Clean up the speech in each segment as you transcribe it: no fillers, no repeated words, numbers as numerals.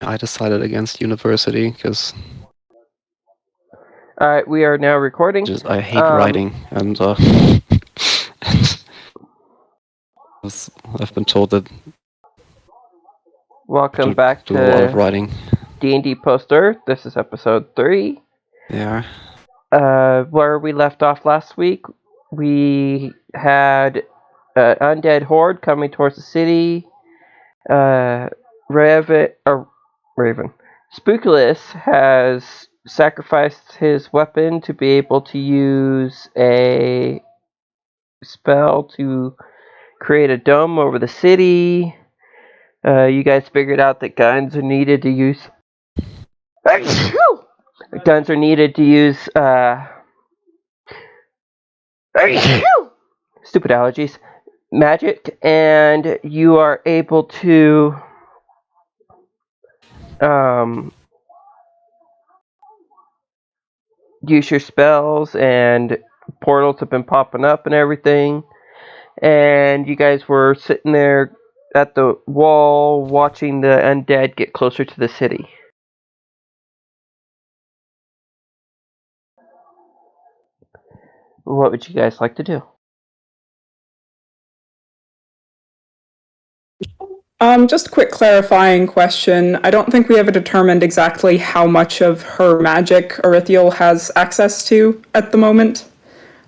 I decided against university because Alright, we are now recording. I hate writing, and I've been told that Welcome back do a lot of to writing. D&D Post-Earth. This is episode 3. Yeah. Where we left off last week, we had an undead horde coming towards the city. Raven. Spookulus has sacrificed his weapon to be able to use a spell to create a dome over the city. You guys figured out that guns are needed to use. Guns are needed to use. Stupid allergies. Magic, and you are able to use your spells, and portals have been popping up and everything. And you guys were sitting there at the wall watching the undead get closer to the city. What would you guys like to do? Just a quick clarifying question. I don't think we ever determined exactly how much of her magic Erithiel has access to at the moment.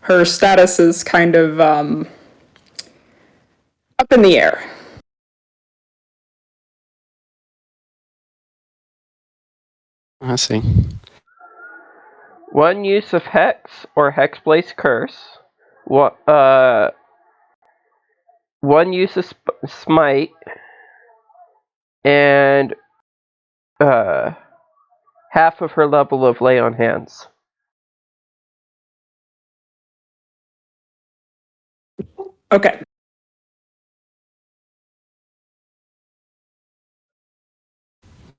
Her status is kind of up in the air. I see. One use of Hex or Hexblade's Curse. One use of Smite. And half of her level of Lay on Hands. Okay.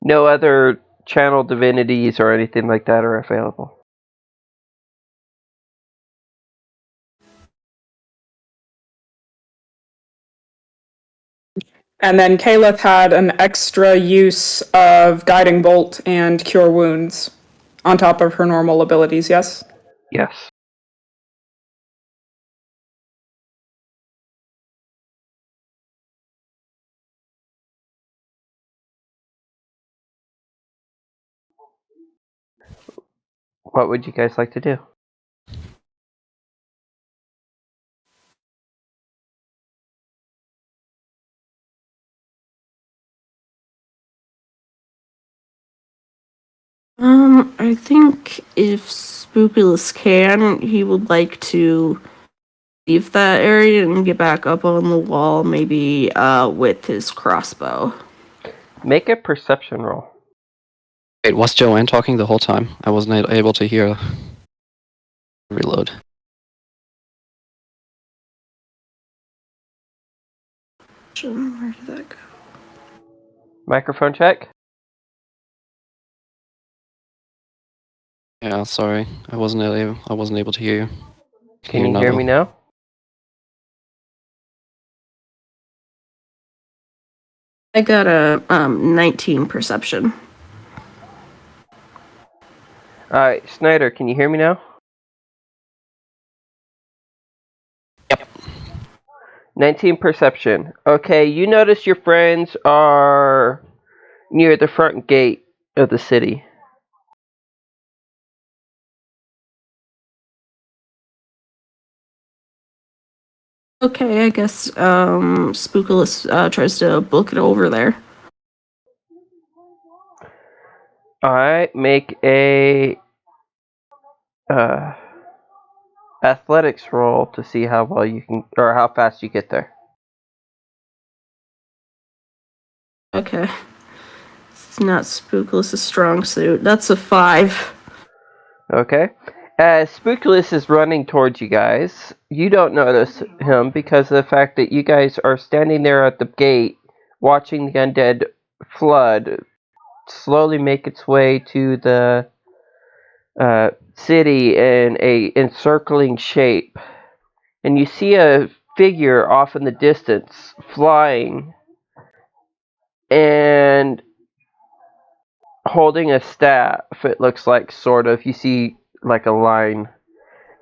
No other channel divinities or anything like that are available. And then Caleth had an extra use of Guiding Bolt and Cure Wounds on top of her normal abilities, yes? Yes. What would you guys like to do? I think if Spookulus can, he would like to leave that area and get back up on the wall, maybe with his crossbow. Make a perception roll. Wait, was Joanne talking the whole time? I wasn't able to hear. Reload. Where did that go? Microphone check. Yeah, sorry. I wasn't able to hear you. Can you hear me now? I got a 19 perception. Alright, Snyder, can you hear me now? Yep. 19 perception. Okay, you notice your friends are near the front gate of the city. Okay, I guess Spookulus tries to book it over there. Alright, make a athletics roll to see how well you can, or how fast you get there. Okay. It's not Spookulus' strong suit. That's a 5. Okay. As Spookulus is running towards you guys, you don't notice him because of the fact that you guys are standing there at the gate watching the undead flood slowly make its way to the city in a encircling shape. And you see a figure off in the distance flying, and holding a staff, it looks like, sort of. You see, like, a line.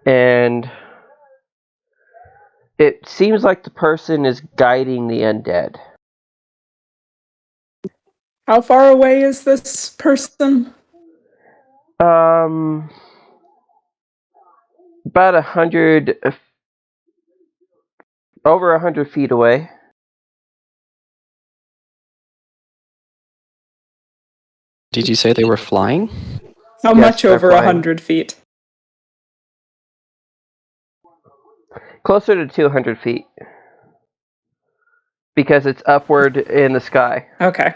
And it seems like the person is guiding the undead. How far away is this person? About 100, over 100 feet away. Did you say they were flying? How Yes, much they're over flying. 100 feet? Closer to 200 feet. Because it's upward in the sky. Okay.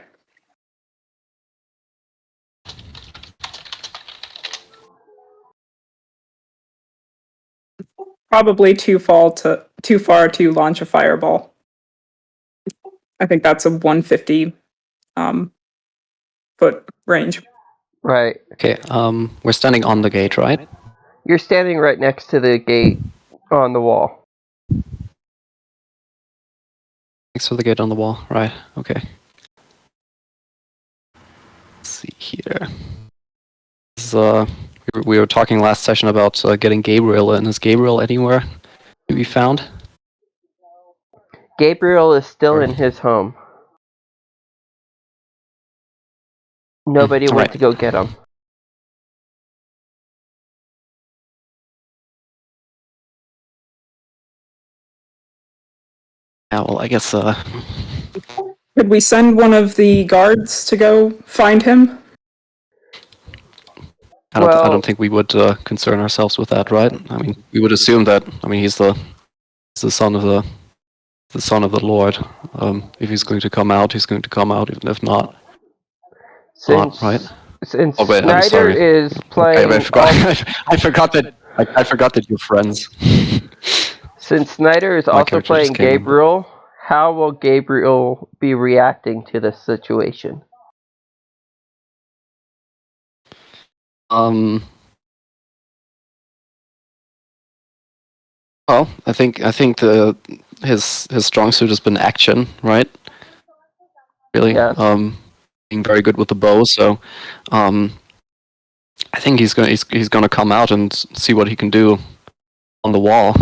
Probably too far to launch a fireball. I think that's a 150 foot range. Right. Okay, we're standing on the gate, right? You're standing right next to the gate on the wall. Next to the gate on the wall, right? Okay. Let's see here. This is, we were talking last session about getting Gabriel in. Is Gabriel anywhere to be found? Gabriel is still in his home. Nobody went Alright. to go get him. Yeah, well, I guess Could we send one of the guards to go find him? I don't think we would concern ourselves with that, right? I mean, we would assume that. I mean, he's the son of the son of the Lord. If he's going to come out, he's going to come out. Even if not, Since, right? since Oh, wait, I'm Snyder sorry. is playing, I forgot that. I forgot that you're friends. since Snyder is My also character playing just came in. Gabriel, how will Gabriel be reacting to this situation? Well, I think his strong suit has been action, right? Really, Yes. being very good with the bow. So, I think he's gonna come out and see what he can do on the wall.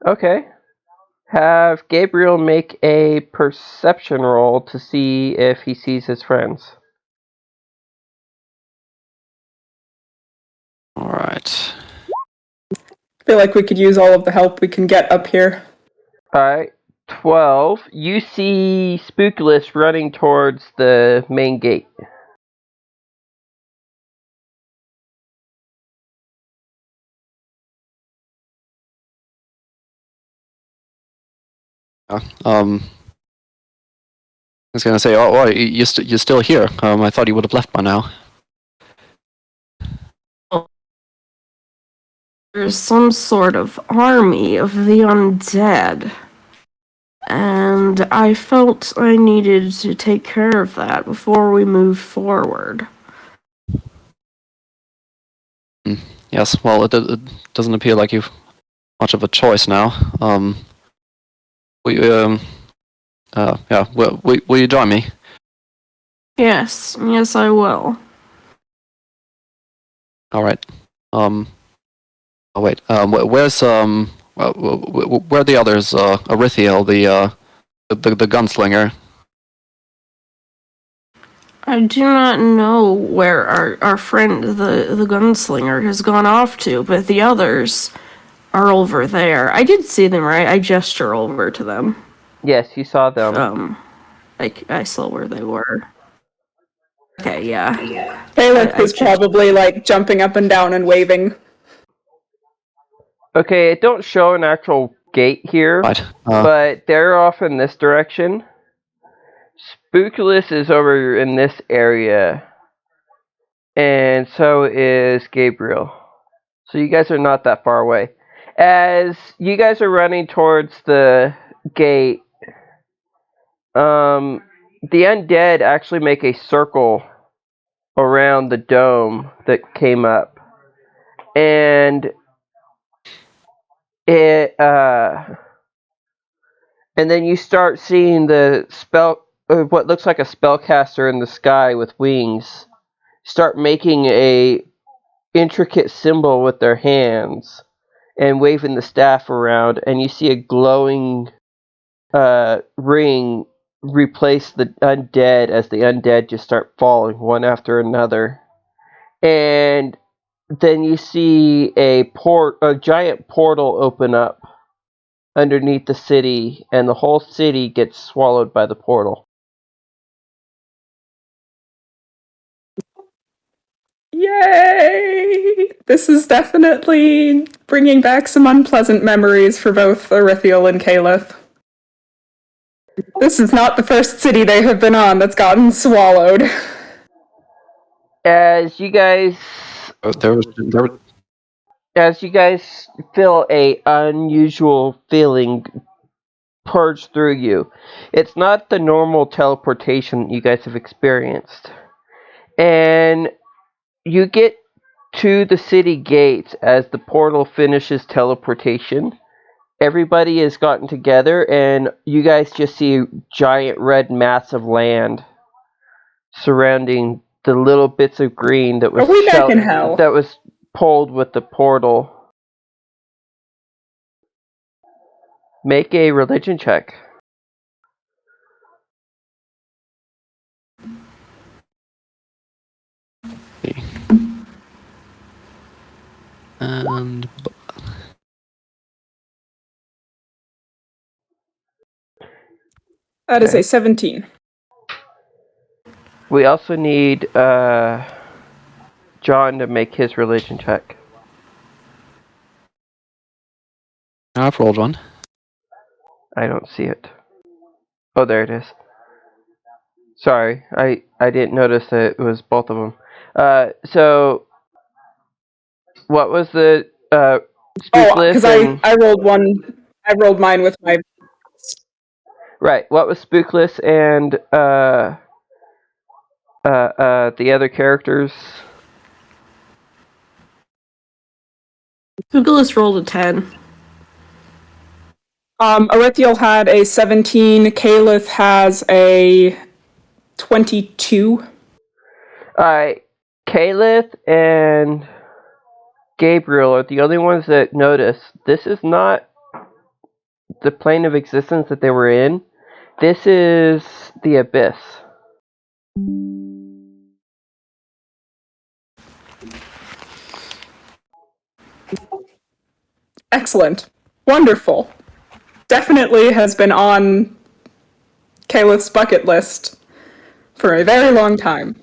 Okay. Have Gabriel make a perception roll to see if he sees his friends. All right. I feel like we could use all of the help we can get up here. Alright. 12. You see Spookulus running towards the main gate. I was gonna say, oh, you're still here. I thought you would have left by now. There's some sort of army of the undead. And I felt I needed to take care of that before we moved forward. Yes. Well, it doesn't appear like you've much of a choice now. Yeah. Will you join me? Yes, I will. All right. Oh wait. Where's where are the others? Arithiel, the gunslinger. I do not know where our friend, the gunslinger, has gone off to, but the others are over there. I did see them, right? I gesture over to them. Yes, you saw them. I saw where they were. Okay, yeah. Balak is probably like jumping up and down and waving. Okay, it don't show an actual gate here, Right. but they're off in this direction. Spookulus is over in this area, and so is Gabriel. So you guys are not that far away. As you guys are running towards the gate, the undead actually make a circle around the dome that came up, and and then you start seeing the what looks like a spellcaster in the sky with wings start making a intricate symbol with their hands and waving the staff around, and you see a glowing ring replace the undead as the undead just start falling one after another. And then you see a giant portal open up underneath the city, and the whole city gets swallowed by the portal. Yay! This is definitely bringing back some unpleasant memories for both Erithiel and Caliph. This is not the first city they have been on that's gotten swallowed. As you guys As you guys feel a unusual feeling purge through you. It's not the normal teleportation you guys have experienced. And you get to the city gates as the portal finishes teleportation. Everybody has gotten together, and you guys just see a giant red mass of land surrounding the little bits of green that was Are we back in hell? that was pulled with the portal. Make a religion check. And That is a 17. We also need John to make his religion check. I've rolled one. I don't see it. Oh, there it is. Sorry, I didn't notice that it was both of them. So, what was the Because I rolled one. I rolled mine with my. Right, what was Spookless and the other characters? Spookulus rolled a 10. Erithiel had a 17. Caliph has a 22. Alright, Caliph and Gabriel are the only ones that notice this is not the plane of existence that they were in. This is the abyss. Excellent. Wonderful. Definitely has been on Caliph's bucket list for a very long time.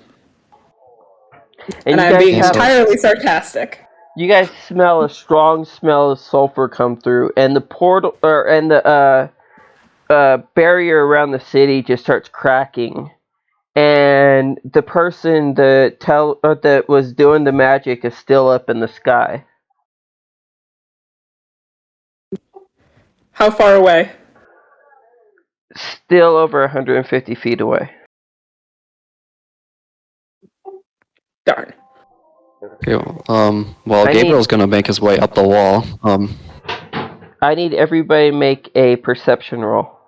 And I'm being entirely sarcastic. You guys smell a strong smell of sulfur come through, and the portal and the barrier around the city just starts cracking. And the person that was doing the magic is still up in the sky. How far away? Still over 150 feet away. Darn. Okay, well, Gabriel's gonna make his way up the wall. I need everybody to make a perception roll.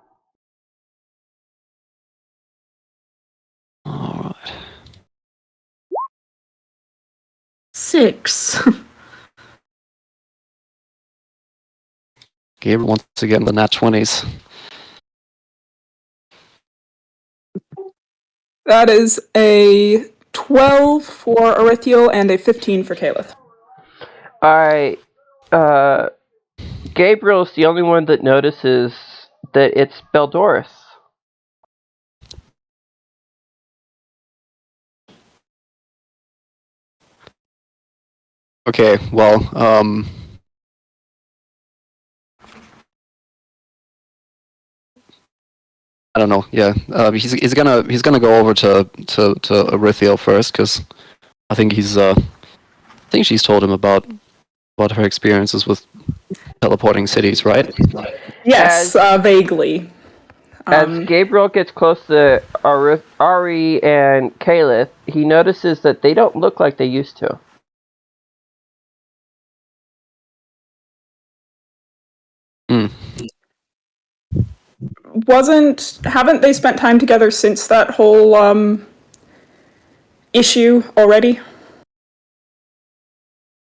Alright. 6. Gabriel once again the nat 20s. That is a 12 for Erithiel and a 15 for Caliph. Alright, Gabriel's the only one that notices that it's Beldoris. Okay, well, I don't know. Yeah, he's gonna go over to Erithiel first because I think she's told him about her experiences with teleporting cities, right? Yes, vaguely. As Gabriel gets close to Ari and Caliph, he notices that they don't look like they used to. haven't they spent time together since that whole issue already?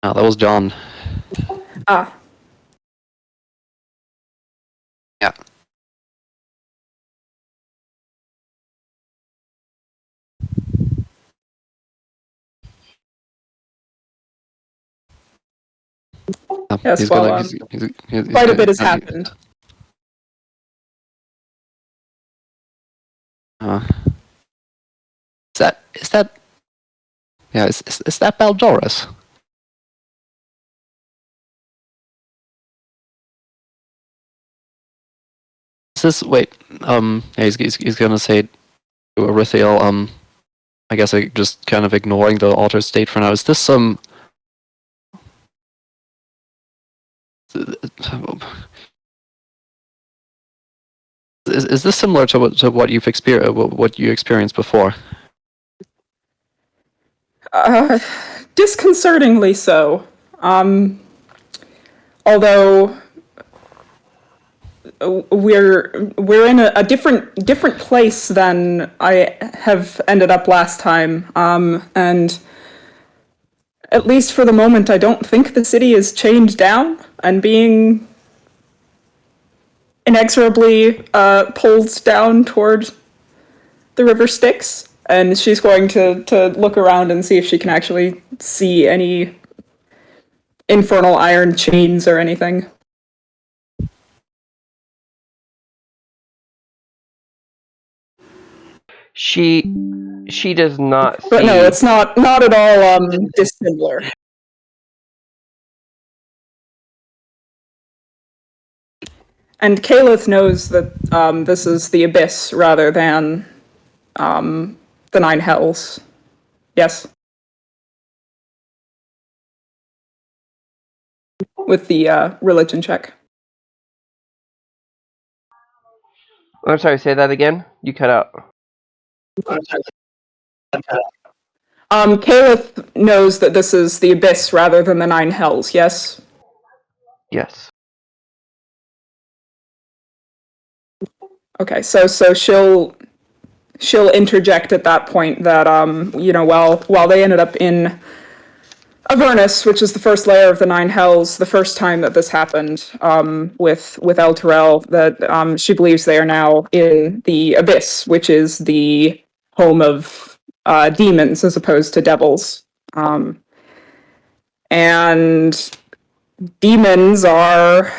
Ah, that was John. Ah, Yeah. yes, He's well, gonna. He's quite a bit has gonna- happened. Is that? Yeah, is that Baldoris? Is this wait? Yeah, he's gonna say to Arithiel. I guess I just kind of ignoring the altered state for now. Is this some? Is this similar to what you've experienced? What you experienced before? Disconcertingly so. Although we're in a different place than I have ended up last time. And at least for the moment, I don't think the city is chained down and being inexorably pulled down toward the river Styx. And she's going to look around and see if she can actually see any infernal iron chains or anything. She does not see. But no, it's not at all dissimilar. And Kalith knows that this is the Abyss rather than the Nine Hells. Yes. With the religion check. I'm sorry, say that again? You cut out. Kalith knows that this is the Abyss rather than the Nine Hells, yes? Yes. Okay, so she'll interject at that point that while they ended up in Avernus, which is the first layer of the Nine Hells, the first time that this happened with Elturel, that she believes they are now in the Abyss, which is the home of demons as opposed to devils. And demons are,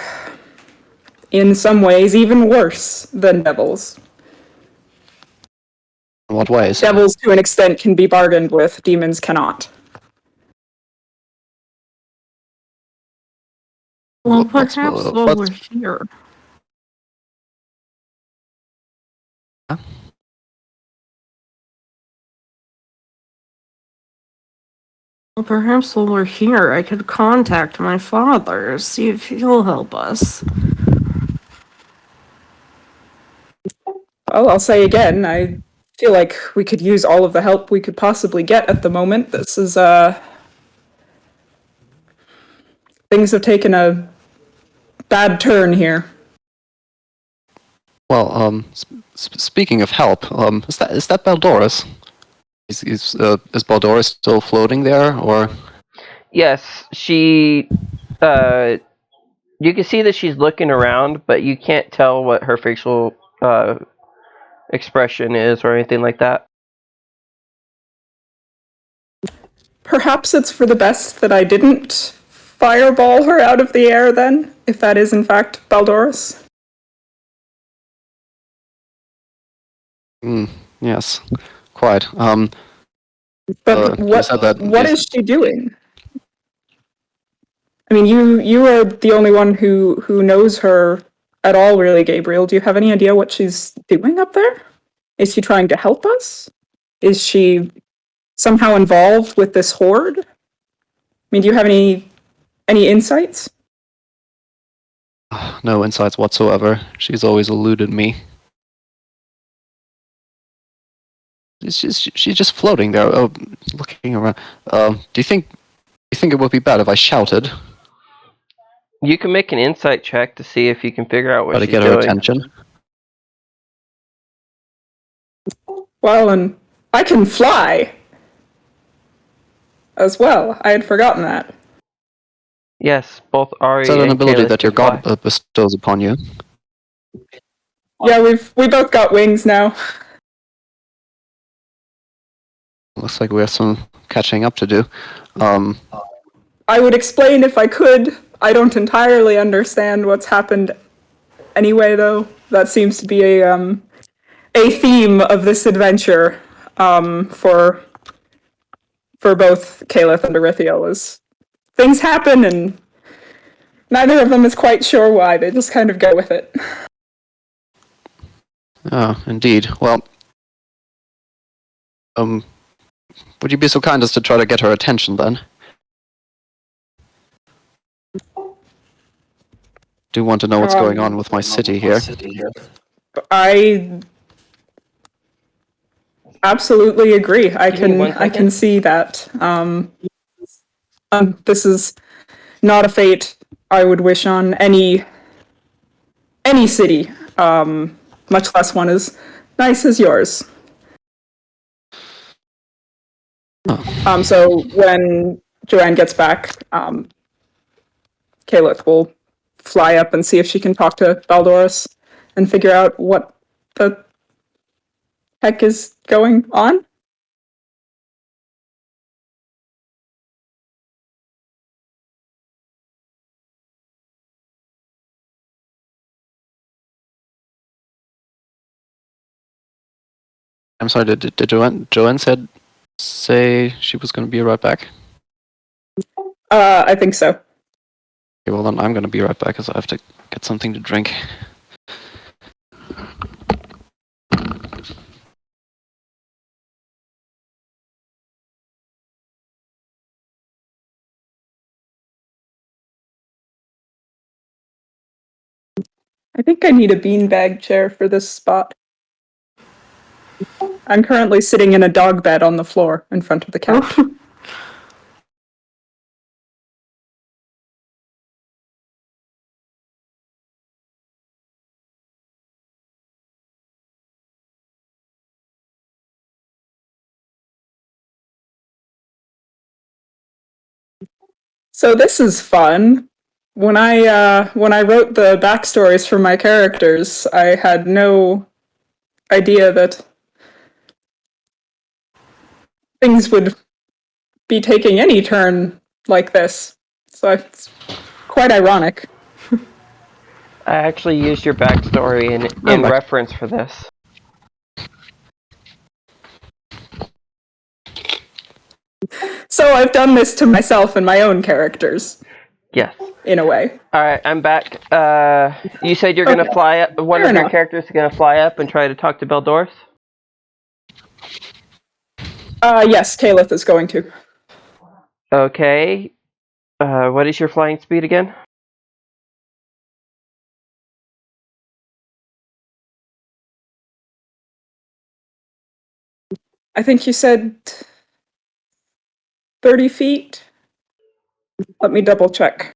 in some ways, even worse than devils. In what ways? Devils, to an extent, can be bargained with, demons cannot. Well, What's- perhaps while what's- we're here. Huh? Well, perhaps while we're here, I could contact my father, see if he'll help us. Well, I'll say again, I feel like we could use all of the help we could possibly get at the moment. This is, things have taken a bad turn here. Well, speaking of help, is that Baldoris? Is Baldoris still floating there, or? Yes, she. You can see that she's looking around, but you can't tell what her facial expression is or anything like that. Perhaps it's for the best that I didn't fireball her out of the air then, if that is in fact Baldoris. Yes, quite. But you said that what is she doing? I mean, you are the only one who knows her at all, really, Gabriel. Do you have any idea what she's doing up there? Is she trying to help us? Is she somehow involved with this horde? I mean, do you have any insights? No insights whatsoever. She's always eluded me. She's just floating there, looking around. Do you think it would be bad if I shouted? You can make an insight check to see if you can figure out what Try to she's get her doing. attention. Well, and I can fly as well. I had forgotten that. Yes, both Ari Is that an and ability Kalis that your can fly. god bestows upon you? Yeah, we both got wings now. Looks like we have some catching up to do. I would explain if I could. I don't entirely understand what's happened anyway, though. That seems to be a theme of this adventure for both Caliph and Erithiel is things happen and neither of them is quite sure why. They just kind of go with it. Oh, indeed. Well, would you be so kind as to try to get her attention then? Do want to know what's going on with my city here. I absolutely agree. I can see that. This is not a fate I would wish on any city, much less one as nice as yours. Oh. So when Joanne gets back, Caliph will fly up and see if she can talk to Baldoris and figure out what the heck is going on. I'm sorry, did Joanne say she was going to be right back? I think so. Okay, well then I'm going to be right back because I have to get something to drink. I think I need a beanbag chair for this spot. I'm currently sitting in a dog bed on the floor in front of the couch. So this is fun. When I wrote the backstories for my characters, I had no idea that things would be taking any turn like this. So it's quite ironic. I actually used your backstory in reference for this. So I've done this to myself and my own characters, Yes. in a way. Alright, I'm back. You said you're gonna fly up. One Fair of your enough. characters is gonna fly up and try to talk to Baldoris? Yes, Caliph is going to. Okay. What is your flying speed again? I think you said 30 feet? Let me double check.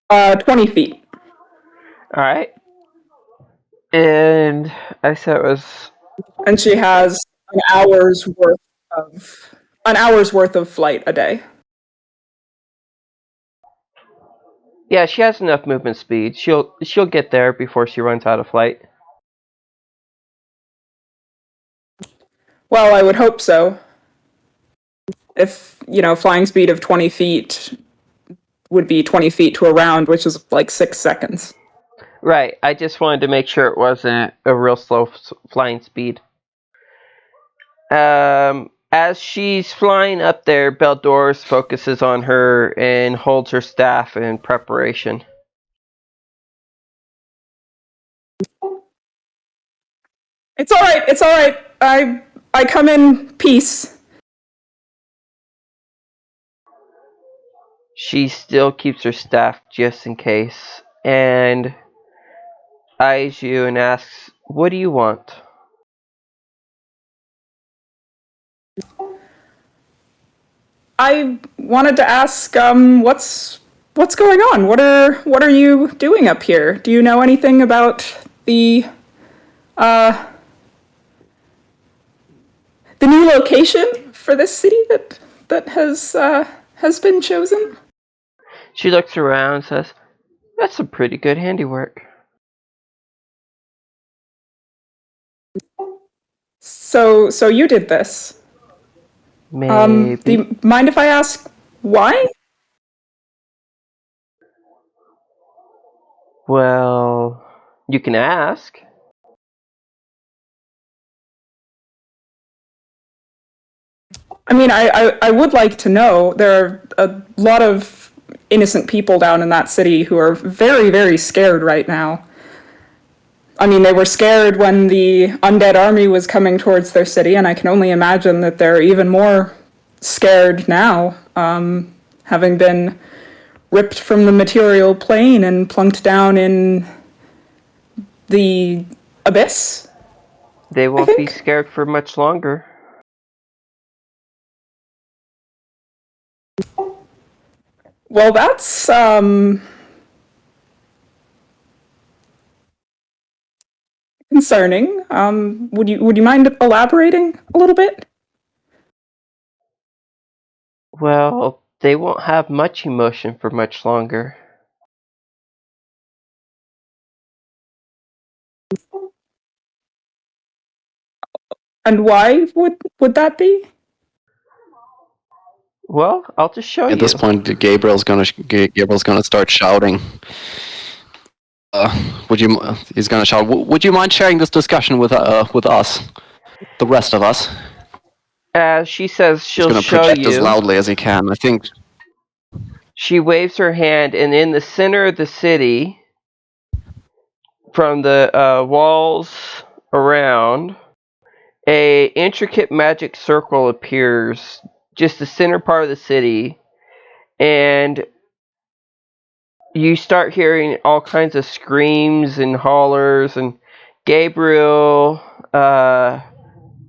Uh, 20 feet. Alright. And I said it was. And she has an hour's worth of flight a day. Yeah, she has enough movement speed. She'll get there before she runs out of flight. Well, I would hope so. If, flying speed of 20 feet would be 20 feet to a round, which is like 6 seconds. Right. I just wanted to make sure it wasn't a real slow flying speed. As she's flying up there, Baldoris focuses on her and holds her staff in preparation. It's all right. I come in peace. She still keeps her staff just in case, and eyes you and asks, "What do you want?" I wanted to ask, what's going on? What are you doing up here? Do you know anything about uh the new location for this city that has been chosen? She looks around and says, "That's some pretty good handiwork." So you did this. Maybe. Do you mind if I ask why? Well, you can ask. I mean, I would like to know. There are a lot of innocent people down in that city who are very, very scared right now. I mean, they were scared when the undead army was coming towards their city, and I can only imagine that they're even more scared now, having been ripped from the material plane and plunked down in the abyss. They won't be think. scared for much longer. Well, that's concerning. Would you mind elaborating a little bit? Well, they won't have much emotion for much longer. And why would that be? Well, I'll just show At you. this point, Gabriel's gonna start shouting. He's gonna shout. Would you mind sharing this discussion with us, the rest of us? As she says He's she'll gonna show project as you, loudly as he can. I think. she waves her hand, and in the center of the city, from the walls around, a intricate magic circle appears, just the center part of the city, and you start hearing all kinds of screams and hollers, and Gabriel,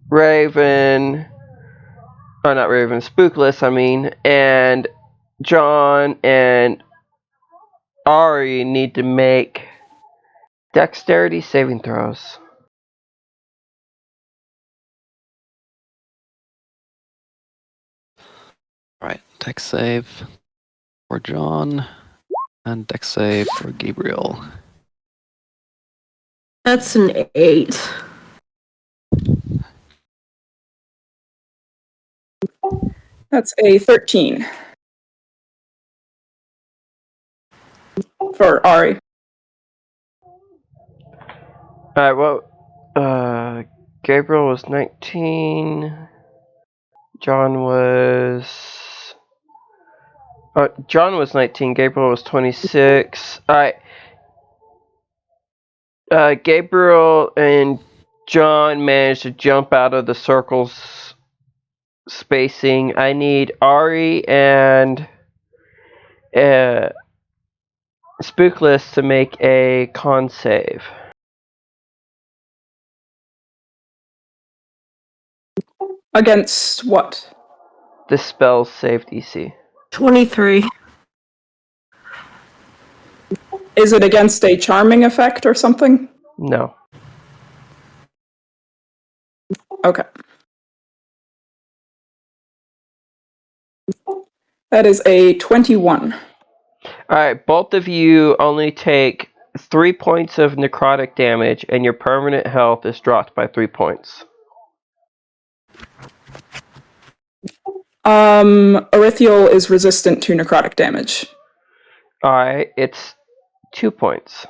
Raven, or not Raven, Spookless, I mean, and John and Ari need to make dexterity saving throws. Right, dex save for John, and dex save for Gabriel. That's an 8. That's a 13 for Ari. Alright, well, Gabriel was 19. John was 19, Gabriel was 26. Alright. Gabriel and John managed to jump out of the circle's spacing. I need Ari and Spookless to make a con save. Against what? The spell's save DC. 23. Is it against a charming effect or something? No. Okay. That is a 21. Alright, both of you only take 3 points of necrotic damage, and your permanent health is dropped by 3 points. Erythiel is resistant to necrotic damage. Alright, it's 2 points.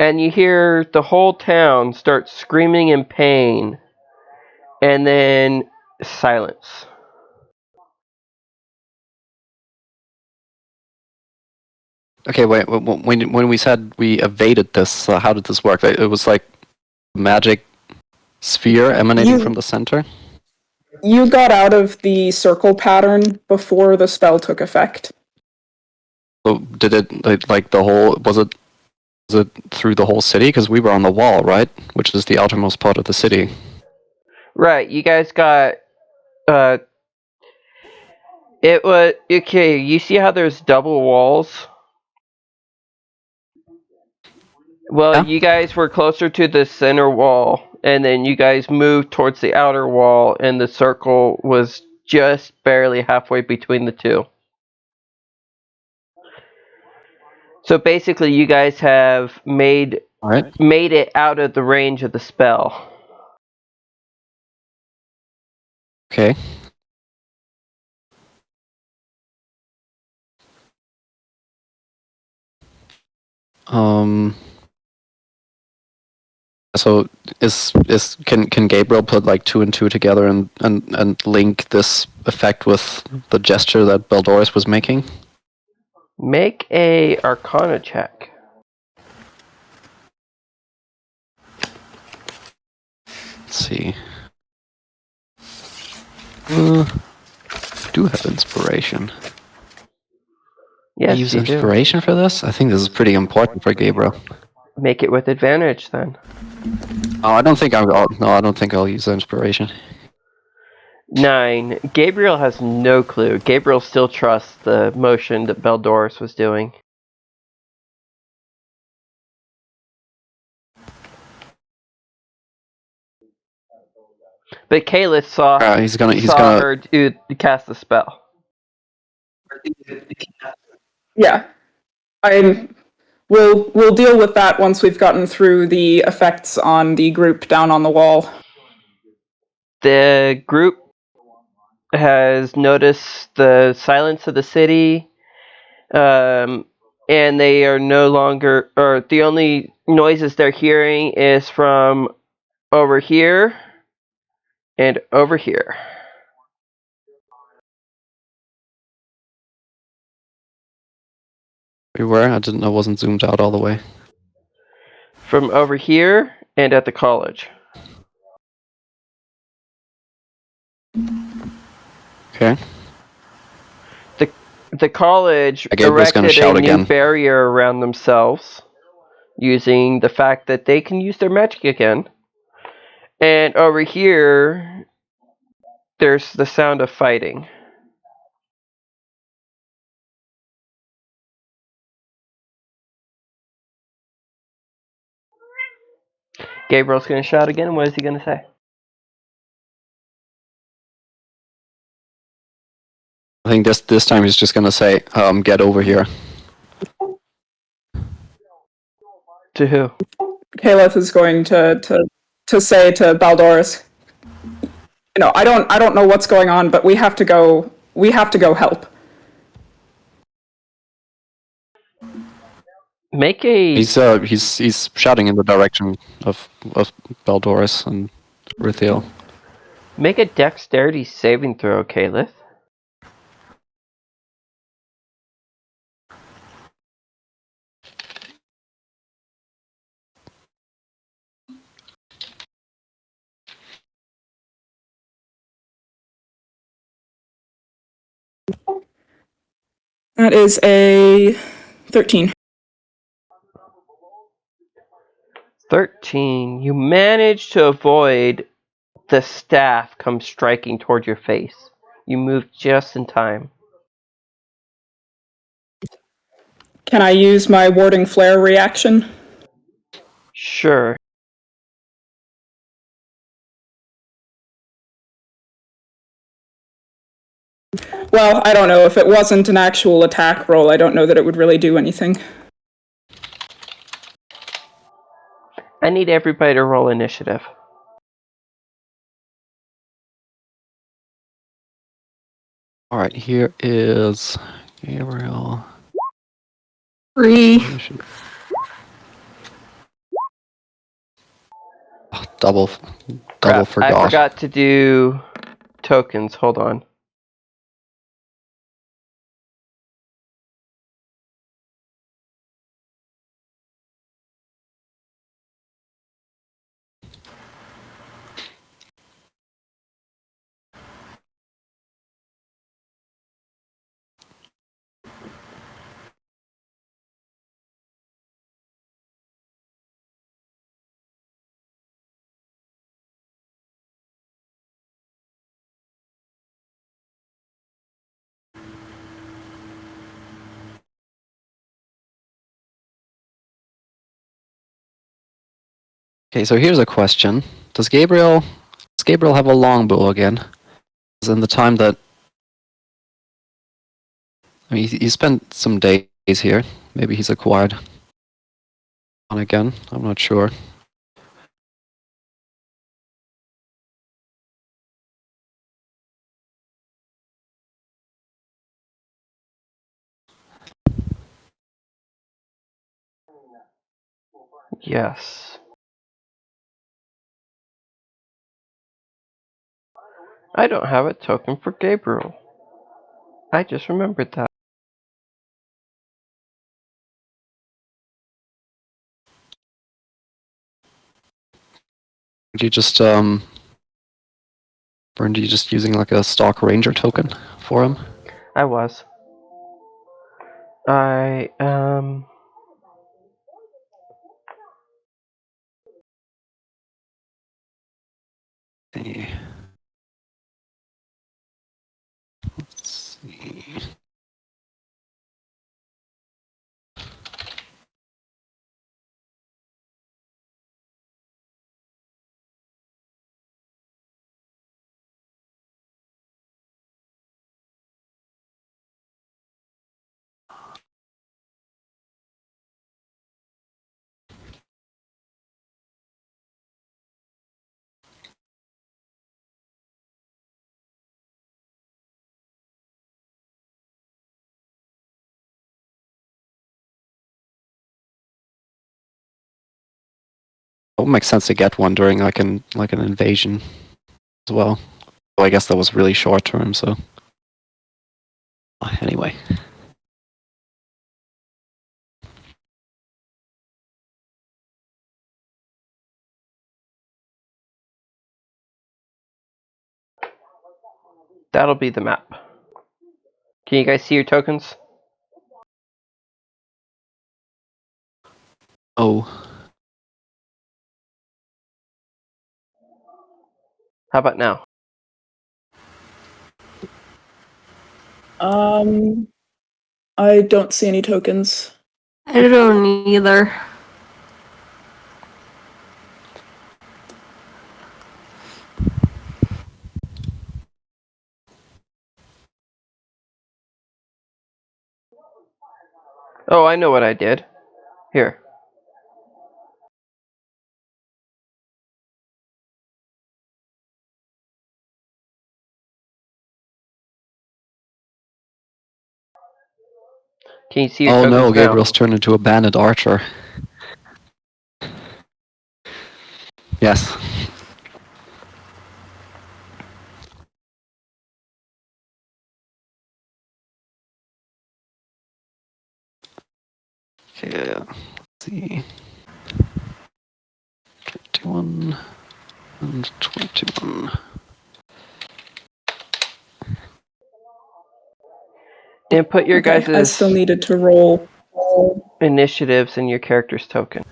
And you hear the whole town start screaming in pain, and then silence. Okay, wait. When we said we evaded this, how did this work? It was like magic sphere emanating You- from the center. You got out of the circle pattern before the spell took effect. So did it like the whole? Was it through the whole city? Because we were on the wall, right? Which is the outermost part of the city. Right, you guys got it was okay, you see how there's double walls? Well, Yeah. you guys were closer to the center wall, and then you guys moved towards the outer wall, and the circle was just barely halfway between the two. So basically, you guys have made All right. it out of the range of the spell. Okay. So can Gabriel put like 2 and 2 together and link this effect with the gesture that Baldoris was making? Make a Arcana check. Let's see. I do have inspiration. Yes, Use you do. inspiration for this? I think this is pretty important for Gabriel. Make it with advantage then. Oh, I don't think I'll use inspiration. 9. Gabriel has no clue. Gabriel still trusts the motion that Baldoris was doing. But Kalis saw He's gonna her cast the spell. Yeah. We'll deal with that once we've gotten through the effects on the group down on the wall. The group has noticed the silence of the city, and they are no longer, or the only noises they're hearing is from over here and over here. We were? I didn't. I wasn't zoomed out all the way. From over here and at the college. Okay. The college Gabriel's gonna erected shout a new again. barrier around themselves, using the fact that they can use their magic again. And over here, there's the sound of fighting. Gabriel's going to shout again. What is he going to say? I think this time he's just gonna say, "Get over here." To who? Caliph is going to say to Baldoris, I don't know what's going on, but we have to go help. Make a He's shouting in the direction of Baldoris and Rithiel. make a dexterity saving throw, Caliph. That is a 13. 13. You manage to avoid the staff come striking toward your face. You move just in time. Can I use my warding flare reaction? Sure. Well, I don't know. If it wasn't an actual attack roll, I don't know that it would really do anything. I need everybody to roll initiative. All right, here is Gabriel. 3. Oh, double Crap, forgot. I forgot to do tokens. Hold on. Okay, so here's a question: Does Gabriel have a longbow again? 'Cause in the time that he spent some days here, maybe he's acquired one again. I'm not sure. Yes. I don't have a token for Gabriel. I just remembered that. Do you just Weren't you just using like a stock ranger token for him? I was. I Let's see. It would make sense to get one during like an invasion as well. Well, I guess that was really short term, so anyway. that'll be the map. Can you guys see your tokens? Oh, How about now? I don't see any tokens. I don't either. Oh, I know what I did. Here. Can you see your oh tokens no! now? Gabriel's turned into a bandit archer. Yes. Okay, let's see. 21 and 21. Input your Okay, I guys' still needed to roll. initiatives in your character's token.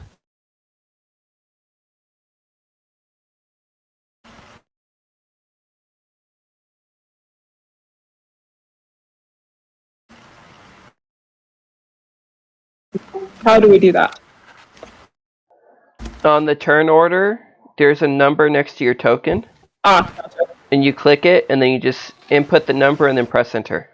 How do we do that? On the turn order, there's a number next to your token, Ah, and you click it, and then you just input the number and then press enter.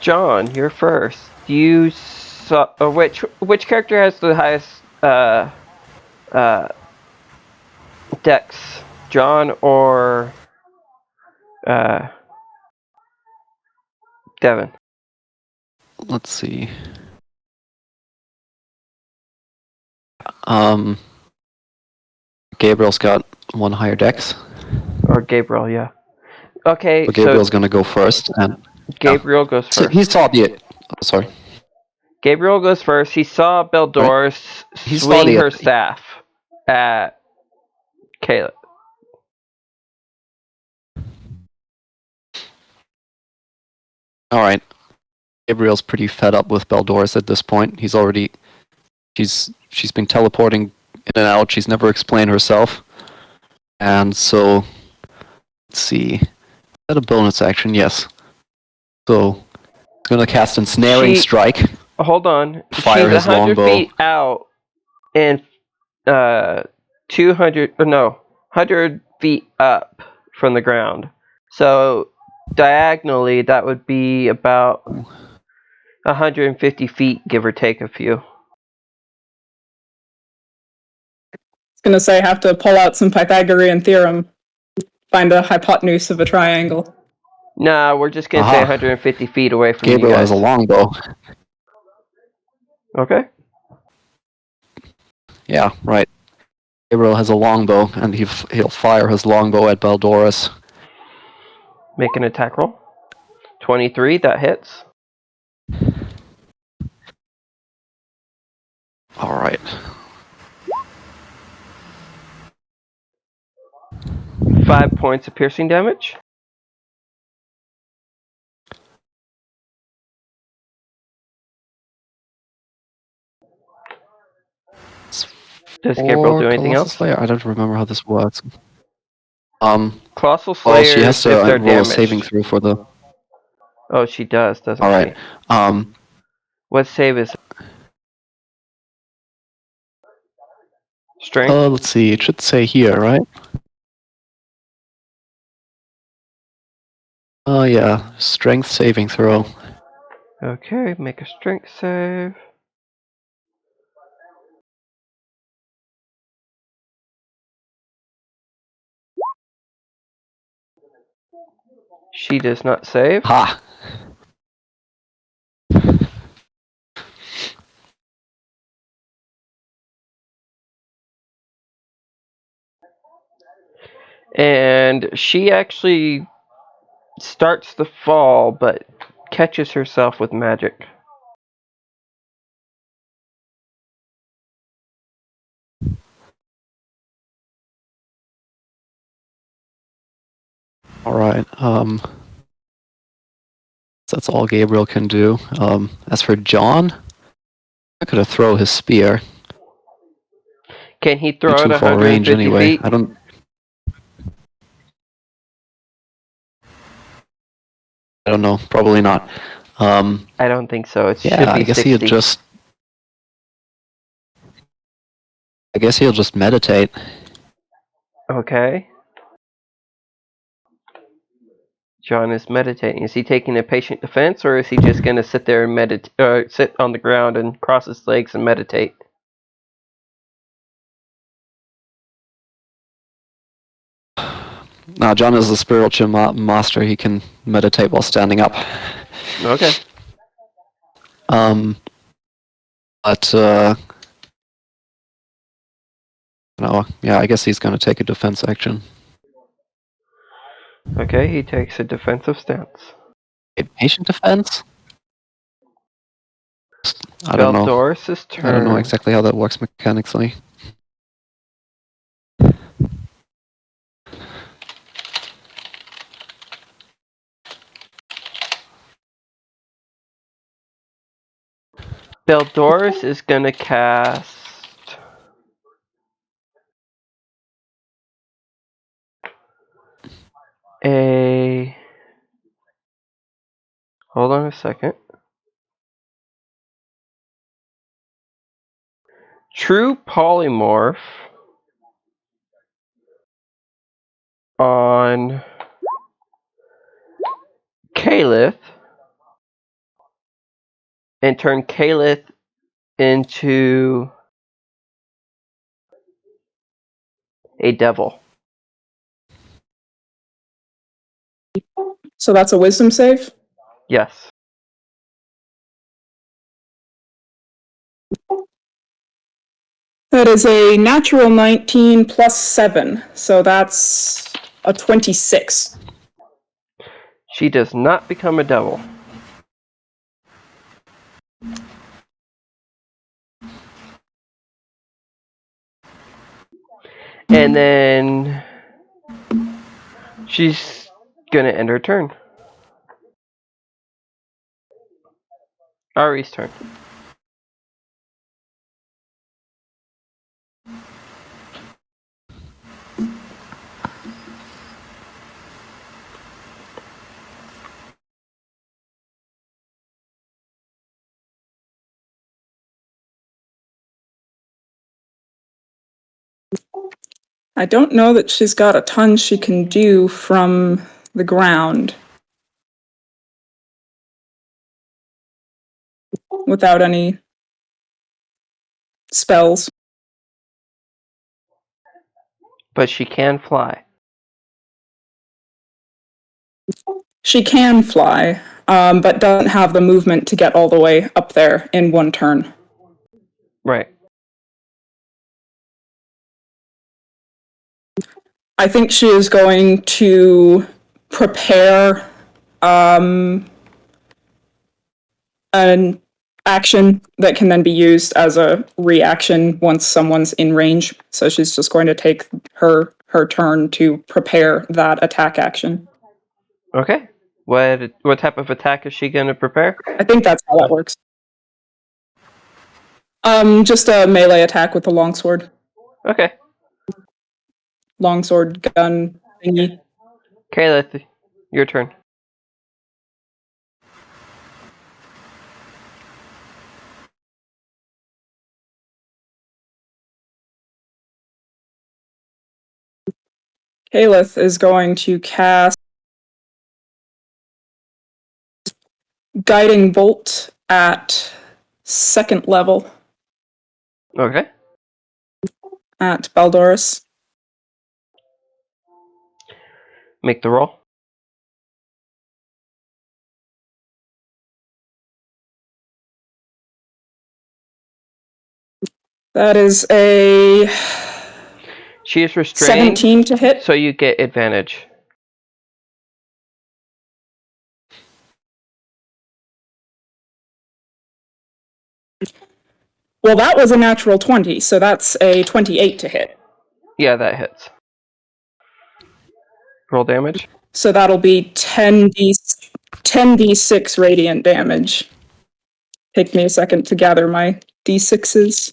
John, you're first. You saw which character has the highest dex? John or Devin? Let's see. Gabriel's got one higher dex. Or Gabriel, yeah. Okay, So Gabriel's so gonna go first, and Gabriel goes so first. he saw the. Oh, sorry. Gabriel goes first. He saw Beldoris He saw swing the- her staff at Caleb. All right. Gabriel's pretty fed up with Baldoris at this point. She's been teleporting in and out. She's never explained herself. And so, let's see. Is that a bonus action? Yes. So, gonna cast Ensnaring She- Strike. Hold on. Fire She's his 100 longbow. feet out and 100 feet up from the ground. So diagonally, that would be about 150 feet, give or take a few. I was gonna say, have to pull out some Pythagorean theorem, find a hypotenuse of a triangle. Nah, we're just gonna say Aha. 150 feet away from Gabriel you guys. has a longbow. Okay. Yeah, right. Gabriel has a longbow, and he'll fire his longbow at Baldoris. Make an attack roll. 23, that hits. All right. 5 points of piercing damage. Does Gabriel do anything Colossal else? Slayer? I don't remember how this works. Colossal Well, Slayers, she has to if they're roll a damaged. saving throw for the. Oh, she does, doesn't All right. she? What save is it? Strength? Let's see. It should say here, right? Oh yeah, strength saving throw. Okay, make a strength save. She does not save. Ha! And she actually starts the fall, but catches herself with magic. All right. That's all Gabriel can do. As for John, I could have throw his spear. Can he Be throw it too far 150 range anyway. feet? I don't know. Probably not. I don't think so. It should Yeah, be I guess 60. he'll just meditate. Okay. John is meditating. Is he taking a patient defense, or is he just going to sit there and sit on the ground and cross his legs and meditate? Now, John is a spiritual master. He can meditate while standing up. Okay. But no, yeah, I guess he's going to take a defense action. Okay, he takes a defensive stance. A patient defense? I don't know. Baldoris' turn. I don't know exactly how that works mechanically. Baldoris is going to cast a... Hold on a second. True Polymorph on Kalith and turn Kalith into a devil. So that's a wisdom save? Yes. That is a natural 19 plus 7, so that's a 26. She does not become a devil. And then she's gonna end her turn. Ari's turn. I don't know that she's got a ton she can do from the ground without any spells. But she can fly. She can fly, but doesn't have the movement to get all the way up there in one turn. Right. I think she is going to prepare an action that can then be used as a reaction once someone's in range. So she's just going to take her turn to prepare that attack action. Okay. What type of attack is she going to prepare? I think that's how that works. Just a melee attack with a longsword. Okay. Longsword gun thingy. Kayla, your turn. Kalith is going to cast Guiding Bolt at 2nd level Okay. at Baldoris. Make the roll. That is a She is restrained, 17 to hit. so you get advantage. Well, that was a natural 20, so that's a 28 to hit. Yeah, that hits. Roll damage. So that'll be 10d6 radiant damage. Take me a second to gather my d6s.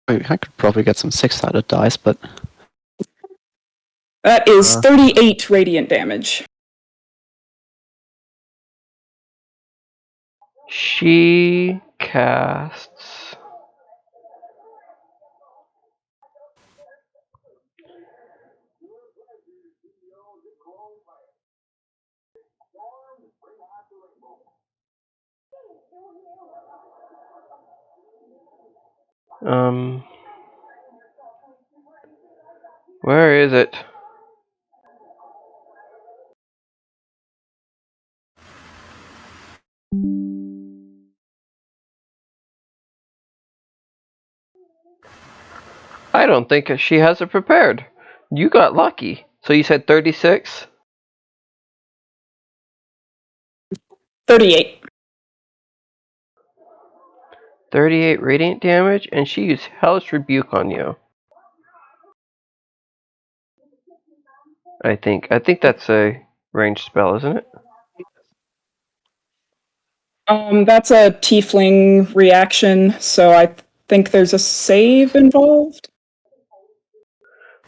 I could probably get some 6-sided dice, but That is 38 radiant damage. She casts. Where is it? I don't think she has it prepared. You got lucky. So you said 36? 38. 38 radiant damage, and she used Hellish Rebuke on you. I think that's a ranged spell, isn't it? That's a tiefling reaction, so I think there's a save involved.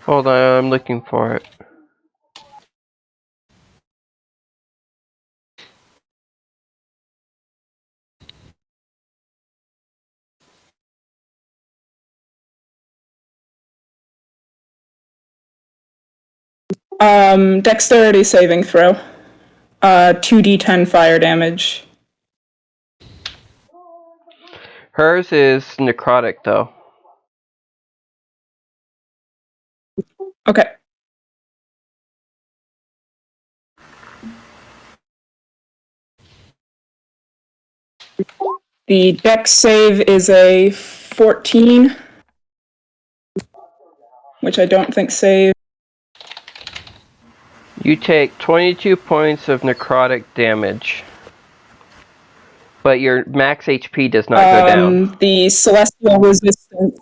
Hold on, I'm looking for it. Dexterity saving throw. 2d10 fire damage. Hers is necrotic, though. Okay. The dex save is a 14, which I don't think save. You take 22 points of necrotic damage, but your max HP does not go down. The celestial resistance.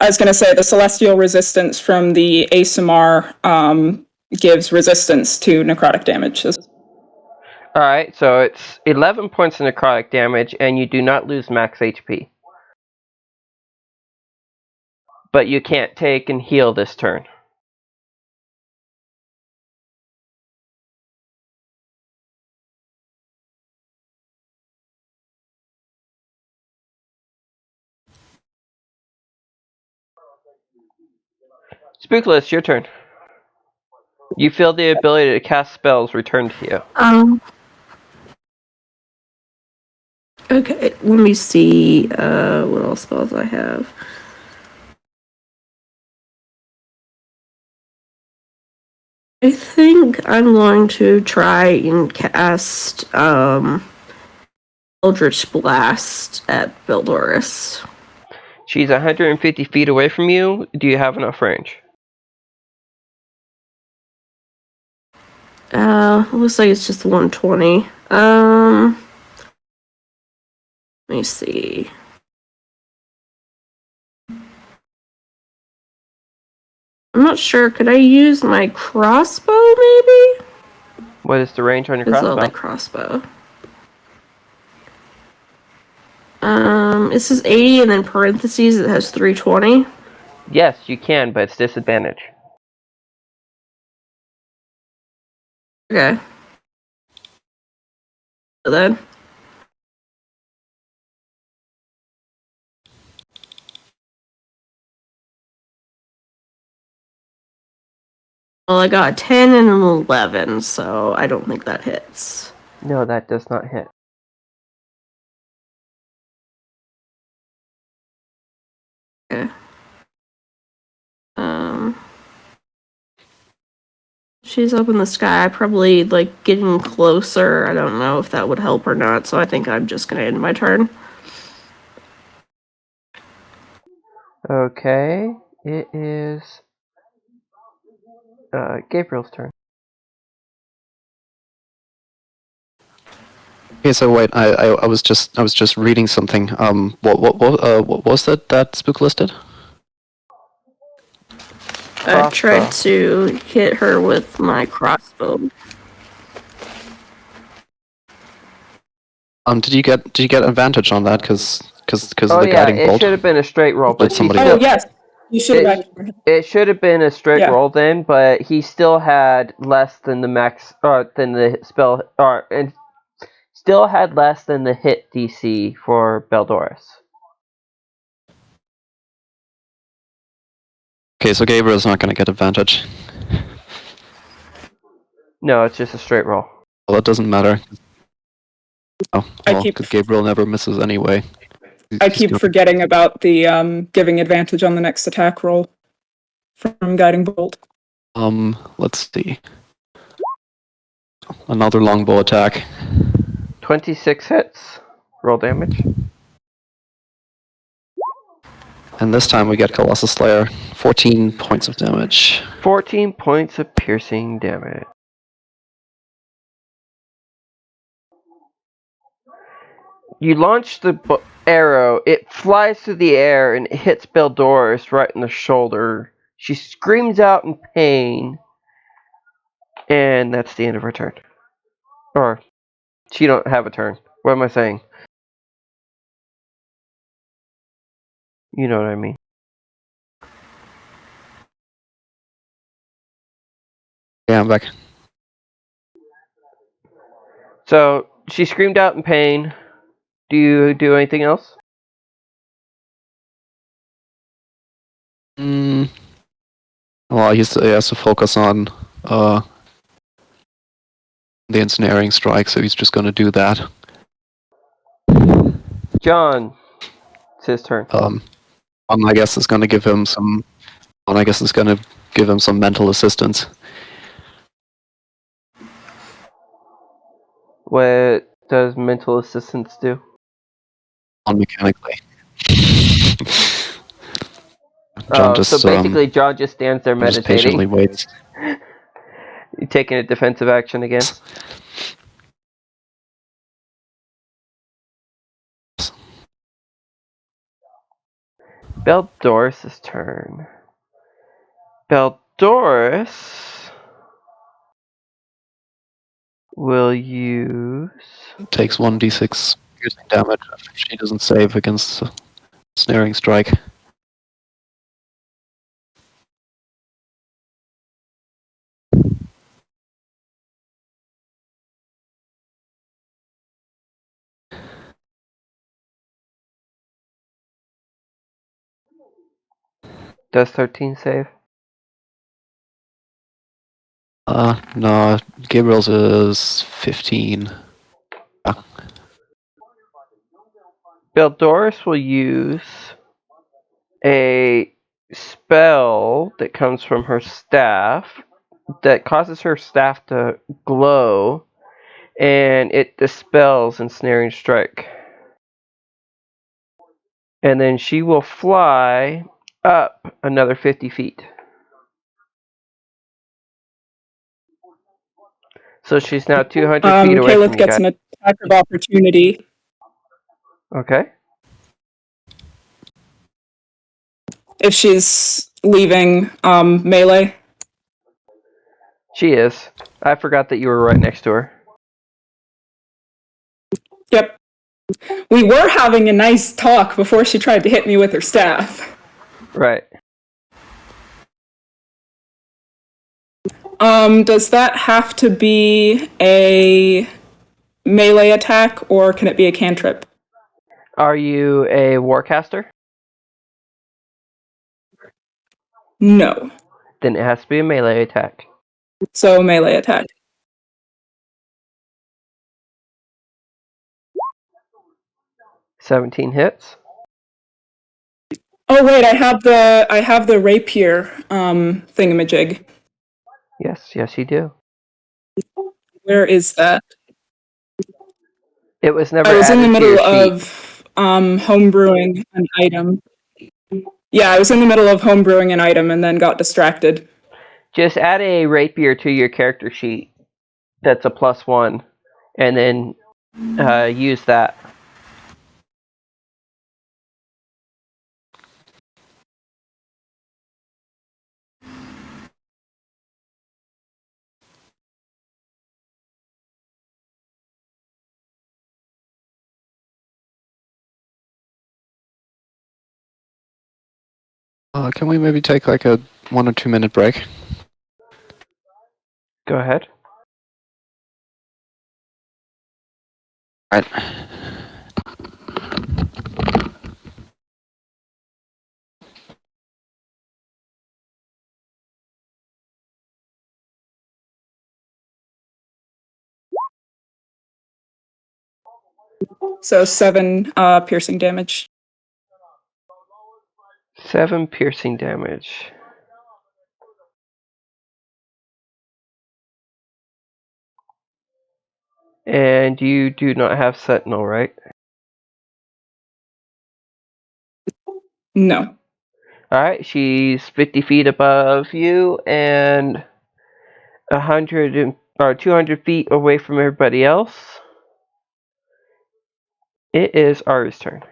I was going to say the celestial resistance from the ASMR gives resistance to necrotic damage. Alright, so it's 11 points of necrotic damage, and you do not lose max HP. But you can't take and heal this turn. Spookless, your turn. You feel the ability to cast spells return to you. Okay, let me see what else spells I have. I think I'm going to try and cast Eldritch Blast at Beldoris. She's 150 feet away from you. Do you have enough range? Looks like it's just 120. Let me see. I'm not sure. Could I use my crossbow, maybe? What is the range on your It's crossbow? like crossbow. It says 80 and then parentheses it has 320. Yes, you can, but it's disadvantage. Okay. So then. Well, I got a 10 and an 11, so I don't think that hits. No, that does not hit. Okay. She's up in the sky, probably like getting closer. I don't know if that would help or not, so I think I'm just gonna end my turn. Okay, it is Gabriel's turn. Okay, so wait, I was just reading something. What was that Spook listed? I tried to hit her with my crossbow. Did you get advantage on that? Because Oh of the yeah, guiding it bolt? should have been a straight roll, but somebody- Oh, yes. You should have It- actually. it should have been a straight Yeah. roll then, but he still had less than the max, or than the spell, and still had less than the hit DC for Beldoris. Okay, so Gabriel's not going to get advantage. No, it's just a straight roll. Well, that doesn't matter. Oh, I well, keep- 'cause Gabriel never misses anyway. I He's keep gonna- forgetting about the giving advantage on the next attack roll from Guiding Bolt. Let's see. Another longbow attack. 26 hits. Roll damage. And this time we get Colossus Slayer. 14 points of damage. 14 points of piercing damage. You launch the arrow, it flies through the air and it hits Beldoris right in the shoulder. She screams out in pain, and that's the end of her turn. Or, she don't have a turn. What am I saying? You know what I mean. Yeah, I'm back. So, she screamed out in pain. Do you do anything else? Well, he has to focus on the ensnaring strike, so he's just gonna do that. John, it's his turn. I guess it's gonna give him some. I guess it's gonna give him some mental assistance. What does mental assistance do? Mechanically. So basically, John just stands there just patiently meditating. waits. You taking a defensive action again? Beldoris' turn. Beldoris will use... Takes 1d6 piercing damage if she doesn't save against a snaring strike. Does 13 save? No, Gabriel's is 15. Beldoris will use a spell that comes from her staff that causes her staff to glow, and it dispels ensnaring strike. And then she will fly up another 50 feet. So she's now 200 feet away Caliph from you gets guys. an attack of opportunity. Okay. If she's leaving melee. She is. I forgot that you were right next to her. Yep. We were having a nice talk before she tried to hit me with her staff. Right. Does that have to be a melee attack, or can it be a cantrip? Are you a warcaster? No. Then it has to be a melee attack. So melee attack. $17 hits. Oh wait, I have the rapier thingamajig. Yes, you do. Where is that? It was never I was in the added to your middle sheet. of homebrewing an item. Yeah, I was in the middle of homebrewing an item and then got distracted. Just add a rapier to your character sheet. That's a +1, and then use that. Can we maybe take like a 1 or 2 minute break? Go ahead. Alright. So 7 piercing damage. 7 piercing damage. And you do not have Sentinel, right? No. Alright, she's 50 feet above you and 200 feet away from everybody else. It is Ari's turn.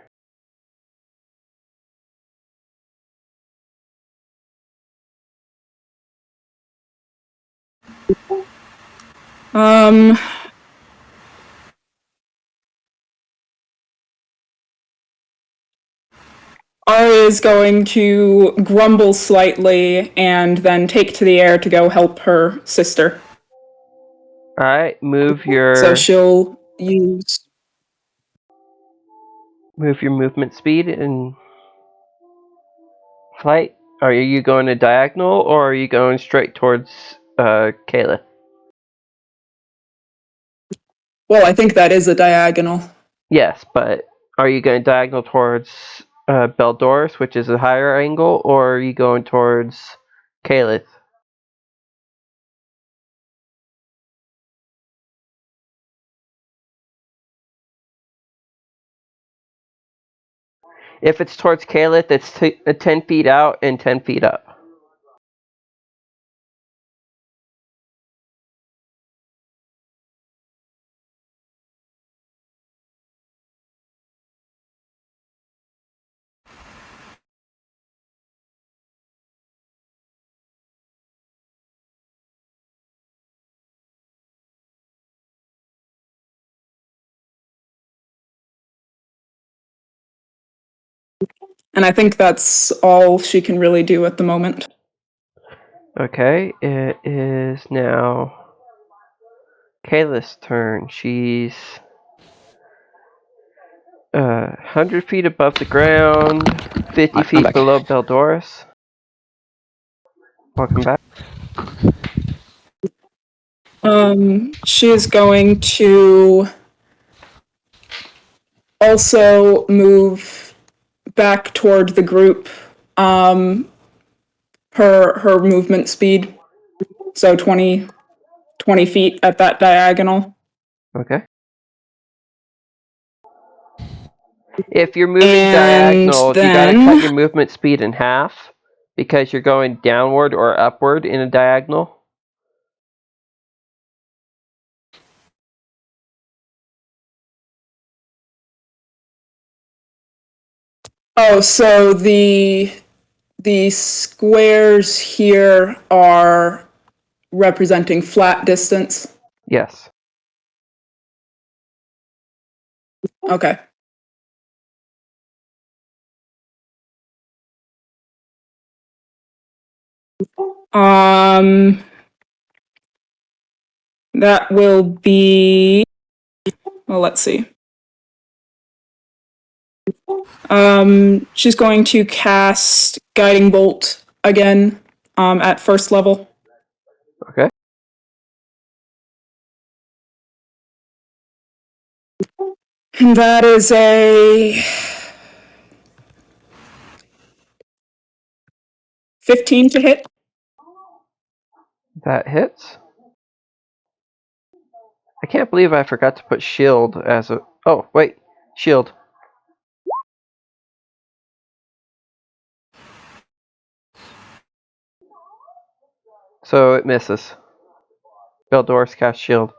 Ari is going to grumble slightly and then take to the air to go help her sister. Alright, move your So she'll use... movement speed and flight. Are you going a diagonal or are you going straight towards Kayla? Well, I think that is a diagonal. Yes, but are you going diagonal towards Beldoris, which is a higher angle, or are you going towards Kalith? If it's towards Kalith, it's 10 feet out and 10 feet up. And I think that's all she can really do at the moment. Okay, it is now Kayla's turn. She's 100 feet above the ground, 50 I'm feet back. below Beldoris. Welcome back. She is going to also move back toward the group. Her movement speed, so 20 feet at that diagonal. Okay. If you're moving And diagonal, you gotta then- cut your movement speed in half because you're going downward or upward in a diagonal. Oh, so the squares here are representing flat distance. Yes. Okay. That will be, well, let's see. She's going to cast Guiding Bolt again, at first level. Okay. And that is a 15 to hit. That hits. I can't believe I forgot to put shield as a... Oh, wait. Shield. So it misses. Beldoris cast shield.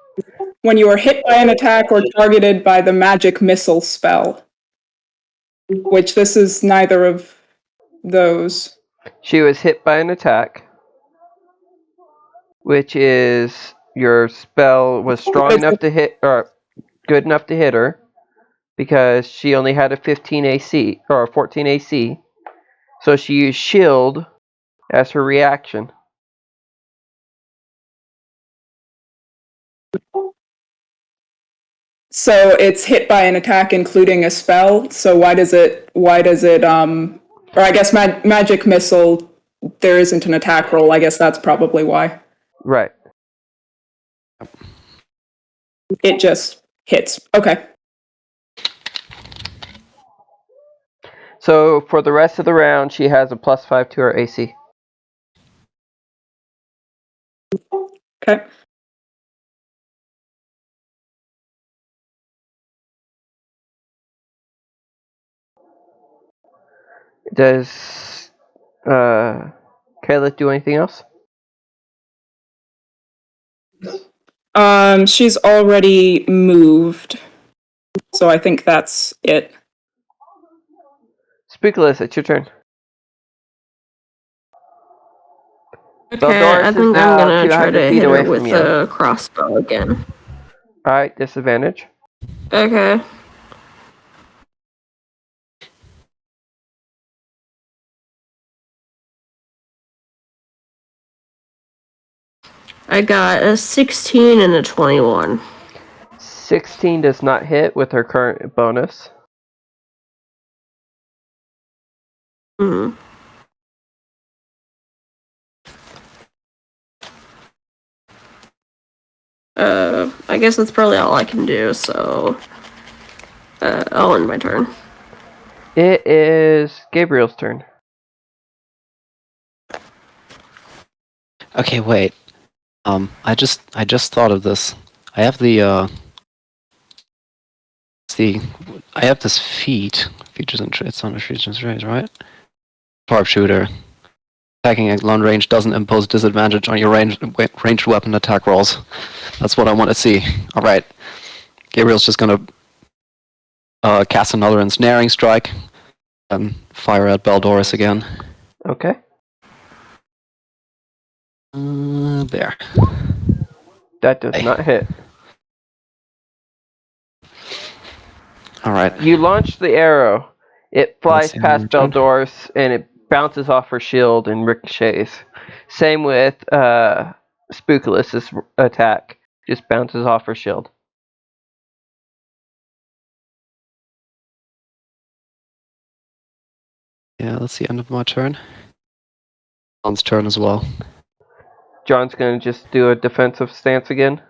When you are hit by an attack or targeted by the magic missile spell, which this is neither of those. She was hit by an attack, which is your spell was strong enough to hit, or good enough to hit her, because she only had a 15 AC, or a 14 AC. So she used shield as her reaction. So it's hit by an attack including a spell. So why does it or I guess magic missile, there isn't an attack roll. I guess that's probably why. Right. It just hits. Okay. So for the rest of the round, she has a +5 to her AC. Okay. Does Kayla do anything else? She's already moved. So I think that's it. Spookulus, it's your turn. Okay, Beldoris I is think now I'm gonna 200 try to feet hit away her from with you. a crossbow again. Alright, disadvantage. Okay. I got a 16 and a 21. 16 does not hit with her current bonus. Hmm. I guess that's probably all I can do, so I'll end my turn. It is Gabriel's turn. Okay, wait. I just thought of this. I have the see. I have this feat. Features and traits on a features and traits, right? Sharpshooter. Attacking at long range doesn't impose disadvantage on your ranged weapon attack rolls. That's what I want to see. Alright. Gabriel's just gonna cast another ensnaring strike and fire at Baldoris again. Okay. There. That does not hit. Alright. You launch the arrow. It flies see past how it Baldoris and it bounces off her shield and ricochets. Same with Spookulus's attack. Just bounces off her shield. Yeah, that's the end of my turn. John's turn as well. John's going to just do a defensive stance again.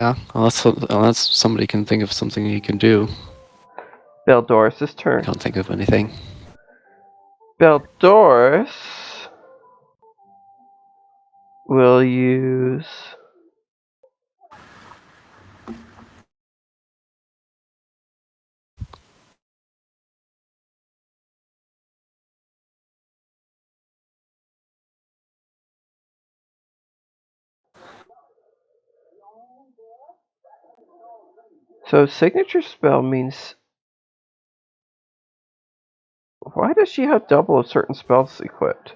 Yeah, unless somebody can think of something he can do. Baldoris' turn. Can't think of anything. Baldoris will use... So signature spell means... Why does she have double of certain spells equipped?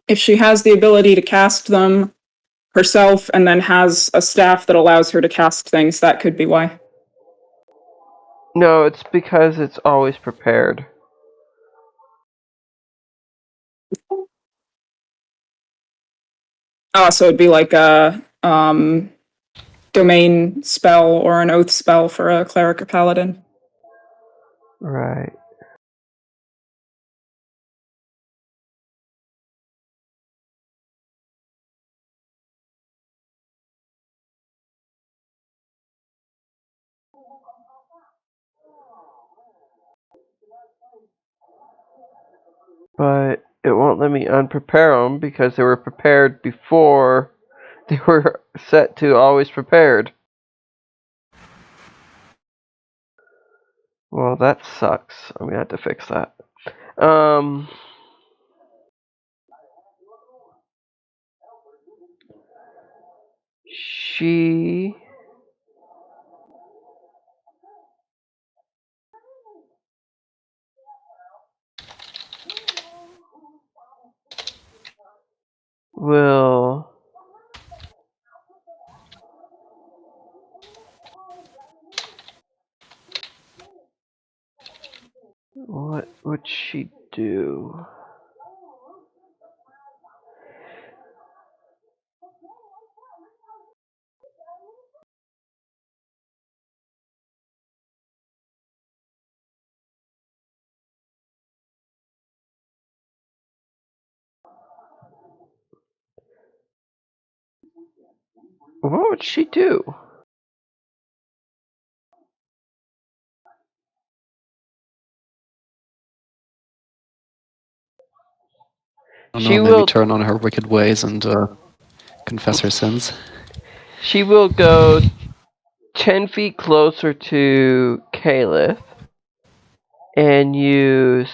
If she has the ability to cast them herself and then has a staff that allows her to cast things, that could be why. No, it's because it's always prepared. So it'd be like a domain spell or an oath spell for a cleric or paladin. Right. But it won't let me unprepare them because they were prepared before they were set to always prepared. Well, that sucks. I'm gonna have to fix that. She will what would she do? What would she do? I don't She know, maybe will turn on her wicked ways and confess her sins. She will go 10 feet closer to Caliph and use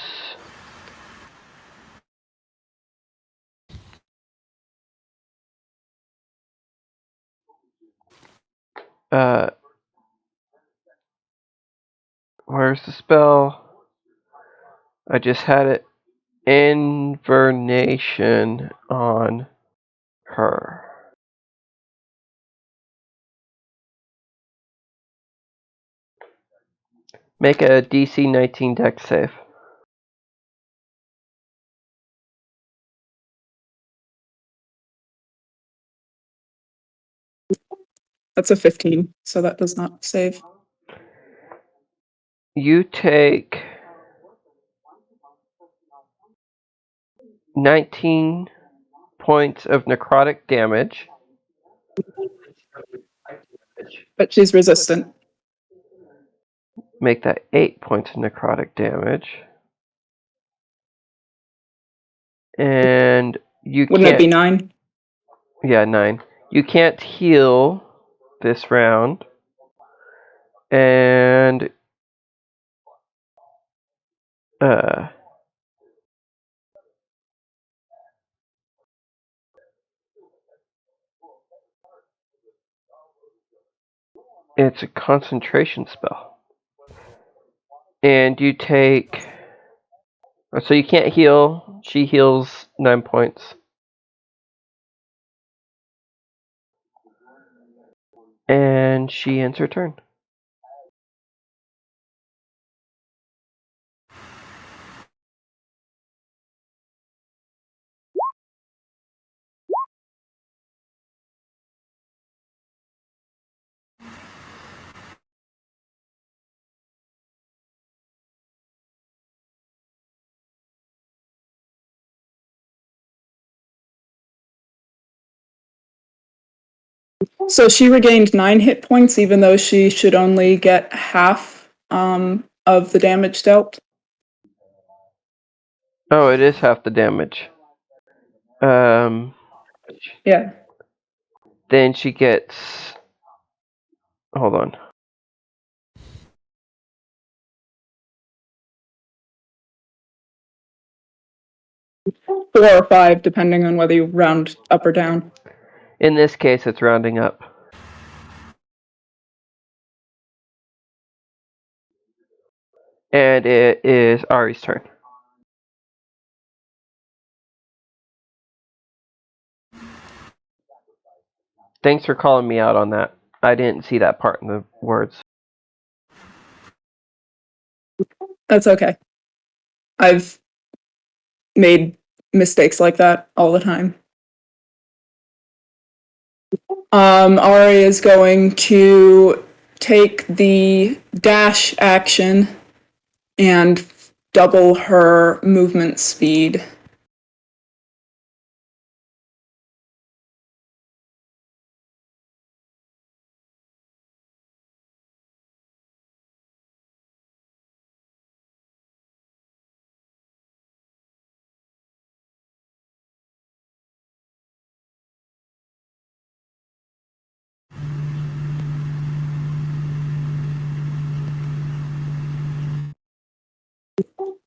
where's the spell? I just had it. Invernation on her. Make a DC 19 dex save. That's a 15, so that does not save. You take 19 points of necrotic damage. But she's resistant. Make that 8 points of necrotic damage. And you Wouldn't can't... it be 9? Yeah, 9. You can't heal this round. And it's a concentration spell. And you take... So you can't heal. She heals 9 points. And she ends her turn. So she regained 9 hit points, even though she should only get half of the damage dealt. Oh, it is half the damage. Yeah. Then she gets... Hold on. Four or five, depending on whether you round up or down. In this case, it's rounding up. And it is Ari's turn. Thanks for calling me out on that. I didn't see that part in the words. That's okay. I've made mistakes like that all the time. Ari is going to take the dash action and double her movement speed.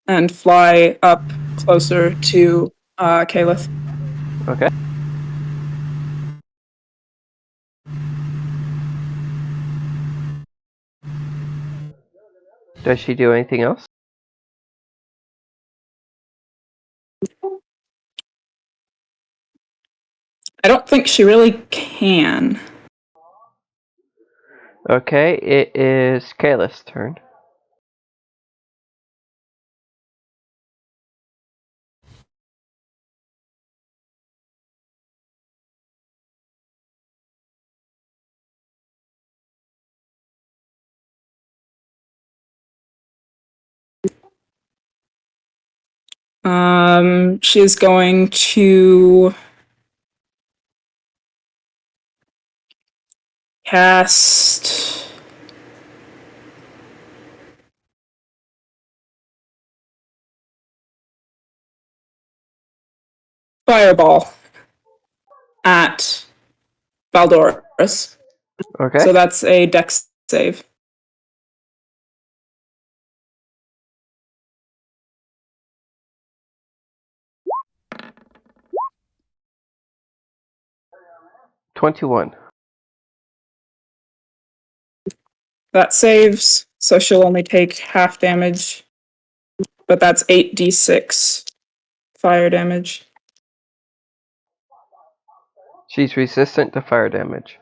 And fly up closer to Caliph. Okay. Does she do anything else? I don't think she really can. Okay, it is Kayla's turn. She's going to cast Fireball at Valdoris. Okay. So that's a dex save. $21. That saves, so she'll only take half damage. But that's 8d6 fire damage. She's resistant to fire damage.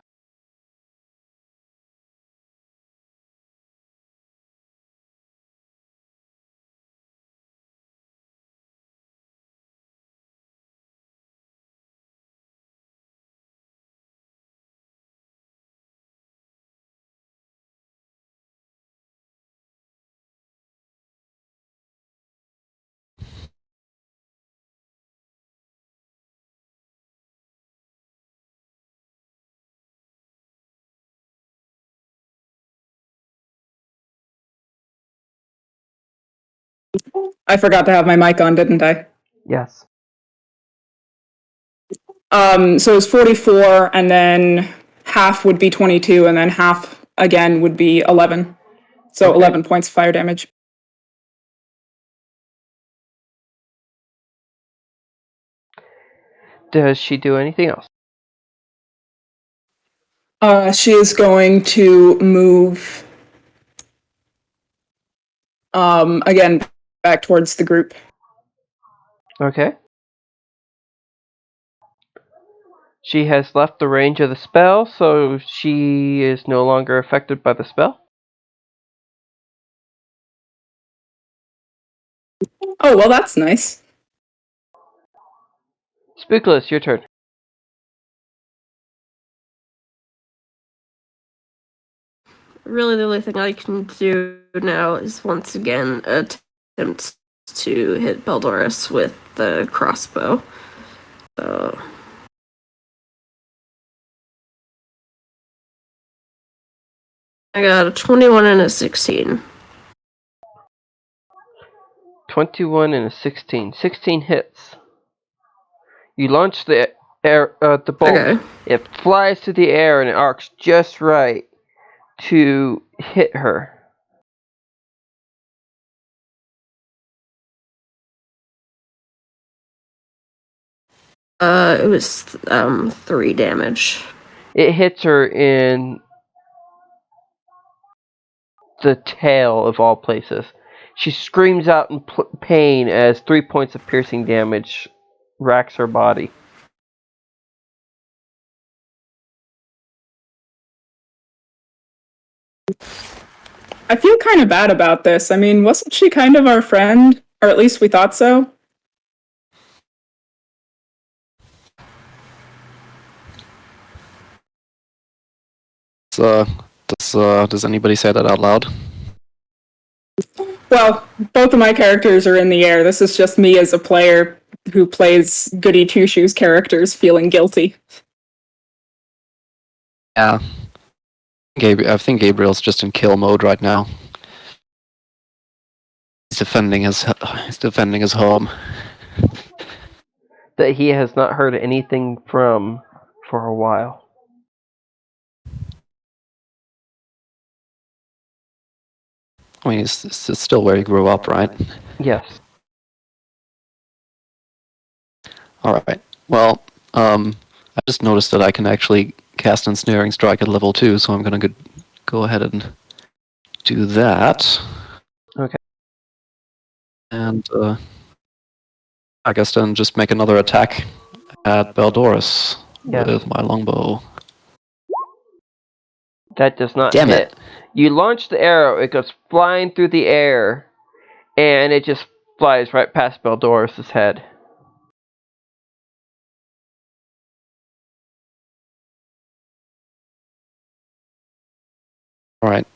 I forgot to have my mic on, didn't I? Yes. So it's 44, and then half would be 22, and then half again would be 11. So Okay. 11 points of fire damage. Does she do anything else? She is going to move again back towards the group. Okay. She has left the range of the spell, so she is no longer affected by the spell. Oh, well, that's nice. Spookless, your turn. Really, the only thing I can do now is once again attempt to hit Beldoris with the crossbow. So I got a 21 and a 16. 21 and a 16. 16 hits. You launch the bolt. Okay. It flies through the air and it arcs just right to hit her. It was 3 damage. It hits her in the tail of all places. She screams out in pain as 3 points of piercing damage racks her body. I feel kind of bad about this. I mean, wasn't she kind of our friend? Or at least we thought so. Does anybody say that out loud? Well, both of my characters are in the air. This is just me as a player who plays Goody Two Shoes characters feeling guilty. Yeah. I think Gabriel's just in kill mode right now. He's defending his home. That he has not heard anything from for a while. I mean, it's still where he grew up, right? Yes. All right. Well, I just noticed that I can actually cast Ensnaring Strike at level 2, so I'm gonna go ahead and do that. Okay. And I guess then just make another attack at Beldoris Yes. with my longbow. That does not Damn hit. it. You launch the arrow, it goes flying through the air, and it just flies right past Beldoris' head. All right.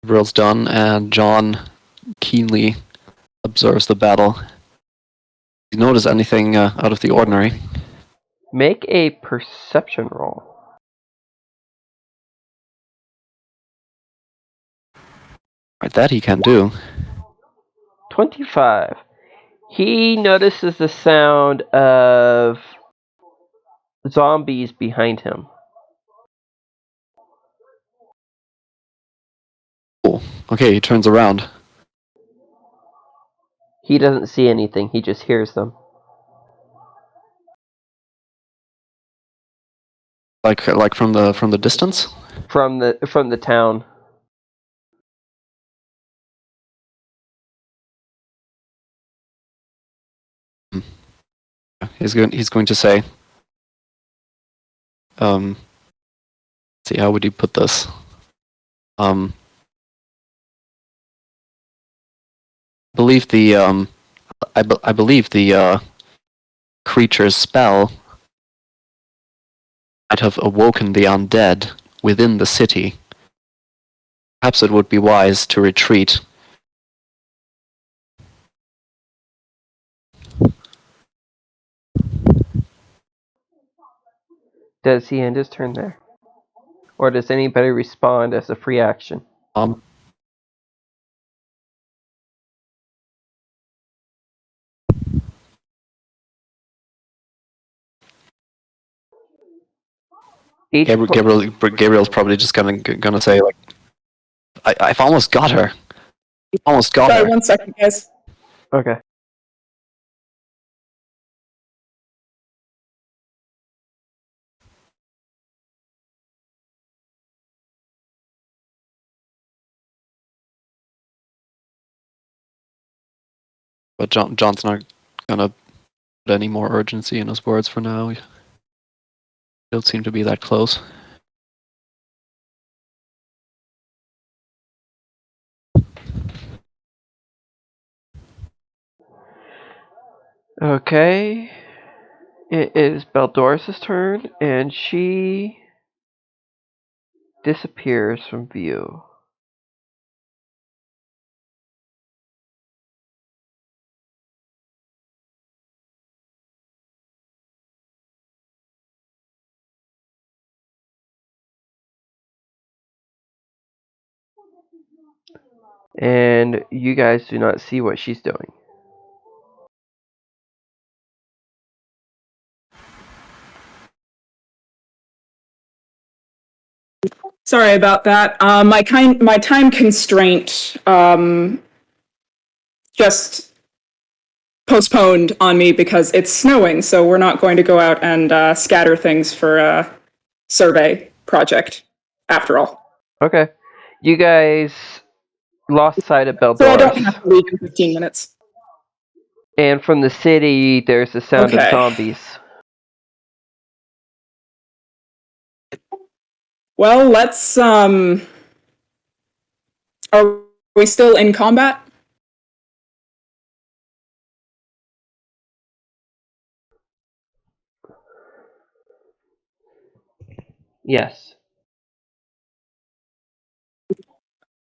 Gabriel's done, and John keenly observes the battle. Do you notice anything out of the ordinary? Make a perception roll. Right, that he can do. 25. He notices the sound of zombies behind him. Cool. Okay, he turns around. He doesn't see anything, he just hears them. Like from the distance? From the town. He's going to say, see, how would you put this? I believe the creature's spell might have awoken the undead within the city. Perhaps it would be wise to retreat. Does he end his turn there? Or does anybody respond as a free action? Um, Each Gabriel's probably just gonna say like, I've almost got her. Almost got Sorry, her. 1 second, guys. Okay. But John's not gonna put any more urgency in his words for now. He don't seem to be that close. Okay. It is Baldoris' turn, and she disappears from view. And you guys do not see what she's doing. Sorry about that. My time constraint just postponed on me because it's snowing, so we're not going to go out and scatter things for a survey project, after all. Okay. You guys lost sight of So I don't Baldoris. have to leave in 15 minutes. And from the city, there's the sound of Okay. zombies. Well, let's are we still in combat? Yes.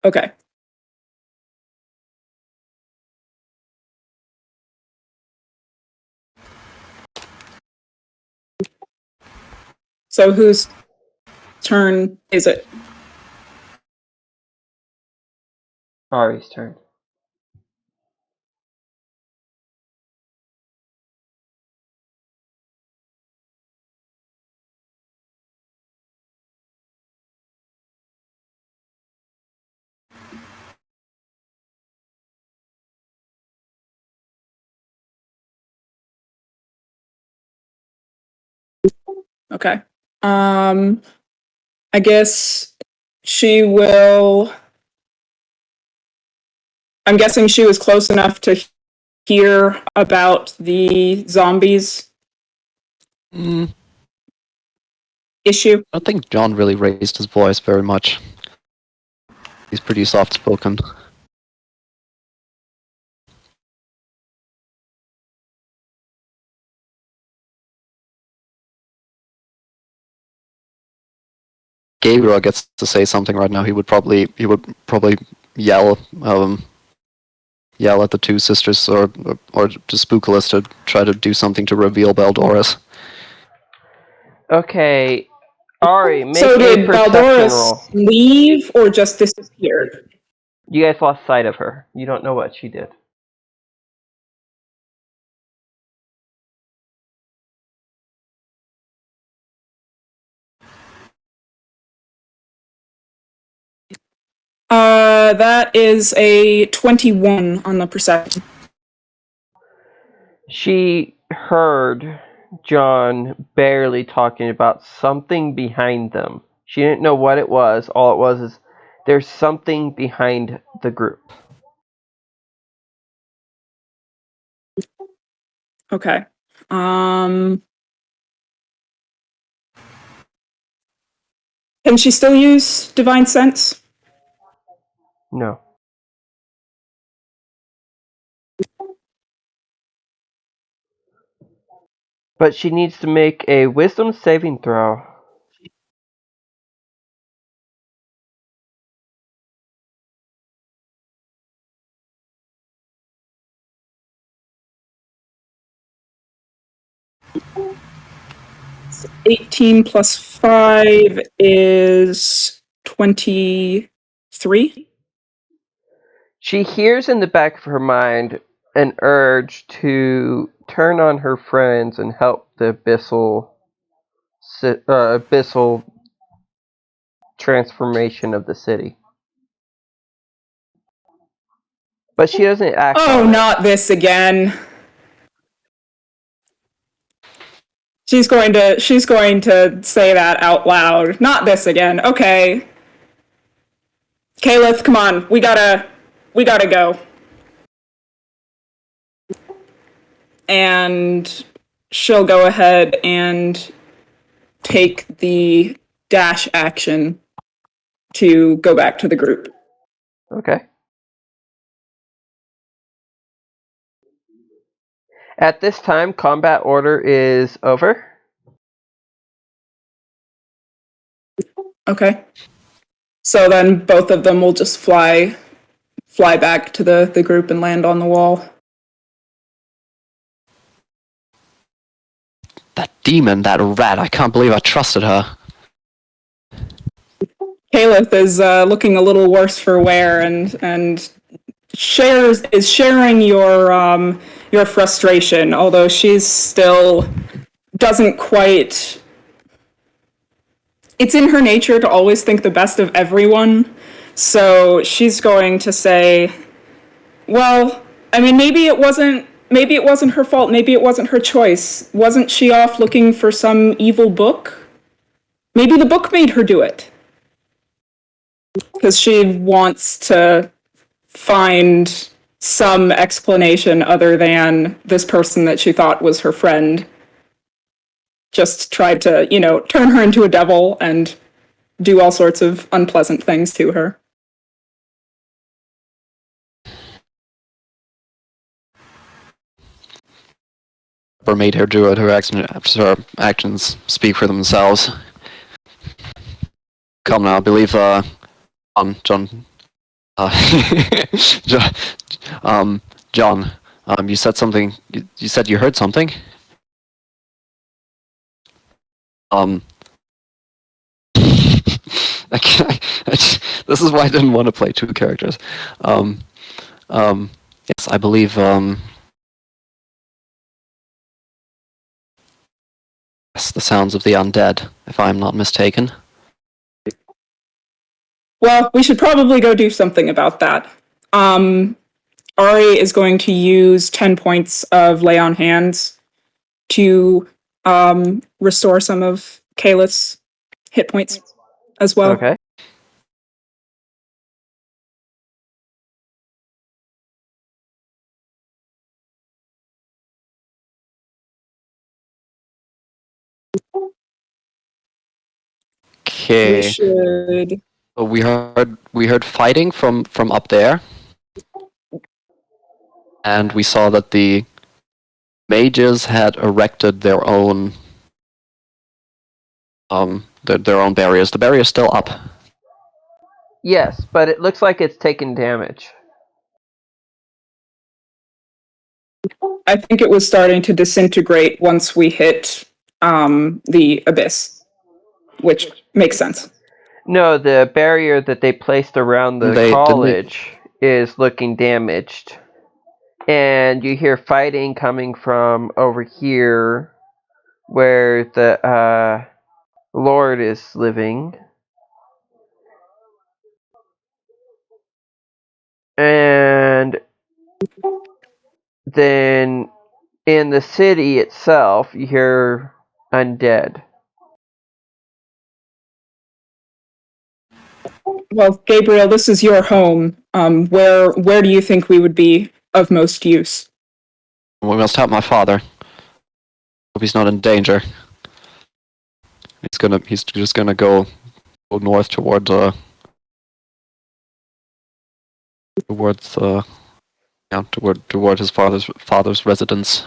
Okay. So whose turn is it? Ari's turn. Okay. I guess she will. I'm guessing she was close enough to hear about the zombies I issue. don't think John really raised his voice very much. He's pretty soft-spoken. Gabriel gets to say something right now. He would probably yell at the two sisters or to Spookulus to try to do something to reveal Baldoris. Okay. Ari, make So a did perception Baldoris roll. leave or just disappeared? You guys lost sight of her. You don't know what she did. That is a 21 on the perception. She heard John barely talking about something behind them. She didn't know what it was. All it was is there's something behind the group. Okay. Can she still use Divine Sense? No. But she needs to make a wisdom saving throw. So 18 plus 5 is 23. She hears in the back of her mind an urge to turn on her friends and help the abyssal transformation of the city. But she doesn't act Oh, on it. not this again. She's going to say that out loud. Not this again. Okay. Kalith, come on. We gotta go. And she'll go ahead and take the dash action to go back to the group. Okay. At this time, combat order is over. Okay. So then both of them will just fly back to the group and land on the wall. That demon, that rat, I can't believe I trusted her. Kalith is looking a little worse for wear and is sharing your frustration, although she's still doesn't quite. It's in her nature to always think the best of everyone, so she's going to say, well, I mean, maybe it wasn't her fault, maybe it wasn't her choice. Wasn't she off looking for some evil book? Maybe the book made her do it. Because she wants to find some explanation other than this person that she thought was her friend just tried to, turn her into a devil and do all sorts of unpleasant things to her. Or made her do it. Her actions speak for themselves. Come now, I believe, John, John, you said something. You said you heard something. This is why I didn't want to play two characters. Yes, I believe. Yes, the sounds of the undead, if I'm not mistaken. Well, we should probably go do something about that. Ari is going to use 10 points of Lay on Hands to restore some of Kalith's hit points as well. Okay. We Okay. should. We heard fighting from up there, and we saw that the mages had erected their own their own barriers. The barrier's still up. Yes, but it looks like it's taken damage. I think it was starting to disintegrate once we hit the abyss, which makes sense. No, the barrier that they placed around the college is looking damaged. And you hear fighting coming from over here where the Lord is living. And then in the city itself, you hear undead. Well, Gabriel, this is your home. Where do you think we would be of most use? We must help my father. Hope he's not in danger. He's just gonna go north toward toward his father's residence.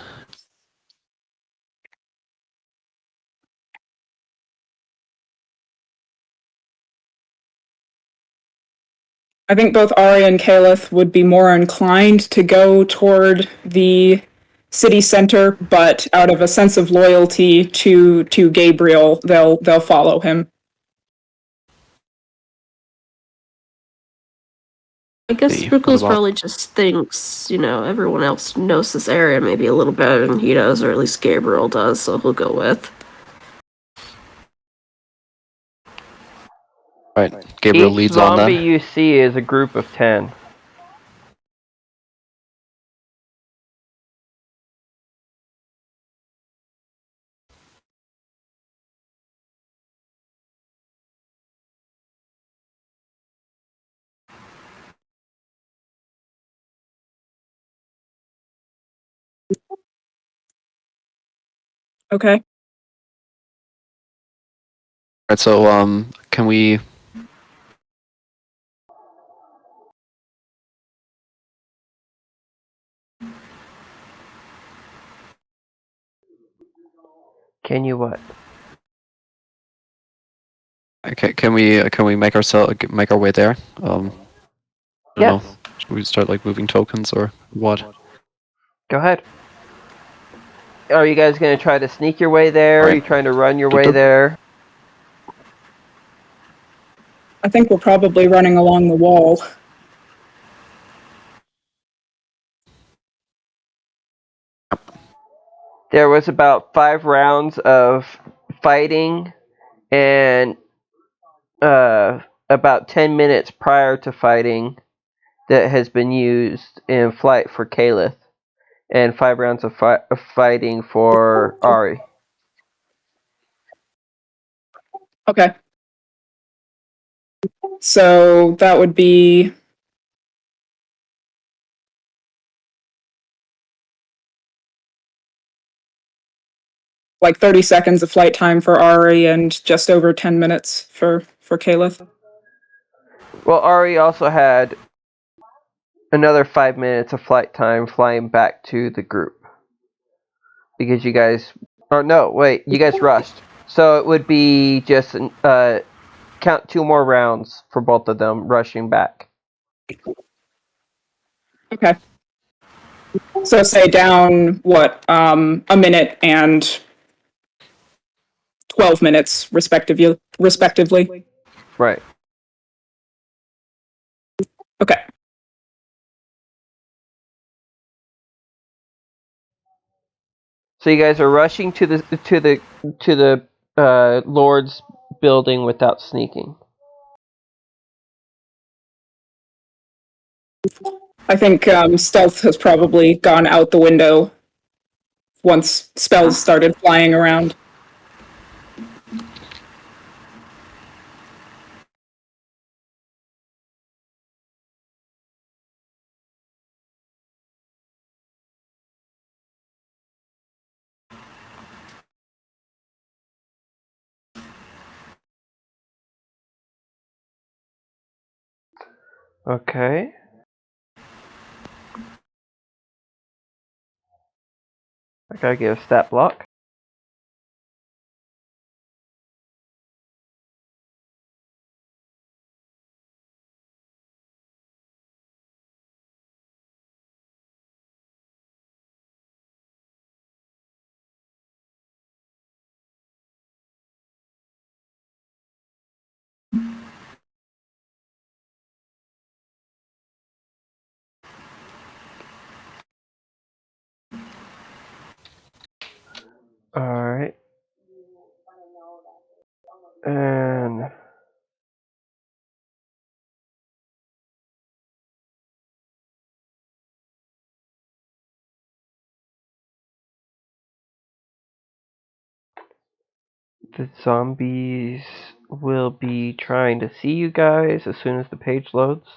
I think both Ari and Kalith would be more inclined to go toward the city center, but out of a sense of loyalty to Gabriel, they'll follow him. I guess See, Spookles what about- probably just thinks, everyone else knows this area maybe a little better than he does, or at least Gabriel does, so he'll go with. Right. Gabriel Each leads on zombie then. you see is a group of 10. Okay. Right, so can we Can you what? can we make our way there? I don't know. Yes. Should we start like moving tokens or what? Go ahead. Are you guys going to try to sneak your way there? Are Right. you trying to run your way there? I think we're probably running along the wall. There was about 5 rounds of fighting and about 10 minutes prior to fighting that has been used in flight for Caliph, and 5 rounds of fighting for Ari. Okay. So that would be like 30 seconds of flight time for Ari and just over 10 minutes for Caliph. Well, Ari also had another 5 minutes of flight time flying back to the group. Because you guys... Or no, wait, you guys rushed. So it would be just... count 2 more rounds for both of them rushing back. Okay. So say down what, a minute and 12 minutes respectively. Right. Okay. So you guys are rushing to the Lord's building without sneaking. I think stealth has probably gone out the window once spells started flying around. Okay. I gotta get a stat block. Alright. And... the zombies will be trying to see you guys as soon as the page loads.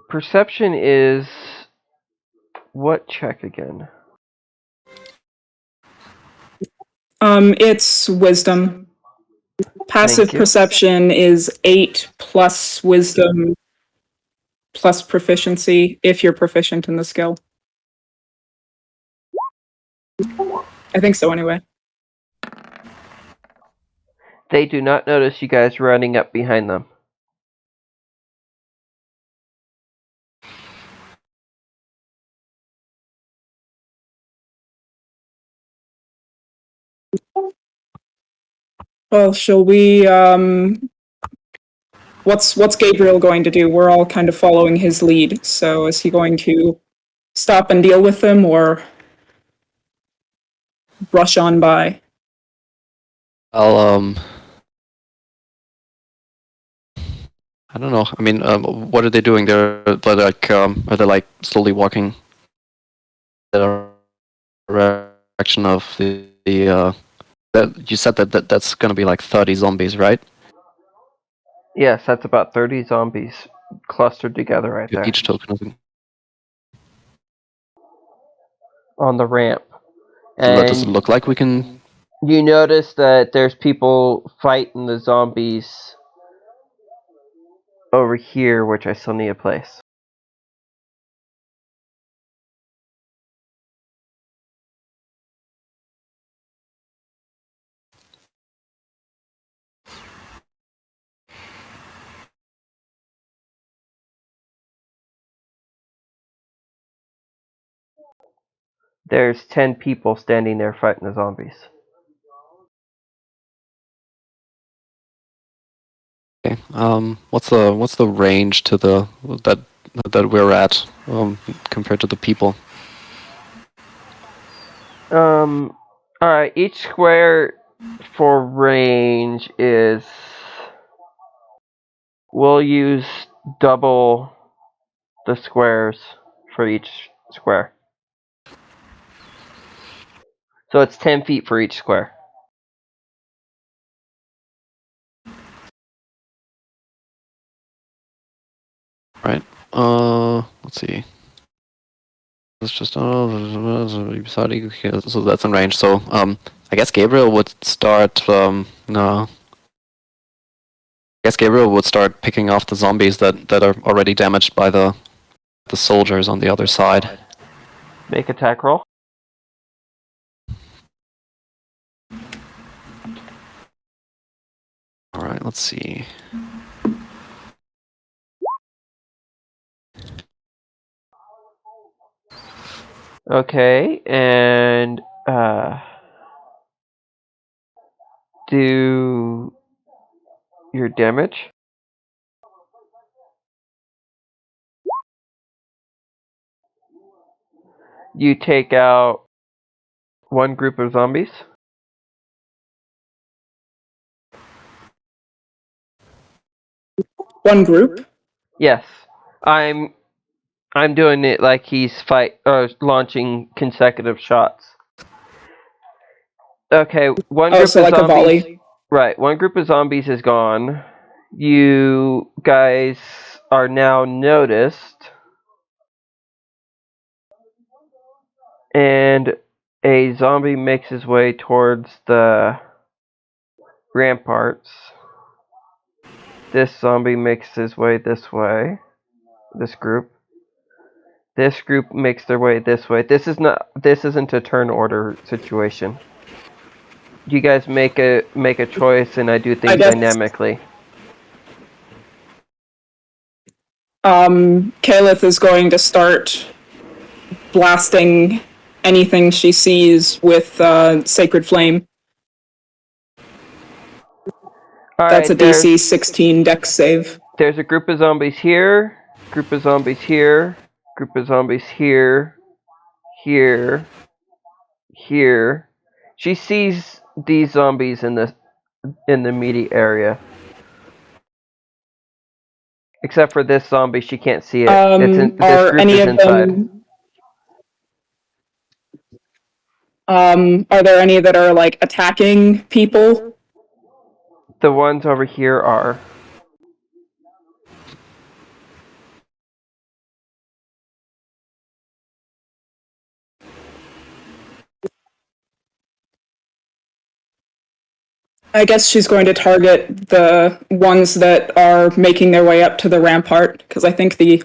Perception is what check again? It's wisdom. Passive Thank you. perception is 8 plus wisdom plus proficiency if you're proficient in the skill. I think so anyway. They do not notice you guys running up behind them. Well, shall we What's Gabriel going to do? We're all kind of following his lead. So is he going to stop and deal with them or rush on by? I'll I don't know. I mean, what are they doing? Are they like slowly walking the direction of the that you said that's gonna be like 30 zombies, right? Yes, that's about 30 zombies clustered together right there Each token. on the ramp. Does it And look like we can? you notice that there's people fighting the zombies over here, which I still need a place. There's 10 people standing there fighting the zombies. Okay. What's the range to the that we're at compared to the people? Alright, each square for range is. We'll use double the squares for each square. So it's 10 feet for each square. Right. Let's see. It's just so that's in range. So I guess Gabriel would start. No. I guess Gabriel would start picking off the zombies that are already damaged by the soldiers on the other side. Make attack roll. All right. Let's see. Okay, and do your damage. You take out one group of zombies. One group? Yes, I'm doing it like he's launching consecutive shots. Okay, one Oh, group so of like a zombies. volley. Right, one group of zombies is gone. You guys are now noticed, and a zombie makes his way towards the ramparts. This zombie makes his way this way. This group. This group makes their way this way. This isn't a turn order situation. You guys make a choice, and I do things guess- dynamically. Kalith is going to start blasting anything she sees with Sacred Flame. That's a DC 16 Dex save. There's a group of zombies here, group of zombies here, group of zombies here, here, here. She sees these zombies in the immediate area. Except for this zombie, she can't see it. This Are group any is of inside. them? Are there any that are like attacking people? The ones over here are. I guess she's going to target the ones that are making their way up to the rampart, because I think the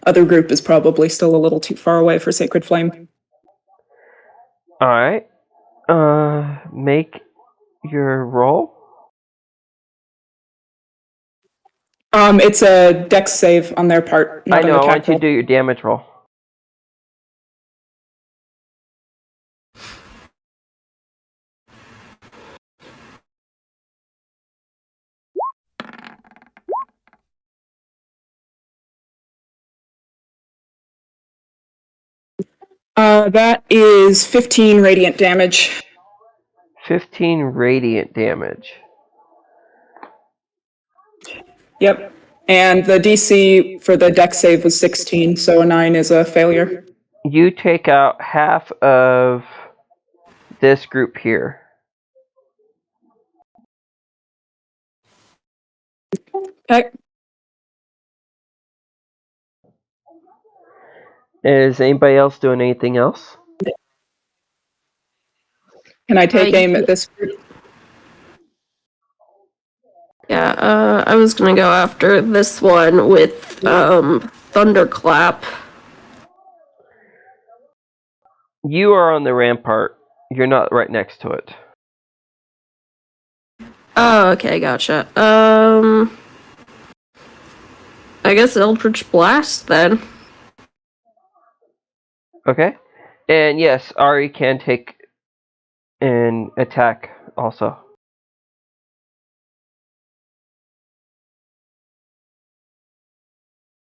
other group is probably still a little too far away for Sacred Flame. Alright. Make your roll. It's a Dex save on their part, not I know, an I want attack you roll. to do your damage roll. That is 15 radiant damage. 15 radiant damage. Yep. And the DC for the dex save was 16, so a 9 is a failure. You take out half of this group here. Okay. Is anybody else doing anything else? Can I take aim at this group? Yeah, I was gonna go after this one with Thunderclap. You are on the rampart. You're not right next to it. Oh, okay, gotcha. I guess Eldritch Blast then. Okay. And yes, Ari can take an attack also.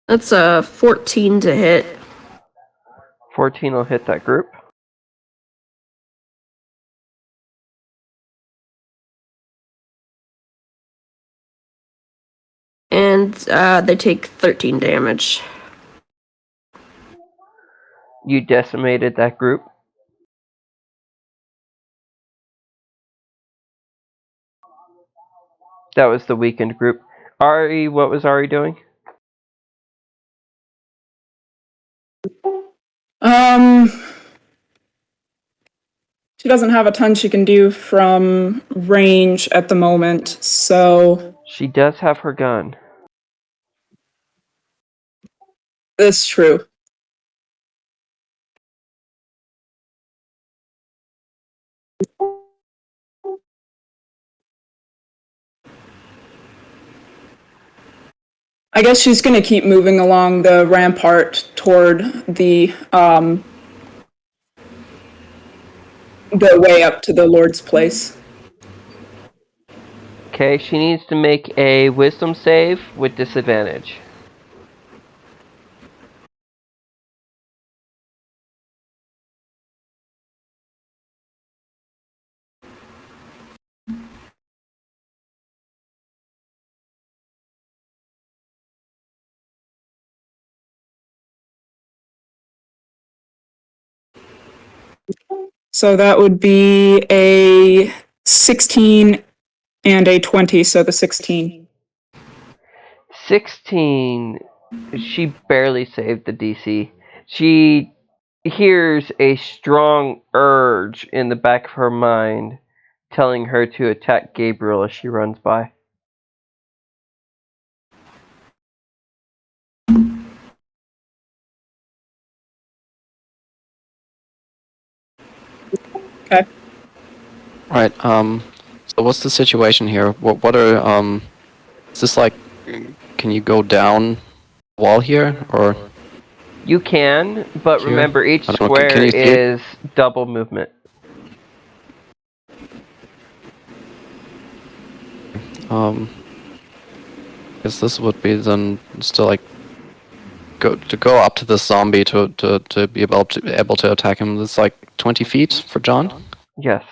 That's a 14 to hit. 14 will hit that group. And they take 13 damage. You decimated that group. That was the weakened group. Ari, what was Ari doing? She doesn't have a ton she can do from range at the moment, so She does have her gun. that's true. I guess she's going to keep moving along the rampart toward the way up to the Lord's place. Okay, she needs to make a wisdom save with disadvantage. So that would be a 16 and a 20, so the 16. 16. She barely saved the DC. She hears a strong urge in the back of her mind telling her to attack Gabriel as she runs by. Okay. Right. So what's the situation here? What are is this like? Can you go down the wall here or? You can, but Here? remember each I don't know, square can you see it? is double movement. Guess this would be then still like go up to the zombie to be able to attack him. It's like 20 feet for John. Yes.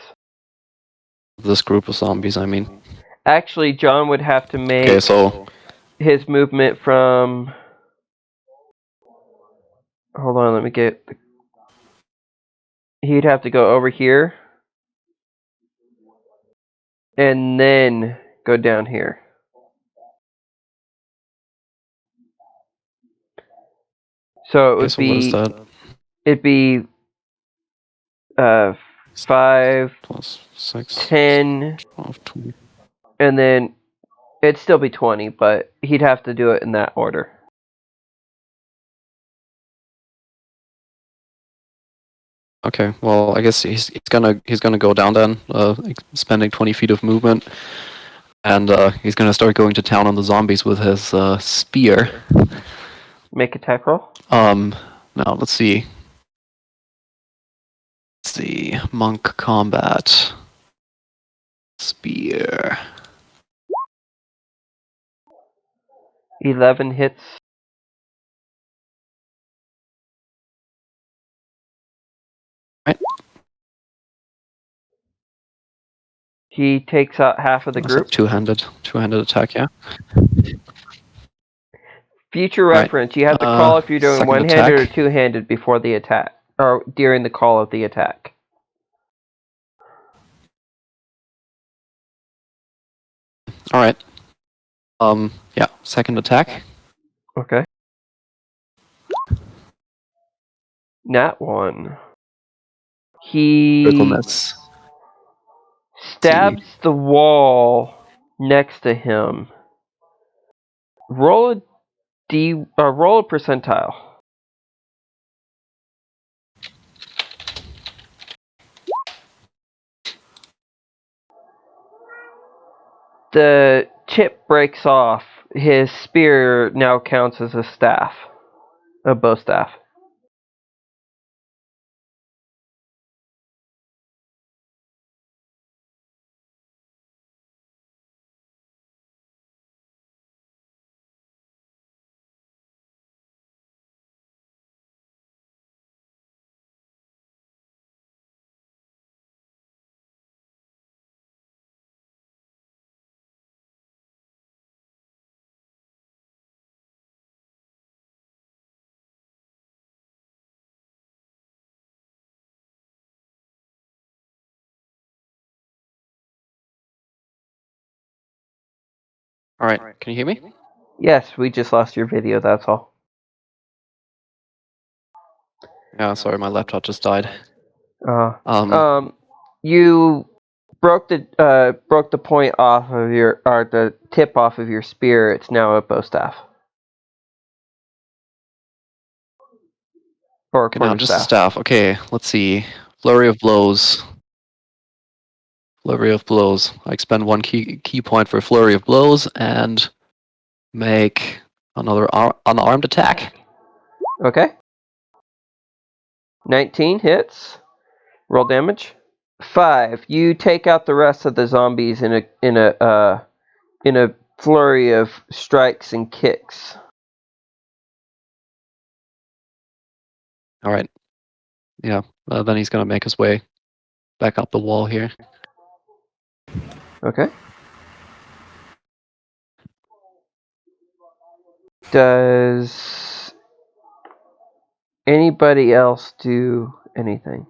This group of zombies, I mean. Actually, John would have to make Okay, so his movement from... Hold on, let me get... He'd have to go over here. And then go down here. So it okay, would so what is be... that? It'd be... 5, Plus 6, 10, 12, 20. and then... It'd still be 20, but he'd have to do it in that order. Okay, well, I guess he's gonna go down then, spending 20 feet of movement, and he's gonna start going to town on the zombies with his spear. Make attack roll. Now let's see. Let's see, monk combat, spear. 11 hits. He takes out half of the It's a group. two-handed attack, yeah. Future Right. reference, you have to call if you're doing Second one-handed or attack. two-handed before the attack, or during the call of the attack. All right. Yeah, second attack. Okay. Nat 1. Critical He miss. stabs the wall next to him. Roll a percentile. The tip breaks off. His spear now counts as a staff, a bow staff. All right. Can you hear me? Yes, we just lost your video, that's all. Yeah, sorry, my laptop just died. You broke the point off of the tip off of your spear. It's now a bow staff. Or Okay, now just the staff. Okay, let's see. Flurry of blows. Flurry of blows. I expend one key point for flurry of blows and make another unarmed attack. Okay. 19 hits. Roll damage. 5. You take out the rest of the zombies in a flurry of strikes and kicks. All right. Yeah. Then he's gonna make his way back up the wall here. Okay. Does anybody else do anything?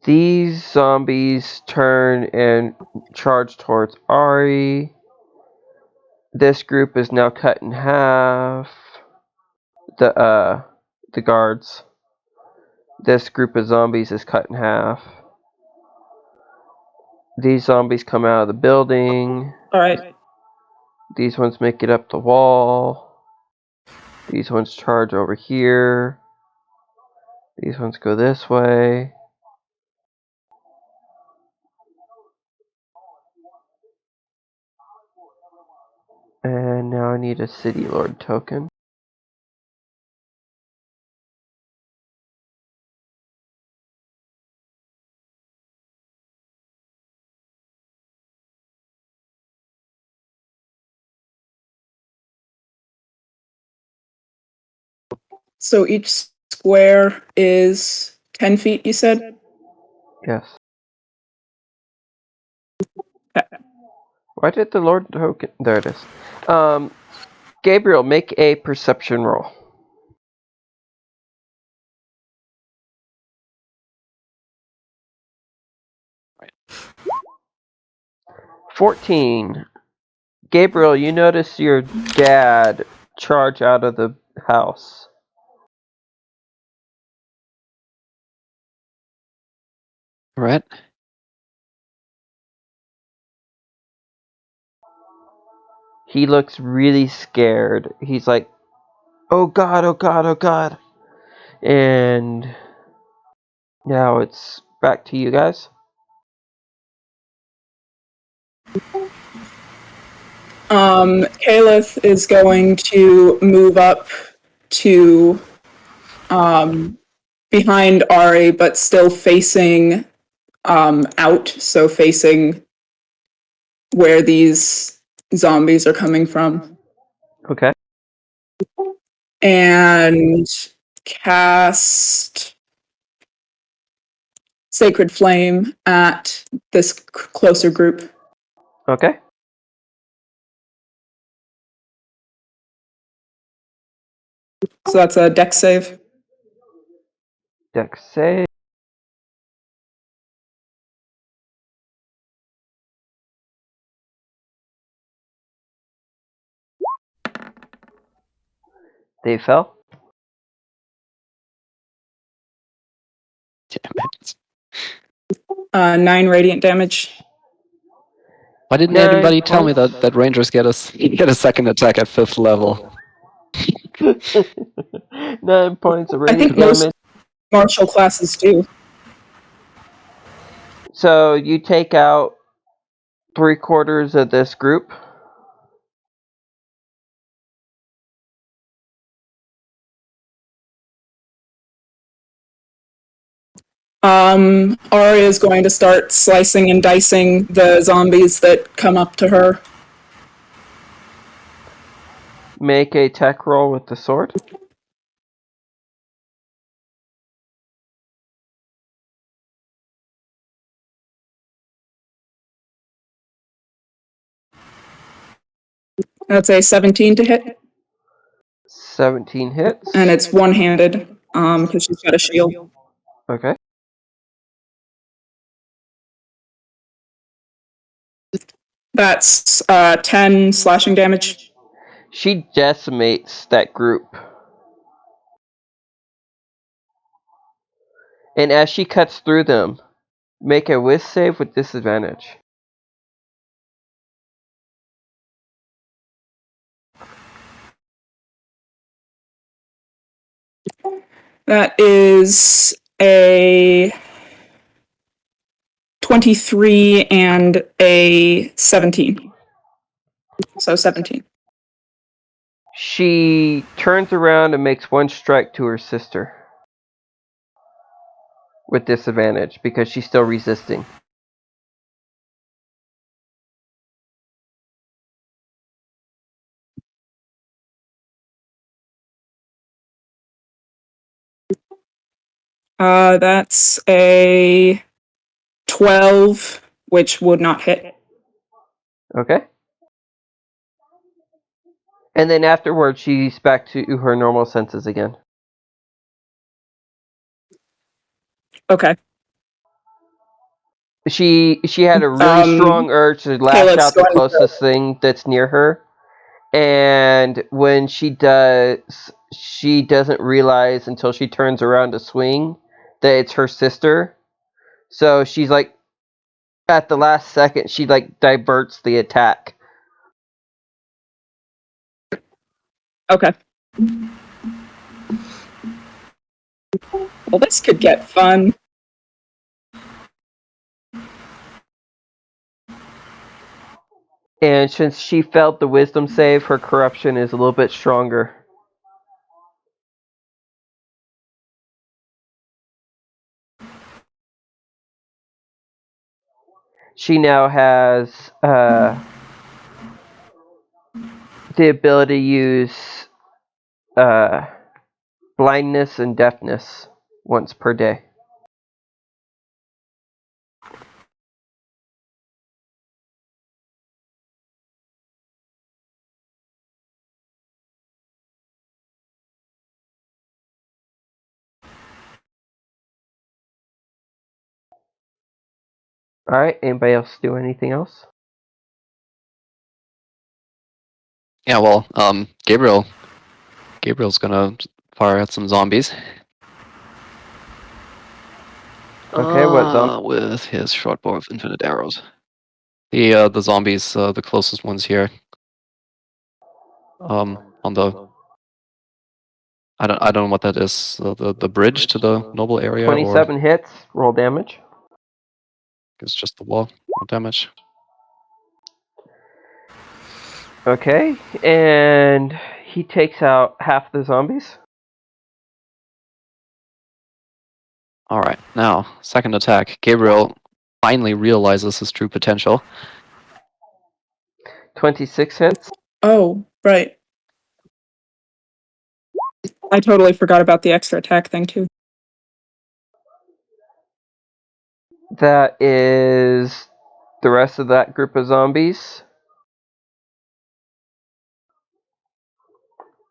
These zombies turn and charge towards Ari. This group is now cut in half. The guards. This group of zombies is cut in half. These zombies come out of the building. All right. These ones make it up the wall. These ones charge over here. These ones go this way. And now I need a City Lord token. So each square is 10 feet, you said? Yes. Why did the Lord token? There it is. Gabriel, make a perception roll. Right. 14. Gabriel, you notice your dad charge out of the house. All right. He looks really scared. He's like, "Oh God, oh God, oh God." And now it's back to you guys. Caliph is going to move up to behind Ari, but still facing out, so facing where these zombies are coming from. Okay. And cast Sacred Flame at this closer group. Okay. So that's a dex save. Dex save. They fell. Damn it. 9 radiant damage. Why didn't 9 anybody tell me points. that Rangers get a second attack at 5th level? 9 points of I think radiant most damage. martial classes do. So you take out 3/4 of this group. Arya is going to start slicing and dicing the zombies that come up to her. Make a tech roll with the sword. That's a 17 to hit, 17 hits. and it's one-handed because she's got a shield. Okay. That's 10 slashing damage. She decimates that group. And as she cuts through them, make a whiz save with disadvantage. That is a 23 and a 17. So 17. She turns around and makes one strike to her sister. With disadvantage, because she's still resisting. That's a 12, which would not hit. Okay. And then afterwards, she's back to her normal senses again. Okay. She had a really strong urge to lash Caleb's out the going to- closest thing that's near her. And when she does, she doesn't realize until she turns around to swing that it's her sister. So she's like, at the last second, she like diverts the attack. Okay. Well, this could get fun. And since she failed the wisdom save, her corruption is a little bit stronger. She now has the ability to use blindness and deafness once per day. Alright, anybody else do anything else? Yeah, well, Gabriel's gonna fire at some zombies. Okay, what zombie? With his short bow of infinite arrows. The zombies, the closest ones here. On the I don't know what that is. The bridge to the noble area, 27 or hits, roll damage. it's just the wall damage. Okay, and he takes out half the zombies. All right, now second attack. Gabriel finally realizes his true potential. 26 hits. Oh, right. I totally forgot about the extra attack thing, too. That is the rest of that group of zombies.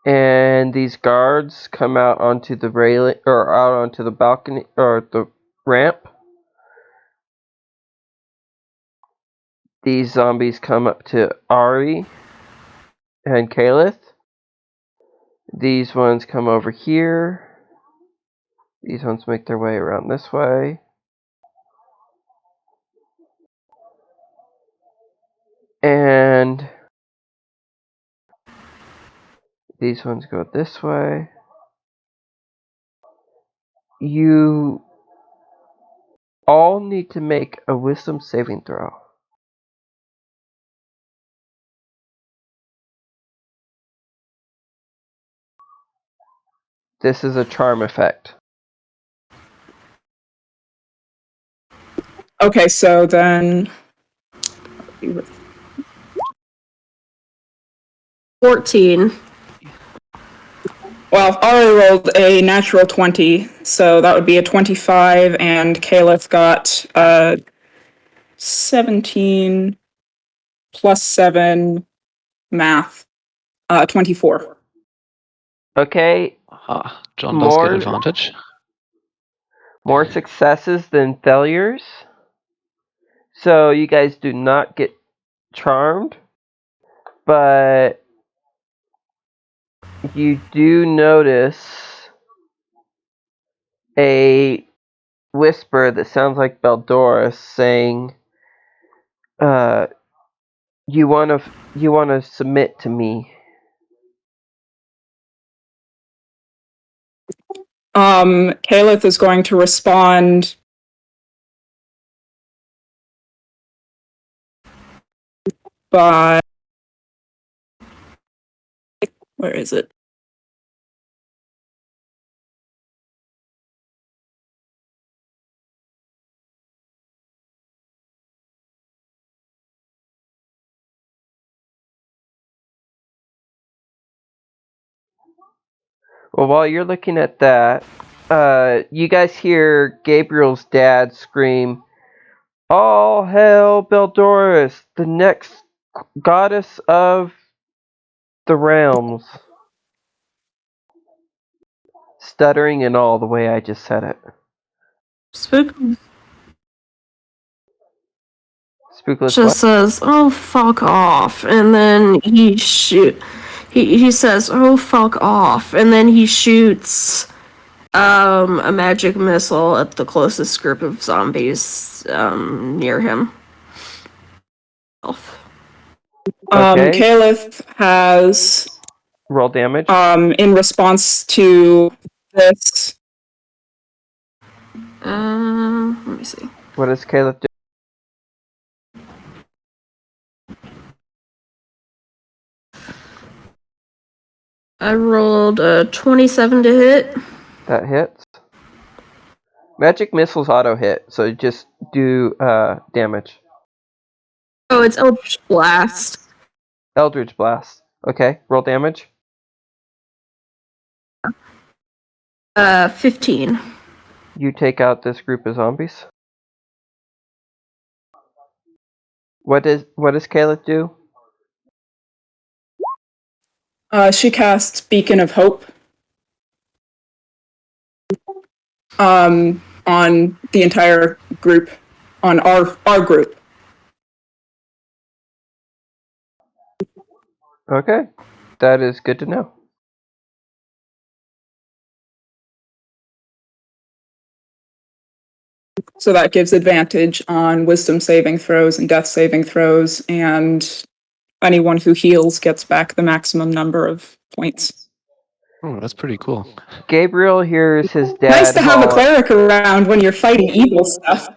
And these guards come out onto the railing, or out onto the balcony, or the ramp. These zombies come up to Ari and Kalith. These ones come over here. These ones make their way around this way. And these ones go this way. You all need to make a wisdom saving throw. This is a charm effect. Okay, so then 14. well, Ari rolled a natural 20, so that would be a 25, and Caliph got 17 plus 7 math, 24. Okay, John does More- get advantage. more successes than failures. So you guys do not get charmed, but you do notice a whisper that sounds like Beldoris saying, "You want to submit to me." Caliph is going to respond by, where is it? Well, while you're looking at that, you guys hear Gabriel's dad scream, "All hail Beldoris, the next goddess of the realms." Stuttering and all the way I just said it. Spook Spookless just what? says, "Oh, fuck off," and then he says, "Oh, fuck off," and then he shoots a magic missile at the closest group of zombies near him. Okay. Caliph has, Roll damage. in response to this, Let me see. What does Caleb do? I rolled a 27 to hit. That hits. Magic missiles auto hit, so just do damage. Oh, it's Eldritch Blast. Eldritch Blast. Okay, roll damage. 15. You take out this group of zombies. What does Caleb do? she casts Beacon of Hope on the entire group, on our group. Okay, that is good to know. So that gives advantage on wisdom saving throws and death saving throws, and anyone who heals gets back the maximum number of points. Oh, that's pretty cool. Gabriel hears his dad. Nice to have a holler- cleric around when you're fighting evil stuff.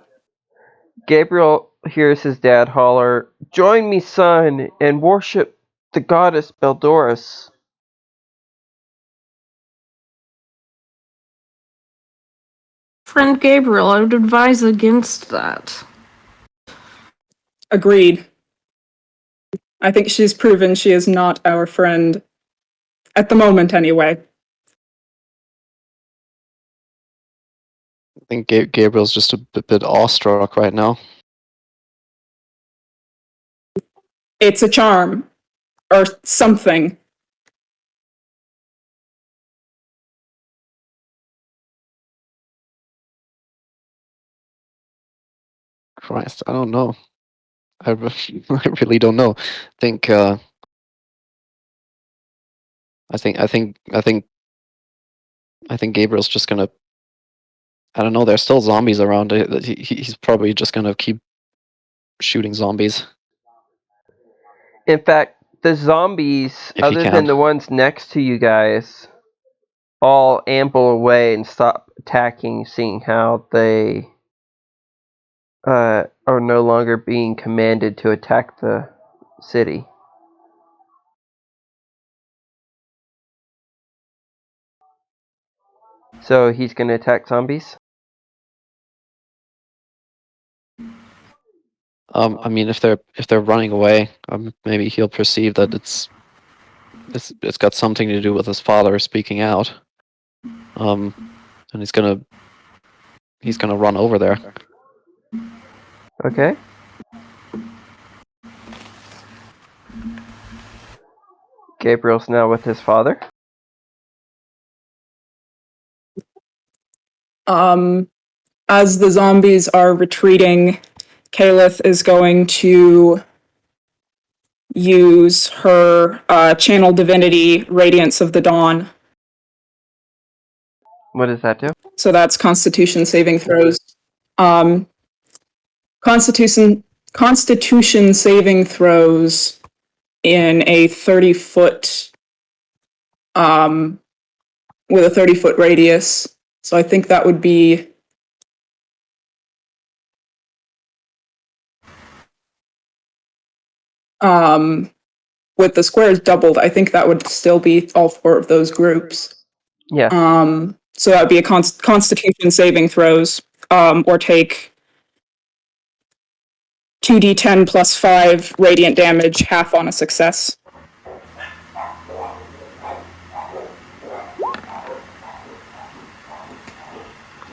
Gabriel hears his dad holler, "Join me, son, and worship the goddess Beldoris." Friend Gabriel, I would advise against that. Agreed. I think she's proven she is not our friend. At the moment, anyway. think Gabriel's just a bit awestruck right now. It's a charm. Or something. Christ, I don't know. I really don't know. Think I think Gabriel's just gonna. I don't know. There's still zombies around. He's probably just gonna keep shooting zombies. In fact, the zombies, If he other can. than the ones next to you guys, all amble away and stop attacking, seeing how they are no longer being commanded to attack the city. So he's going to attack zombies? I mean, if they're running away, maybe he'll perceive that it's got something to do with his father speaking out. And he's gonna run over there. Okay. Gabriel's now with his father. As the zombies are retreating, Kalith is going to use her channel divinity, Radiance of the Dawn. What does that do? So that's Constitution saving throws. Constitution saving throws in a 30-foot with a 30-foot radius. So I think that would be with the squares doubled, I think that would still be all four of those groups. Yeah. So that would be a Constitution saving throws, or take 2d10 plus 5 radiant damage, half on a success.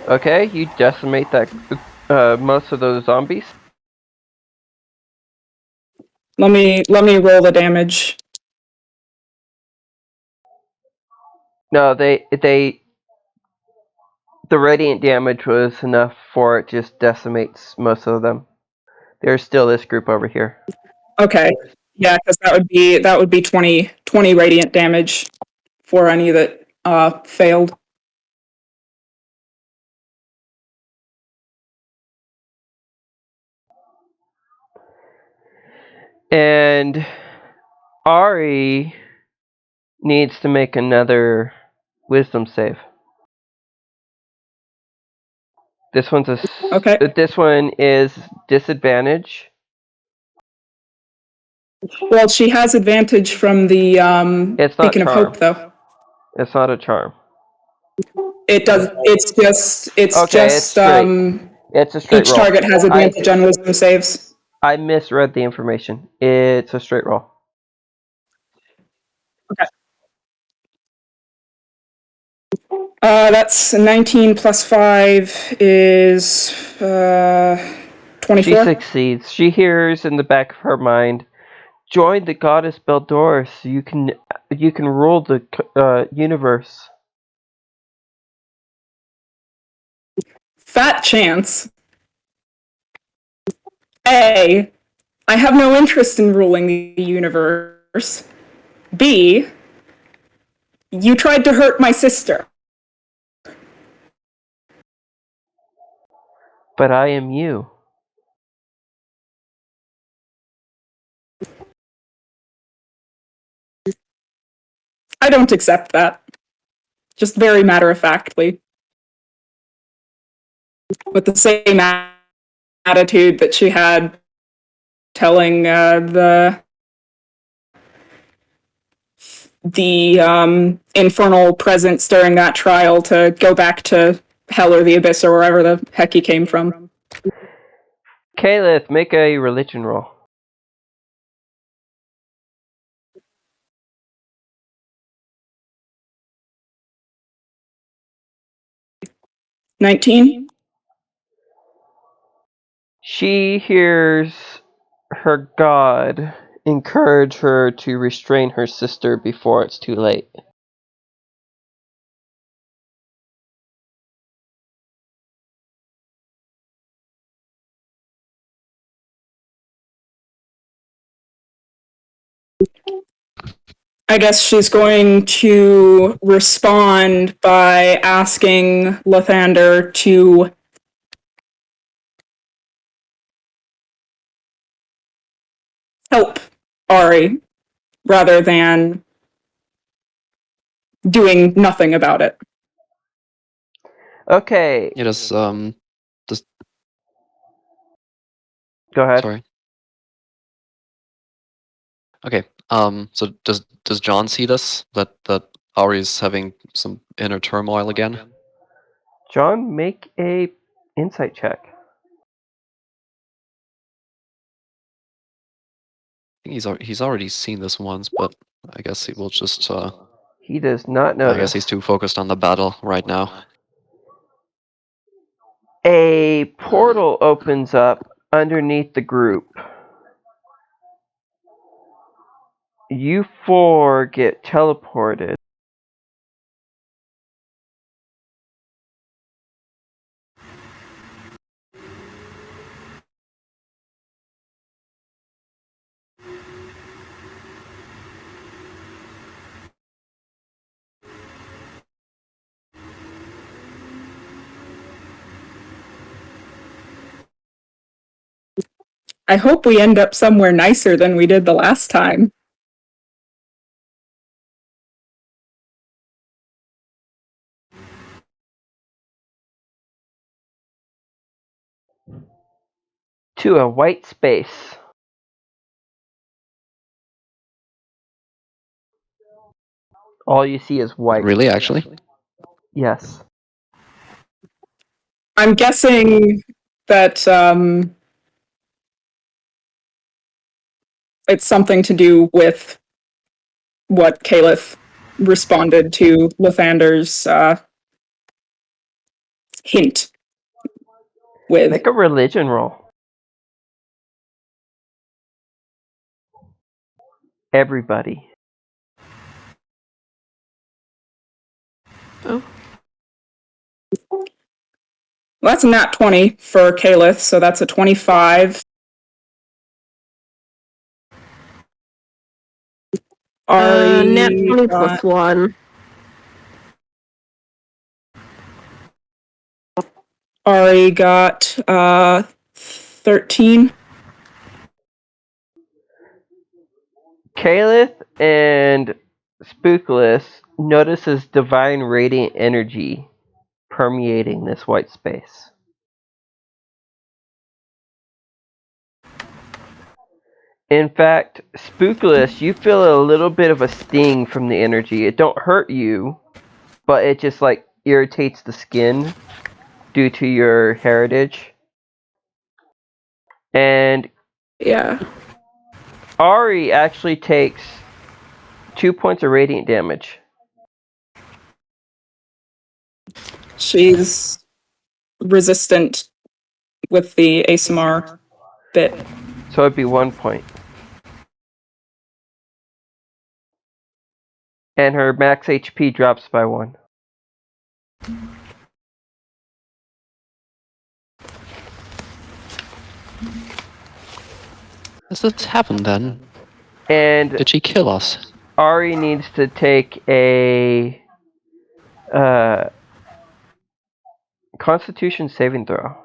Okay, you decimate that most of those zombies. Let me roll the damage. No, the radiant damage was enough for it just decimates most of them. There's still this group over here. Okay. Yeah, because that would be 20 radiant damage for any that failed. And Ari needs to make another wisdom save. This one's Okay. This one is disadvantage. Well, she has advantage from the It's not Beacon of charm. Hope, though. It's not a charm. It does. It's Okay, it's straight. It's a straight each roll. target has advantage on wisdom saves. I misread the information. It's a straight roll. Okay. That's 19 plus 5 is 24. She succeeds. She hears in the back of her mind, "Join the goddess Beldoris. You can rule the universe." Fat chance. A, I have no interest in ruling the universe. B, you tried to hurt my sister. But I am you. I don't accept that. Just very matter-of-factly. With the same attitude that she had telling the infernal presence during that trial to go back to hell or the abyss or wherever the heck he came from. Kalith, make a religion roll. 19? She hears her god encourage her to restrain her sister before it's too late. I guess she's going to respond by asking Lathander to help Ari rather than doing nothing about it. Okay, Yeah, does go ahead. sorry. Okay. So does John see this? That Ari's having some inner turmoil again? John, make a insight check. I think he's already seen this once, but I guess he will just. He does not I notice. guess he's too focused on the battle right now. A portal opens up underneath the group. You four get teleported. I hope we end up somewhere nicer than we did the last time. To a white space. All you see is white. Really, actually? Yes. I'm guessing that it's something to do with what Caliph responded to Lathander's hint with. Make a religion roll. Everybody. Oh. Well, that's a nat 20 for Caliph, so that's a 25. Nat 20 plus 1. Ari got 13. Caliph and Spookless notices divine radiant energy permeating this white space. In fact, Spookless, you feel a little bit of a sting from the energy. It don't hurt you, but it just like irritates the skin due to your heritage. And Yeah. Ari actually takes 2 points of radiant damage. She's resistant with the ASMR bit. So it'd be 1 point. And her max HP drops by 1. Has this happened then? And Did she kill us? Ari needs to take a Constitution saving throw.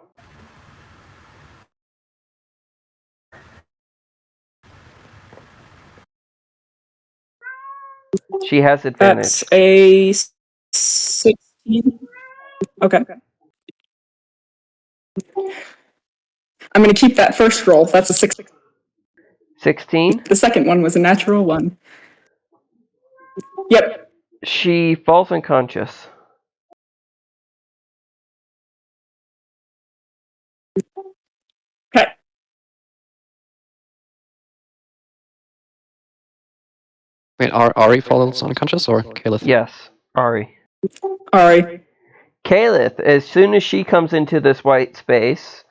She has advantage. That's a 16. Okay. I'm going to keep that first roll. That's a 6. 16. The second one was a natural one. Yep. She falls unconscious. Okay. Wait, Ari falls unconscious or Caliph? Yes, Ari. Ari. Caliph, as soon as she comes into this white space,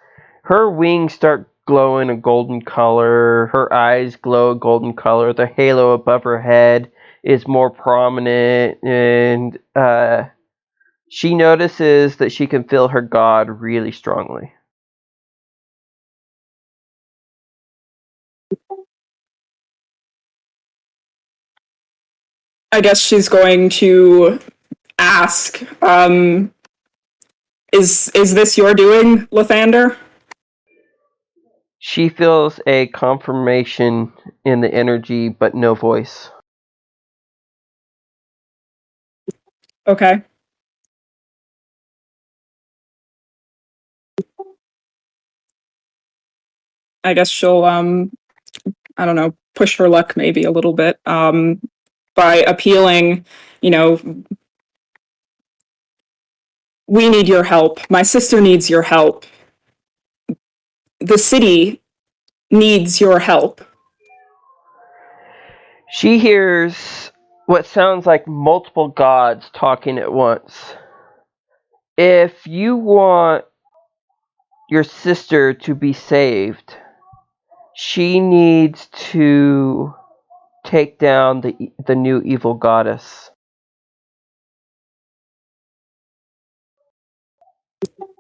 Her wings start glowing a golden color. Her eyes glow a golden color. The halo above her head is more prominent, and she notices that she can feel her god really strongly. I guess she's going to ask, is this your doing, Lathander? She feels a confirmation in the energy, but no voice. Okay. I guess she'll, I don't know, push her luck maybe a little bit, by appealing, you know, we need your help. My sister needs your help. The city needs your help. She hears what sounds like multiple gods talking at once. If you want your sister to be saved, she needs to take down the new evil goddess.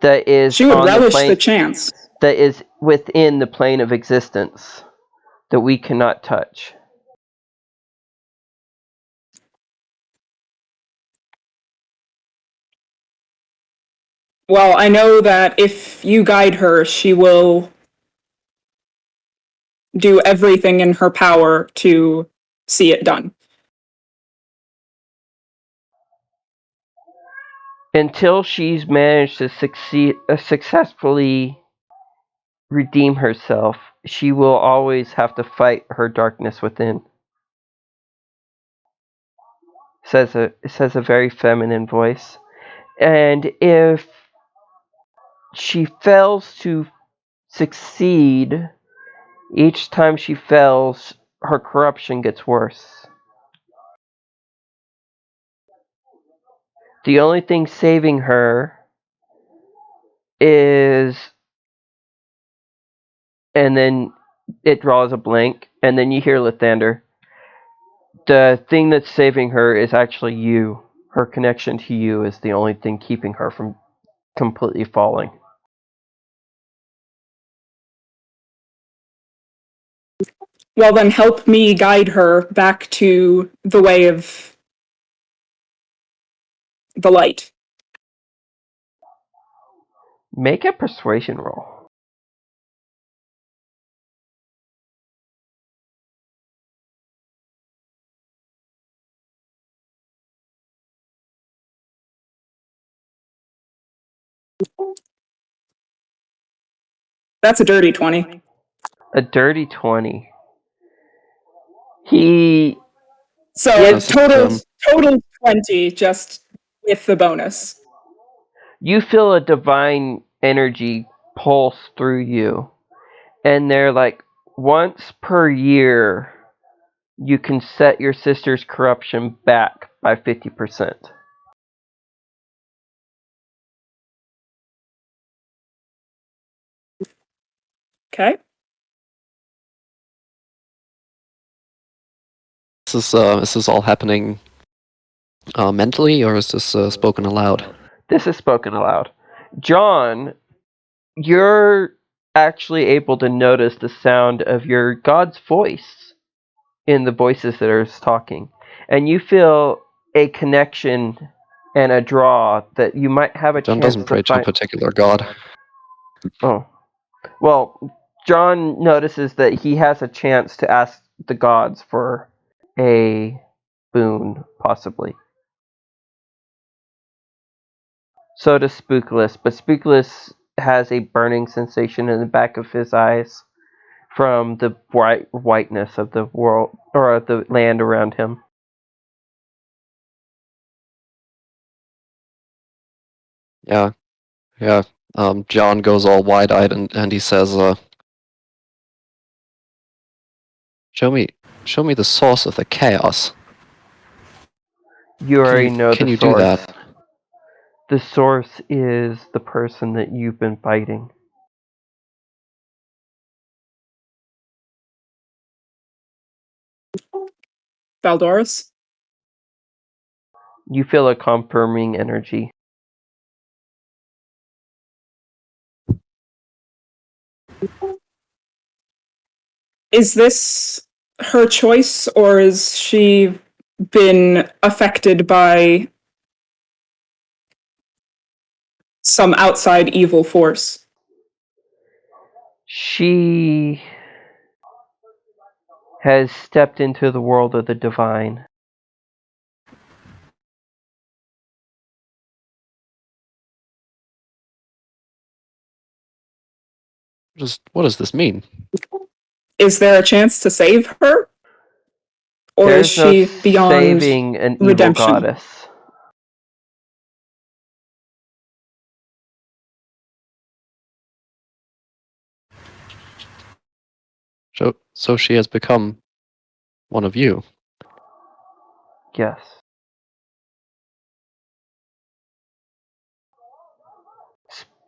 That is She would on the relish plane, the chance. that is within the plane of existence that we cannot touch. Well, I know that if you guide her, she will do everything in her power to see it done. Until she's managed to successfully redeem herself, she will always have to fight her darkness within. Says a very feminine voice. And if she fails to succeed, each time she fails, her corruption gets worse. The only thing saving her is, and then it draws a blank, and then you hear Lathander. The thing that's saving her is actually you. Her connection to you is the only thing keeping her from completely falling. Well, then help me guide her back to the way of the light. Make a persuasion roll. That's a dirty 20. A dirty 20. He So Yes, total 20 just with the bonus. You feel a divine energy pulse through you. And they're like, once per year, you can set your sister's corruption back by 50%. Okay. Is this all happening mentally, or is this spoken aloud? This is spoken aloud. John, you're actually able to notice the sound of your God's voice in the voices that are talking. And you feel a connection and a draw that you might have a John chance doesn't to pray to a find. particular god. Oh. Well, John notices that he has a chance to ask the gods for a boon, possibly. So does Spookless, but Spookless has a burning sensation in the back of his eyes from the bright whiteness of the world, or of the land around him. Yeah, yeah. John goes all wide-eyed and he says, "Show me the source of the chaos." You already know Can the you source. do that? The source is the person that you've been fighting. Baldoris? You feel a confirming energy. Is this her choice, or has she been affected by some outside evil force? She has stepped into the world of the divine. What does this mean? Is there a chance to save her? Or is There's no she beyond saving an evil redemption? goddess. So she has become one of you. Yes.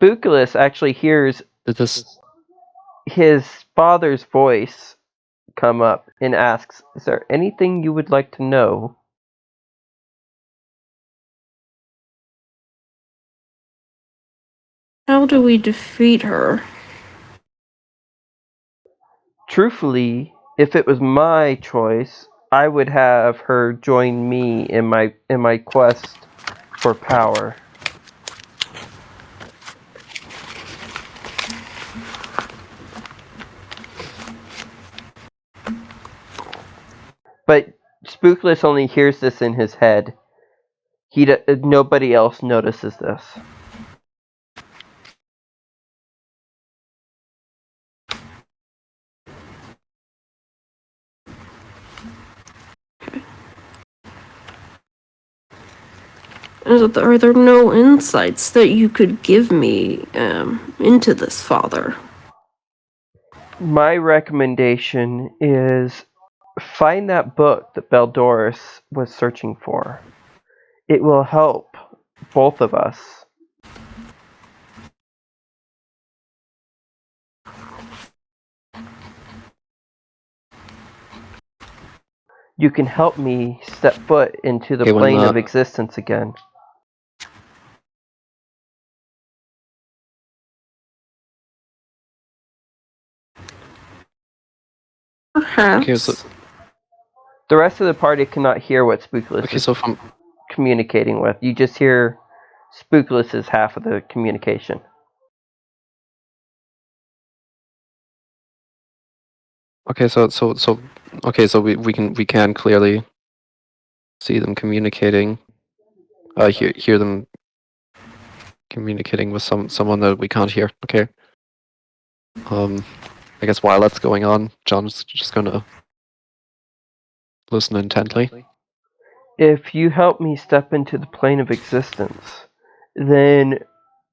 Spookulus actually hears Did this? his father's voice come up and asks, "Is there anything you would like to know?" How do we defeat her? Truthfully, if it was my choice, I would have her join me in my quest for power. But Spookulus only hears this in his head. Nobody else notices this. Are there no insights that you could give me into this father? My recommendation is find that book that Baldoris was searching for. It will help both of us. You can help me step foot into the Okay, when plane the- of existence again. Perhaps. Okay, so The rest of the party cannot hear what Spookulus okay, is so from communicating with. You just hear Spookulus's half of the communication. okay, so we can clearly see them communicating. Hear them communicating with someone that we can't hear. Okay. I guess while that's going on, John's just gonna listen intently. If you help me step into the plane of existence, then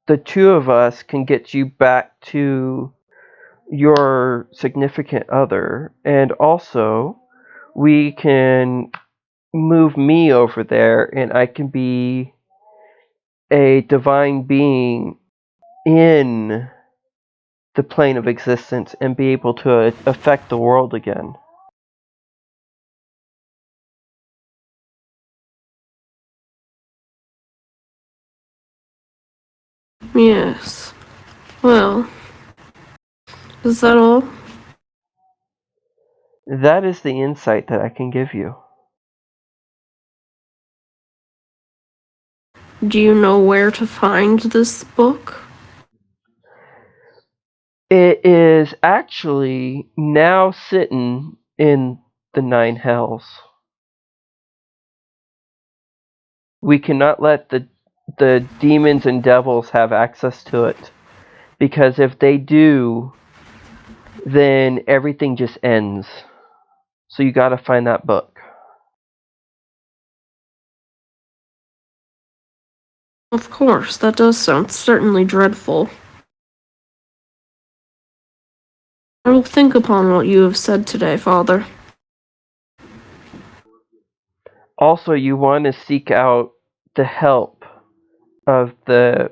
the two of us can get you back to your significant other, and also we can move me over there and I can be a divine being in the plane of existence and be able to affect the world again. Yes. Well, is that all? That is the insight that I can give you. Do you know where to find this book? It is actually now sitting in the Nine Hells. We cannot let the demons and devils have access to it, because if they do, then everything just ends. So you gotta find that book. Of course, that does sound certainly dreadful. I will think upon what you have said today, Father. Also, you want to seek out the help of the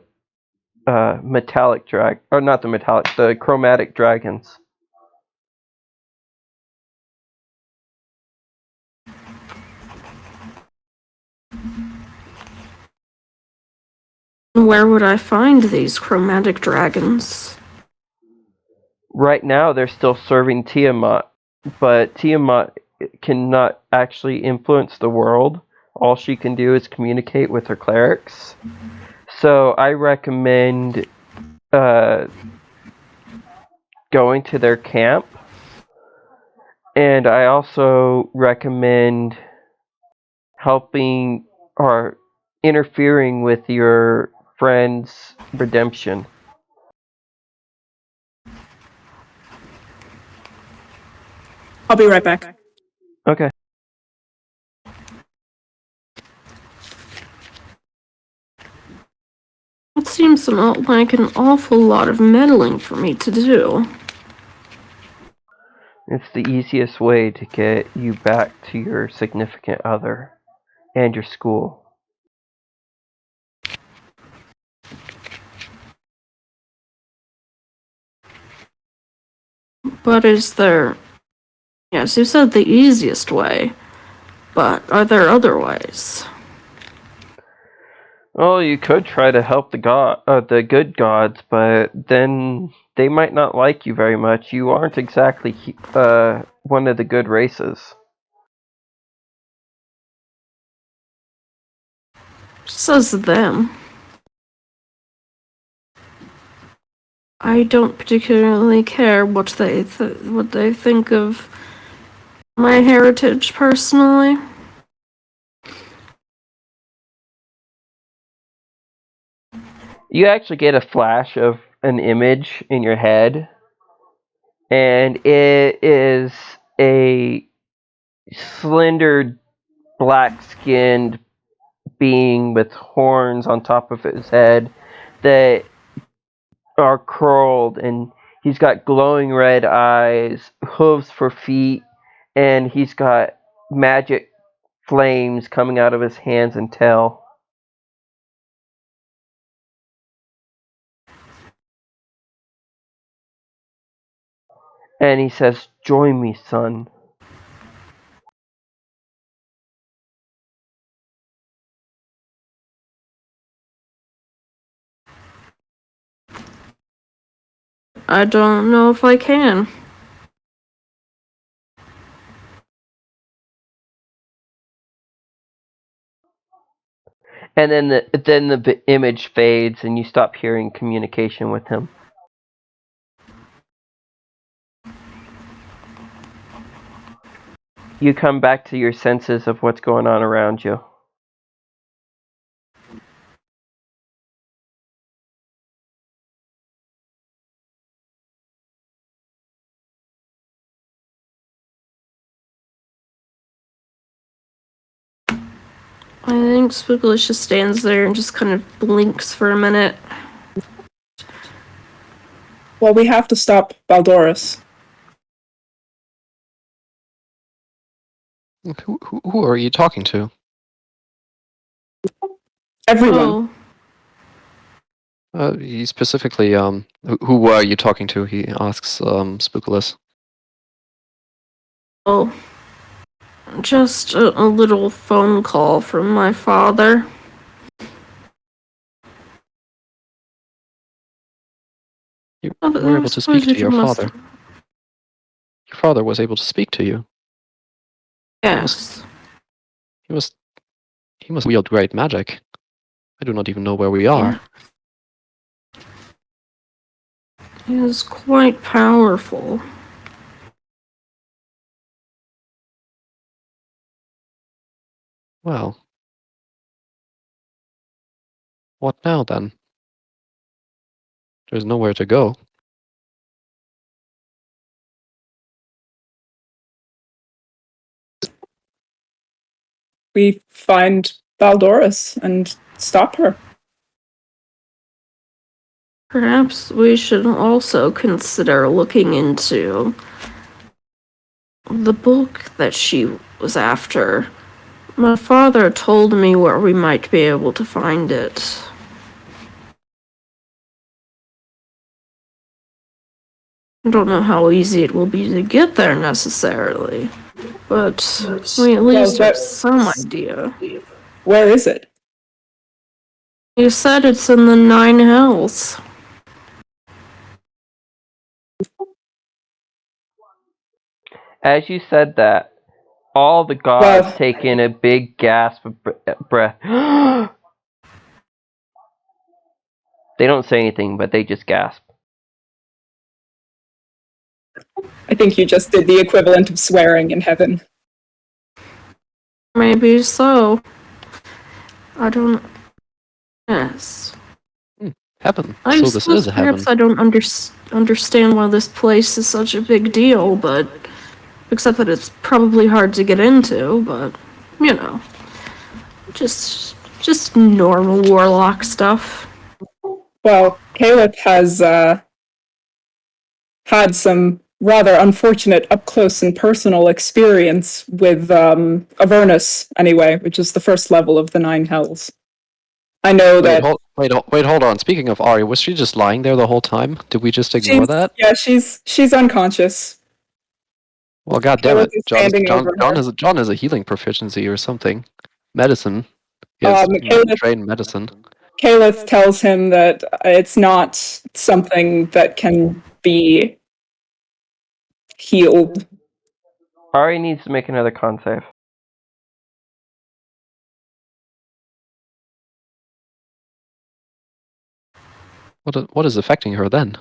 metallic drag, or not the metallic, the chromatic dragons. Where would I find these chromatic dragons? Right now, they're still serving Tiamat, but Tiamat cannot actually influence the world. All she can do is communicate with her clerics. So I recommend going to their camp, and I also recommend helping or interfering with your friend's redemption. I'll be right back. Okay. It seems like an awful lot of meddling for me to do. It's the easiest way to get you back to your significant other and your school. But is there... Yes, you said the easiest way. But are there other ways? Well, you could try to help the good gods, but then they might not like you very much. You aren't exactly one of the good races. Says them. I don't particularly care what they think of my heritage personally. You actually get a flash of an image in your head, and it is a slender, black-skinned being with horns on top of his head that are curled, and he's got glowing red eyes, hooves for feet, and he's got magic flames coming out of his hands and tail. And he says, "Join me, son." I don't know if I can. And then the image fades, and you stop hearing communication with him. You come back to your senses of what's going on around you. I think Spookless just stands there and just kind of blinks for a minute. Well, we have to stop Baldoris. Who are you talking to? Everyone. Oh, He specifically, who are you talking to? He asks, Spookulus. oh. Just a little phone call from my father. You Oh, but were I able to suppose speak to you your must- father. Your father was able to speak to you. Yes. He must wield great magic. I do not even know where we are. He is quite powerful. Well, what now then? There's nowhere to go. We find Baldoris and stop her. Perhaps we should also consider looking into the book that she was after. My father told me where we might be able to find it. I don't know how easy it will be to get there necessarily, but we at least have some idea. Where is it? You said it's in the Nine Hells. As you said that, all the gods Well- take in a big gasp of breath. They don't say anything, but they just gasp. I think you just did the equivalent of swearing in heaven. Maybe so. I don't. Yes. Heaven. I So this suppose is heaven. perhaps I don't understand why this place is such a big deal, but except that it's probably hard to get into. But you know, just normal warlock stuff. Well, Caleb has had some rather unfortunate up close and personal experience with Avernus, anyway, which is the first level of the Nine Hells. I know that Hold on. Speaking of Ari, was she just lying there the whole time? Did we just ignore that? Yeah, she's unconscious. Well, god damn Caleb it. is standing over her. John has a healing proficiency or something. Medicine. He has trained medicine. Caleb tells him that it's not something that can be healed. Ari needs to make another con save. What is affecting her then?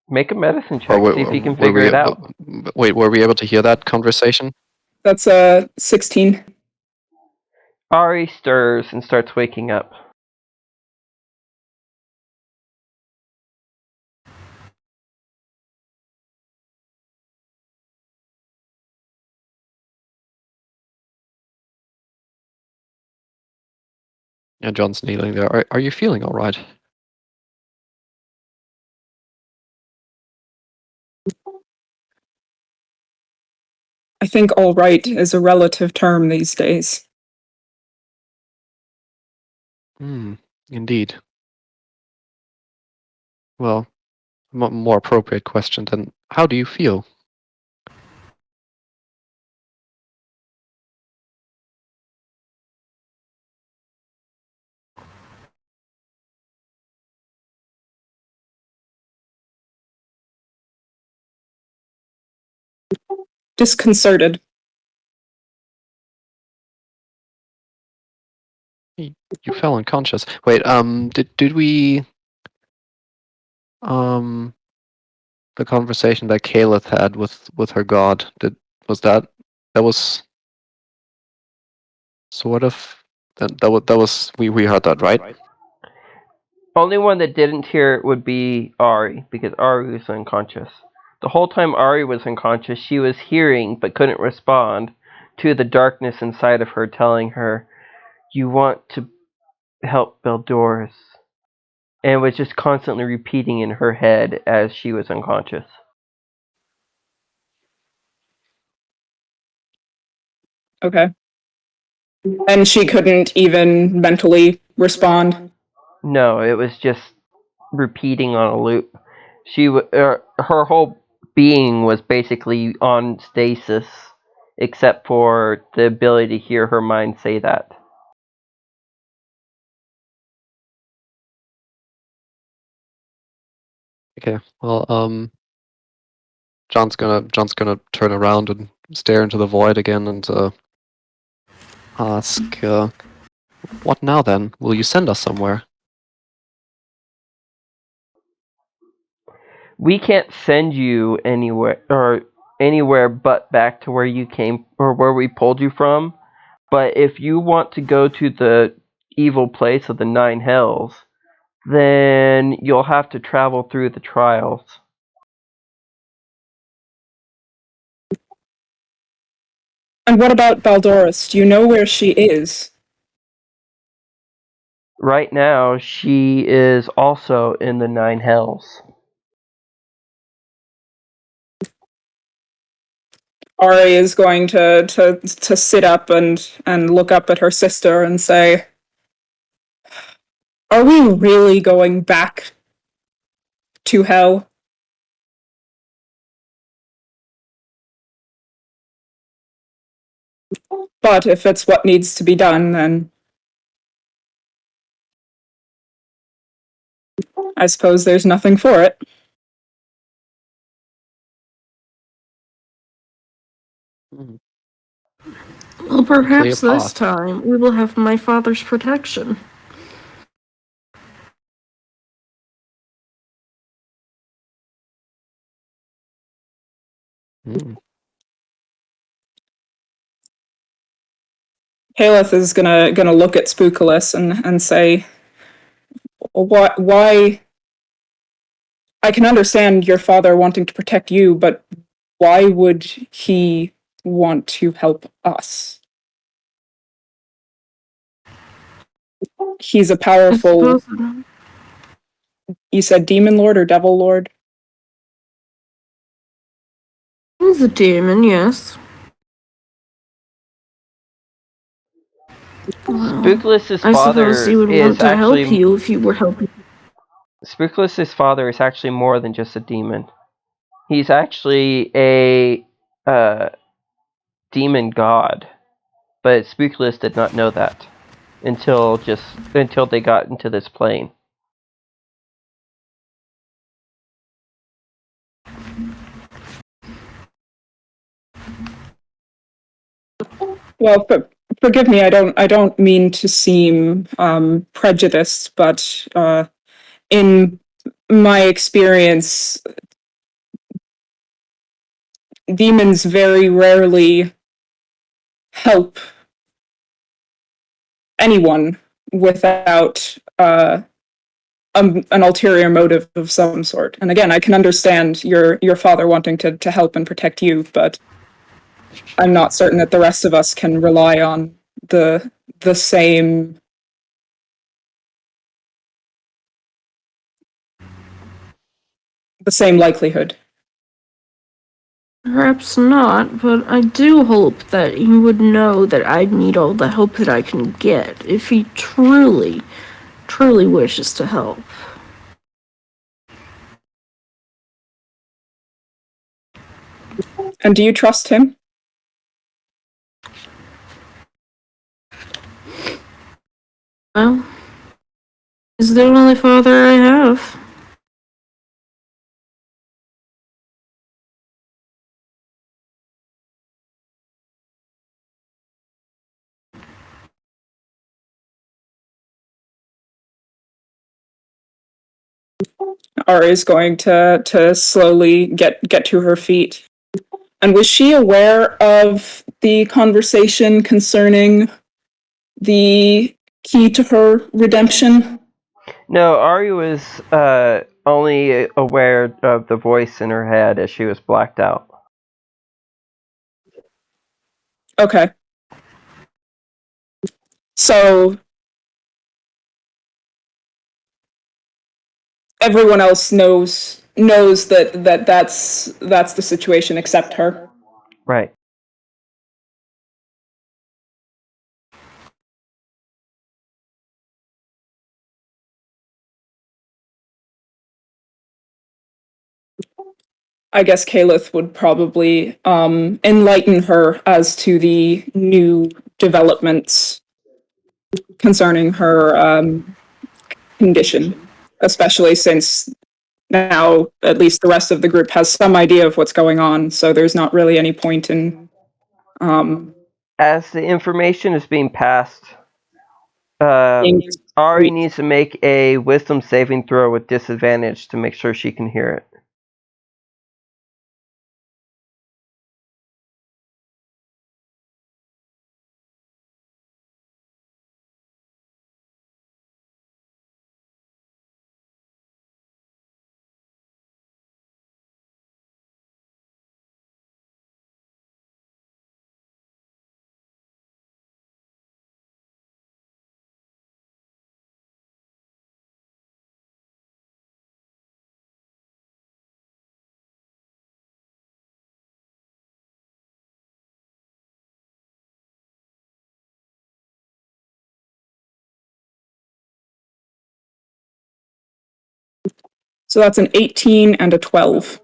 Make a medicine check, see if you can were figure we- it out. Wait, were we able to hear that conversation? That's a 16. Ari stirs and starts waking up. Yeah, John's kneeling there. Are you feeling all right? I think all right is a relative term these days. Indeed. Well, more appropriate question then. How do you feel? Disconcerted. You fell unconscious. Wait, did we the conversation that Caleb had with her god, that was sort of that was we heard that, right? Only one that didn't hear it would be Ari, because Ari was unconscious. The whole time Ari was unconscious, she was hearing but couldn't respond to the darkness inside of her telling her, "You want to help Beldoris," and was just constantly repeating in her head as she was unconscious. Okay. And she couldn't even mentally respond. No, it was just repeating on a loop. Her whole being was basically on stasis, except for the ability to hear her mind say that. Okay. Well, John's gonna turn around and stare into the void again and ask, what now then? Will you send us somewhere? We can't send you anywhere but back to where you came or where we pulled you from. But if you want to go to the evil place of the Nine Hells, then you'll have to travel through the trials. And what about Baldoris? Do you know where she is? Right now, she is also in the Nine Hells. Ari is going to sit up and look up at her sister and say, "Are we really going back to hell?" But if it's what needs to be done, then I suppose there's nothing for it. Well, perhaps Clear this path. time we will have my father's protection. Mm. Haleth is gonna look at Spookulus and say, why? I can understand your father wanting to protect you, but why would he want to help us? He's a I powerful. suppose You said demon lord or devil lord? he's a demon, yes. Well, Spookulus's I suppose father he would is want to help actually you if you were helping. Spookulus's father is actually more than just a demon. He's actually a demon god, but Spookulus did not know that until they got into this plane. Well, forgive me. I don't mean to seem prejudiced, but in my experience, demons very rarely help anyone without an ulterior motive of some sort. And again, I can understand your father wanting to help and protect you, but I'm not certain that the rest of us can rely on the same likelihood. Perhaps not, but I do hope that he would know that I need all the help that I can get if he truly, truly wishes to help. And do you trust him? Well, he's the only father I have. Ari is going to slowly get to her feet. And was she aware of the conversation concerning the key to her redemption? No, Ari was only aware of the voice in her head as she was blacked out. Okay. So everyone else knows that's the situation except her. Right. I guess Kalith would probably enlighten her as to the new developments concerning her condition, especially since now at least the rest of the group has some idea of what's going on, so there's not really any point in As the information is being passed, Ari needs to make a wisdom saving throw with disadvantage to make sure she can hear it. So that's an 18 and a 12.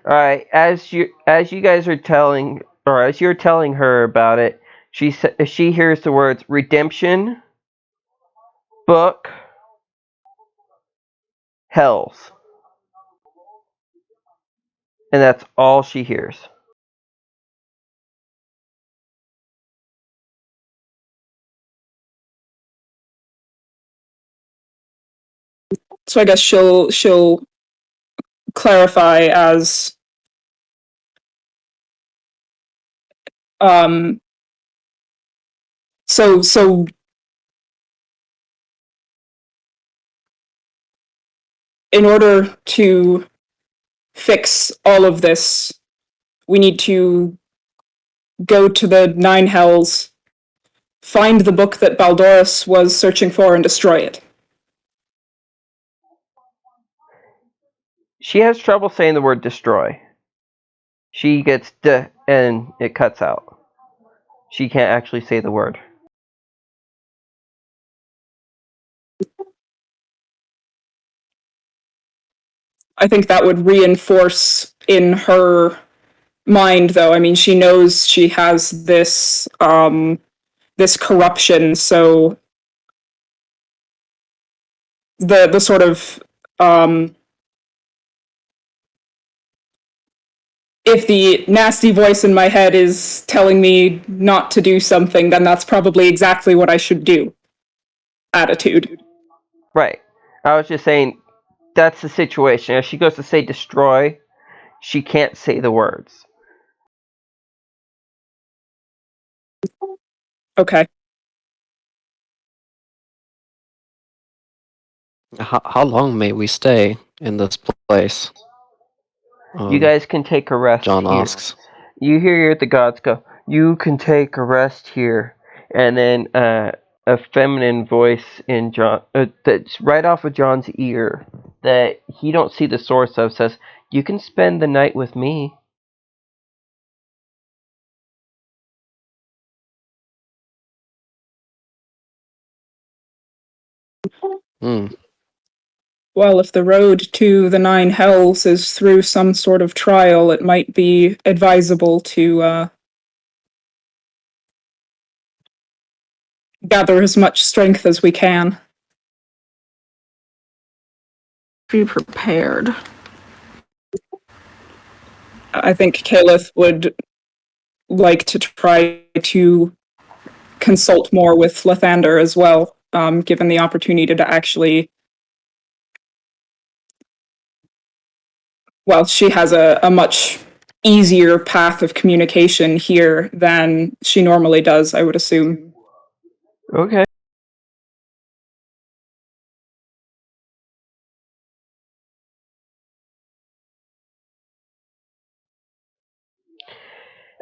All right, as you guys are telling, or as you're telling her about it, She hears the words redemption, book, hells. And that's all she hears. So I guess she'll clarify as so in order to fix all of this, we need to go to the Nine Hells, find the book that Baldoris was searching for, and destroy it. She has trouble saying the word destroy. She gets "d" and it cuts out. She can't actually say the word. I think that would reinforce in her mind, though. I mean, she knows she has this this corruption, so the sort of if the nasty voice in my head is telling me not to do something, then that's probably exactly what I should do. Attitude. Right. I was just saying that's the situation. If she goes to say destroy, she can't say the words. Okay. How long may we stay in this place? You guys can take a rest John here. asks. You hear the gods go, you can take a rest here. And then a feminine voice in John, that's right off of John's ear that he don't see the source of, says, you can spend the night with me. Hmm. Well, if the road to the Nine Hells is through some sort of trial, it might be advisable to gather as much strength as we can. Be prepared. I think Caliph would like to try to consult more with Lathander as well, given the opportunity to actually. Well, she has a much easier path of communication here than she normally does, I would assume. Okay.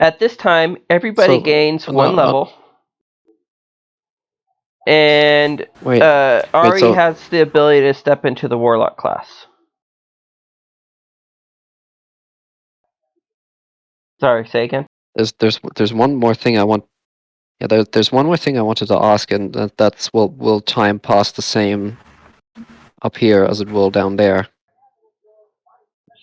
At this time, everybody So, gains no, one level. And Wait, Ari so- has the ability to step into the Warlock class. Sorry, say again. there's one more thing I want. Yeah, there's one more thing I wanted to ask, and that's will time pass the same up here as it will down there?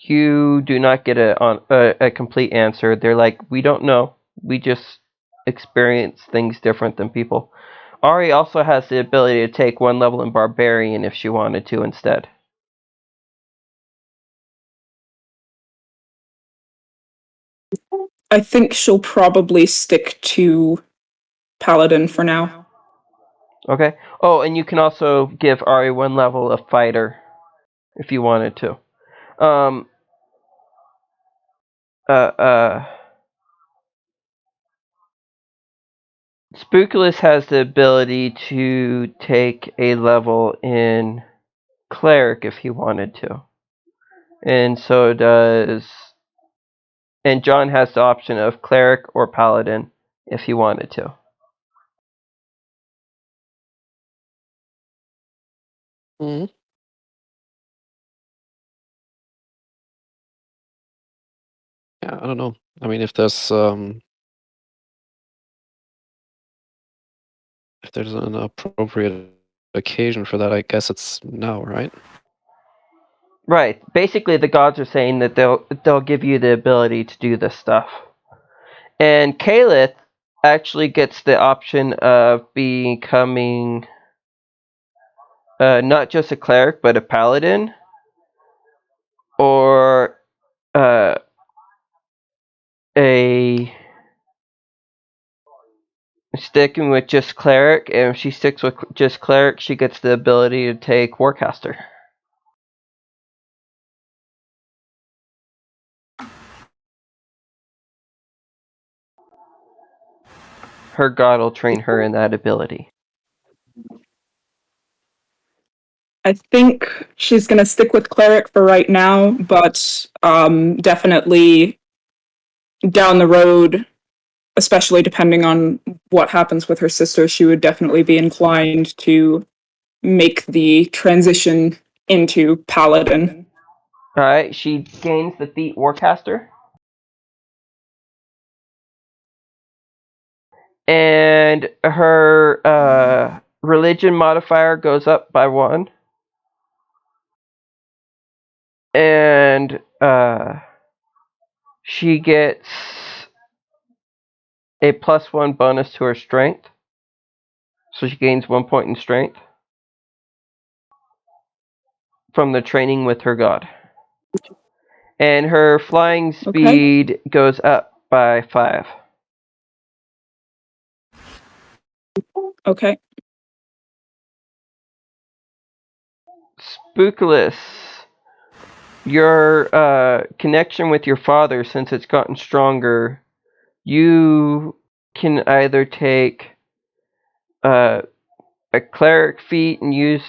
You do not get a complete answer. They're like, we don't know. We just experience things different than people. Ari also has the ability to take one level in Barbarian if she wanted to instead. I think she'll probably stick to Paladin for now. Okay. Oh, and you can also give Ari one level of Fighter if you wanted to. Spookulus has the ability to take a level in Cleric if he wanted to. And so does... And John has the option of Cleric or Paladin if he wanted to. Mm-hmm. Yeah, I don't know. I mean, if there's an appropriate occasion for that, I guess it's now, right? Right. Basically, the gods are saying that they'll give you the ability to do this stuff. And Calith actually gets the option of becoming not just a cleric, but a paladin, or a sticking with just cleric. And if she sticks with just cleric, she gets the ability to take Warcaster. Her god will train her in that ability. I think she's going to stick with cleric for right now, but definitely down the road, especially depending on what happens with her sister, she would definitely be inclined to make the transition into paladin. Alright, she gains the feat Warcaster. And her religion modifier goes up by 1. And she gets a +1 bonus to her strength. So she gains 1 point in strength from the training with her god. And her flying speed goes up by 5. Okay. Spookulus, your connection with your father, since it's gotten stronger, you can either take a cleric feat and use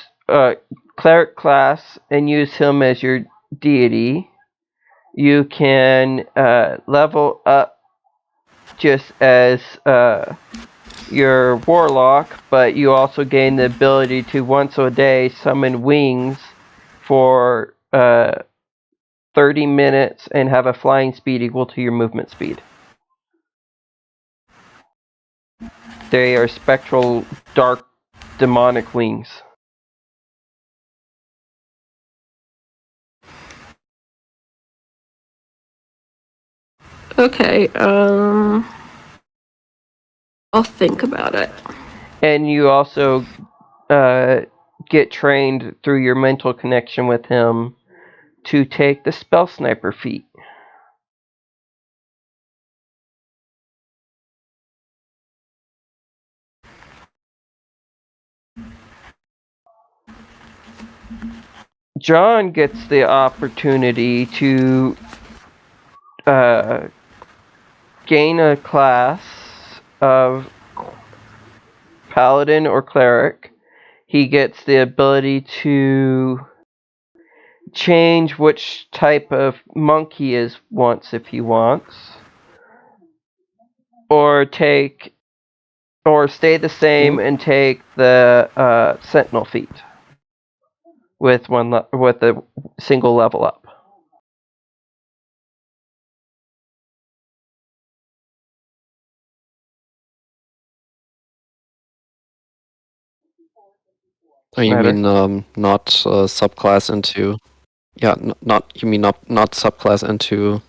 cleric class and use him as your deity. You can level up just as your warlock, but you also gain the ability to once a day summon wings for 30 minutes and have a flying speed equal to your movement speed. They are spectral, dark, demonic wings. Okay, I'll think about it. And you also get trained through your mental connection with him to take the spell sniper feat. John gets the opportunity to gain a class of paladin or cleric. He gets the ability to change which type of monk he is once if he wants, or stay the same and take the sentinel feat with a single level up. Oh, you Snyder? mean not subclass into? Yeah, not you mean not subclass into.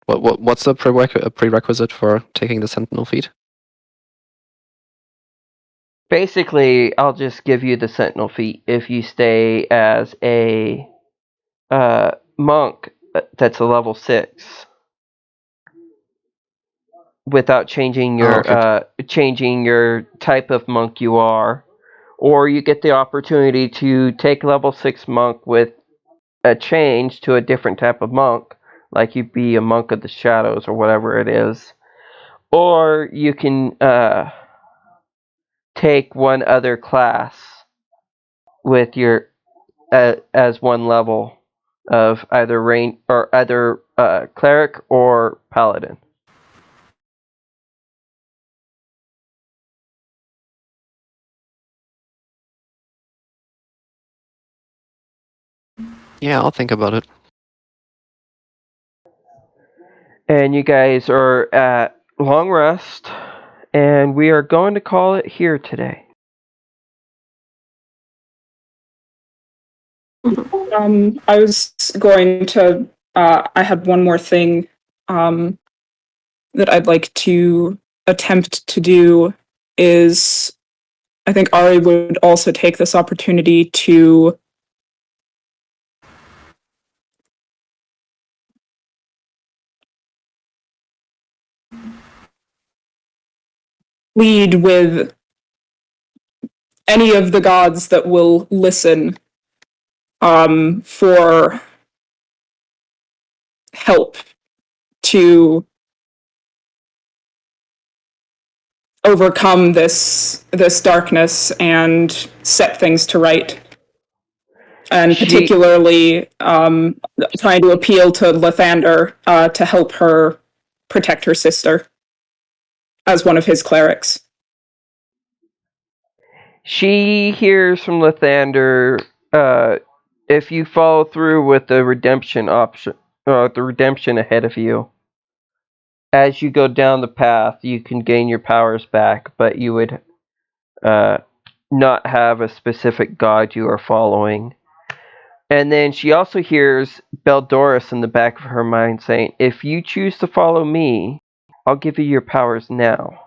What's the prerequisite for taking the Sentinel feat? Basically, I'll just give you the sentinel feat if you stay as a monk that's a level 6 without changing your type of monk you are, or you get the opportunity to take level 6 monk with a change to a different type of monk, like you be a monk of the shadows or whatever it is, or you can take one other class with your as one level of either cleric or paladin. Yeah, I'll think about it. And you guys are at long rest, and we are going to call it here today. I was going to. I had one more thing that I'd like to attempt to do is, I think Ari would also take this opportunity to plead with any of the gods that will listen for help to overcome this darkness and set things to right. And particularly trying to appeal to Lathander to help her protect her sister as one of his clerics. She hears from Lathander, if you follow through with the redemption option, the redemption ahead of you, as you go down the path, you can gain your powers back, but you would not have a specific god you are following. And then she also hears Beldoris in the back of her mind saying, if you choose to follow me, I'll give you your powers now.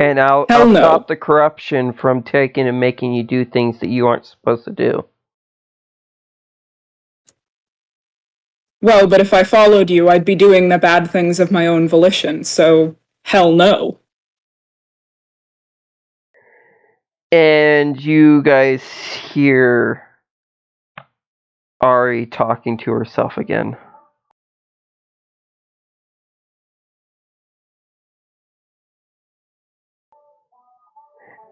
And I'll stop the corruption from taking and making you do things that you aren't supposed to do. Well, but if I followed you, I'd be doing the bad things of my own volition, so hell no. And you guys hear Ari talking to herself again.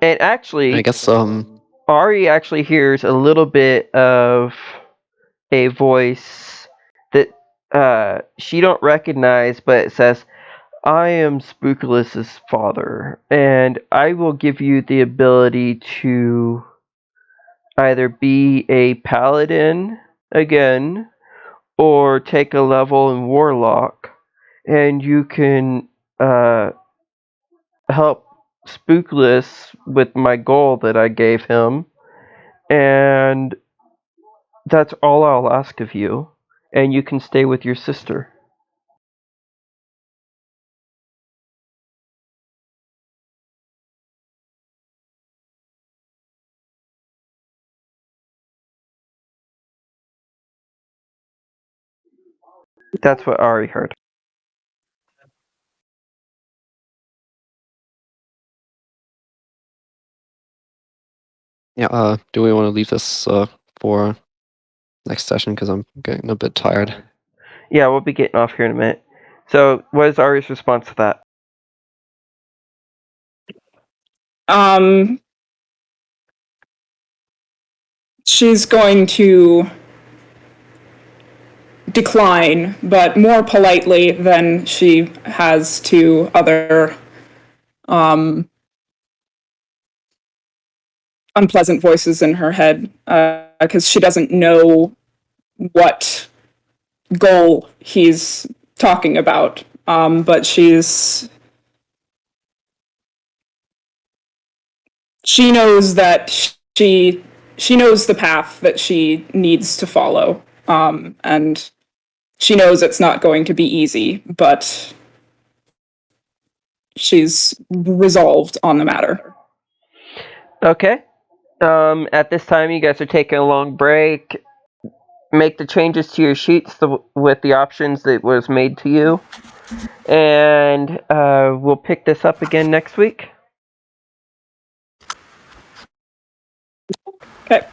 And actually, I guess Ari actually hears a little bit of a voice that she don't recognize, but it says, I am Spookulus's father, and I will give you the ability to either be a paladin again, or take a level in Warlock, and you can help Spookulus with my goal that I gave him, and that's all I'll ask of you, and you can stay with your sister. That's what Ari heard. Yeah, do we want to leave this for next session? Because I'm getting a bit tired. Yeah, we'll be getting off here in a minute. So, what is Ari's response to that? She's going to decline, but more politely than she has to other unpleasant voices in her head, because she doesn't know what goal he's talking about, but she knows that she knows the path that she needs to follow, and she knows it's not going to be easy, but she's resolved on the matter. Okay. At this time, you guys are taking a long break. Make the changes to your sheets with the options that was made to you. And we'll pick this up again next week. Okay.